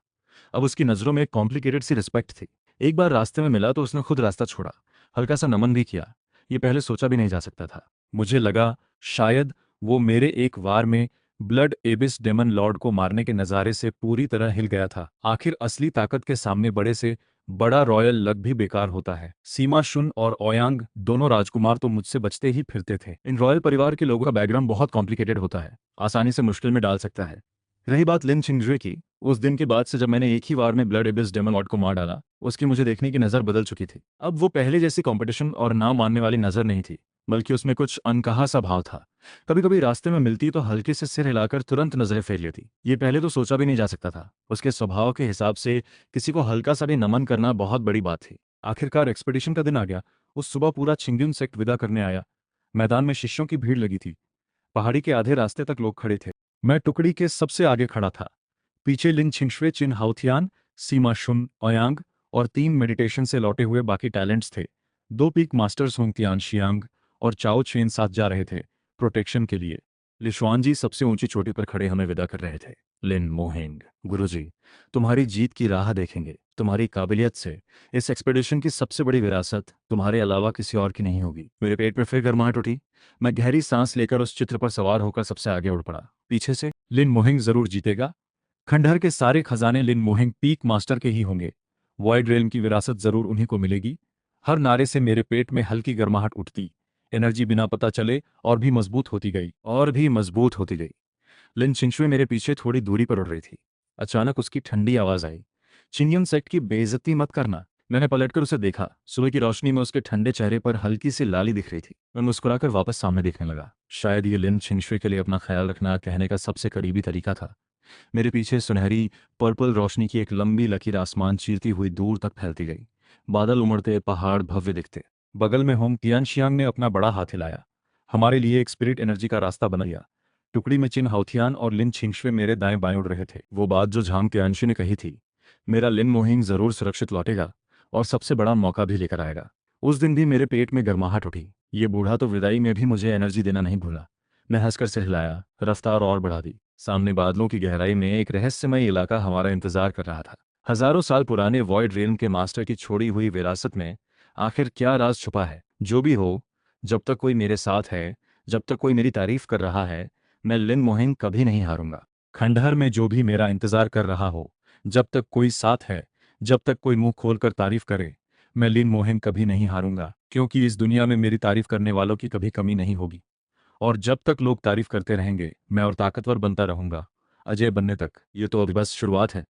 अब उसकी नजरों में एक कॉम्प्लिकेटेड सी रिस्पेक्ट थी। एक बार रास्ते में मिला तो उसने खुद रास्ता छोड़ा, हल्का सा नमन भी किया। ये पहले सोचा भी नहीं जा सकता था। मुझे लगा शायद वो मेरे एक वार में ब्लड एबिस डेमन लॉर्ड को मारने के नज़ारे से पूरी तरह हिल गया था। आखिर असली ताकत के सामने बड़े से बड़ा रॉयल लक भी बेकार होता है। सीमा शुन और ओयांग दोनों राजकुमार तो मुझसे बचते ही फिरते थे। इन रॉयल परिवार के लोगों का बैकग्राउंड बहुत कॉम्प्लिकेटेड होता है, आसानी से मुश्किल में डाल सकता है। रही बात लिन छिंगजुए की, उस दिन के बाद से जब मैंने एक ही वार में ब्लड एबिस डेमन लॉर्ड को मार डाला, उसकी मुझे देखने की नज़र बदल चुकी थी। अब वो पहले जैसी कंपटीशन और ना मानने वाली नज़र नहीं थी, बल्कि उसमें कुछ अनकहा सा भाव था। कभी कभी रास्ते में मिलती तो हल्के से सिर हिलाकर तुरंत नजरें फेर लेती। ये पहले तो सोचा भी नहीं जा सकता था। उसके स्वभाव के हिसाब से किसी को हल्का सा भी नमन करना बहुत बड़ी बात थी। आखिरकार एक्सपेडिशन का दिन आ गया। उस सुबह पूरा छिंगुन सेक्ट विदा करने आया। मैदान में शिष्यों की भीड़ लगी थी। पहाड़ी के आधे रास्ते तक लोग खड़े थे। मैं टुकड़ी के सबसे आगे खड़ा था। पीछे लिन छिंगशुए, चिन हाउथियान, सीमा शुन, ओयांग और 3 मेडिटेशन से लौटे हुए बाकी टैलेंट्स थे। 2 पीक मास्टर्स होंग तियानशियांग और चाओ चेन साथ जा रहे थे प्रोटेक्शन के लिए। लिशुआन जी सबसे ऊंची चोटी पर खड़े हमें विदा कर रहे थे। लिन मोहेंग, गुरुजी, तुम्हारी जीत की राह देखेंगे। तुम्हारी काबिलियत से इस एक्सपेडिशन की सबसे बड़ी विरासत तुम्हारे अलावा किसी और की नहीं होगी। मेरे पेट में फिर गर्माहट उठी। मैं गहरी सांस लेकर उस चित्र पर सवार होकर सबसे आगे उड़ पड़ा। पीछे से, लिन मोहिंग जरूर जीतेगा। खंडहर के सारे खजाने लिन मोहिंग पीक मास्टर के ही होंगे। वॉइड रेल्म की विरासत जरूर उन्हीं को मिलेगी। हर नारे से मेरे पेट में हल्की गर्माहट उठती। एनर्जी बिना पता चले और भी मजबूत होती गई, और भी मजबूत होती गई। लिन छिंशुए मेरे पीछे थोड़ी दूरी पर उड़ रही थी। अचानक उसकी ठंडी आवाज आई, चिनियन सेट की बेइज्जती मत करना। मैंने पलटकर उसे देखा। सुबह की रोशनी में उसके ठंडे चेहरे पर हल्की सी लाली दिख रही थी। मैं मुस्कुराकर वापस सामने देखने लगा। शायद ये लिन छिंशुए के लिए अपना ख्याल रखना कहने का सबसे करीबी तरीका था। मेरे पीछे सुनहरी पर्पल रोशनी की एक लंबी लकीर आसमान चीरती हुई दूर तक फैलती गई। बादल उमड़ते, पहाड़ भव्य दिखते। बगल में होंग तियानशियांग ने अपना बड़ा हाथ हिलाया। हमारे लिए एक स्पिरिट एनर्जी का रास्ता बना दिया। टुकड़ी में चिन हाउथियान और लिन छिंशुए मेरे दाएं बाएं उड़ रहे थे। वो बात जो झांग तियानशी ने कही थी, मेरा लिन मोहिंग जरूर सुरक्षित लौटेगा और सबसे बड़ा मौका भी लेकर आएगा। उस दिन भी मेरे पेट में गर्माहट उठी। ये बूढ़ा तो विदाई में भी मुझे एनर्जी देना नहीं भूला। मैं हंसकर सिर हिलाया, रफ्तार और बढ़ा दी। सामने बादलों की गहराई में एक रहस्यमय इलाका हमारा इंतजार कर रहा था। हजारों साल पुराने वॉइड रेल्म के मास्टर की छोड़ी हुई विरासत में आखिर क्या राज छुपा है? जो भी हो, जब तक कोई मेरे साथ है, जब तक कोई मेरी तारीफ कर रहा है, मैं लिन मोहिंग कभी नहीं हारूंगा। खंडहर में जो भी मेरा इंतजार कर रहा हो, जब तक कोई साथ है, जब तक कोई मुंह खोलकर तारीफ करे, मैं लिन मोहिंग कभी नहीं हारूंगा, क्योंकि इस दुनिया में मेरी तारीफ करने वालों की कभी कमी नहीं होगी। और जब तक लोग तारीफ करते रहेंगे, मैं और ताकतवर बनता रहूंगा, अजय बनने तक। ये तो अभी बस शुरुआत है।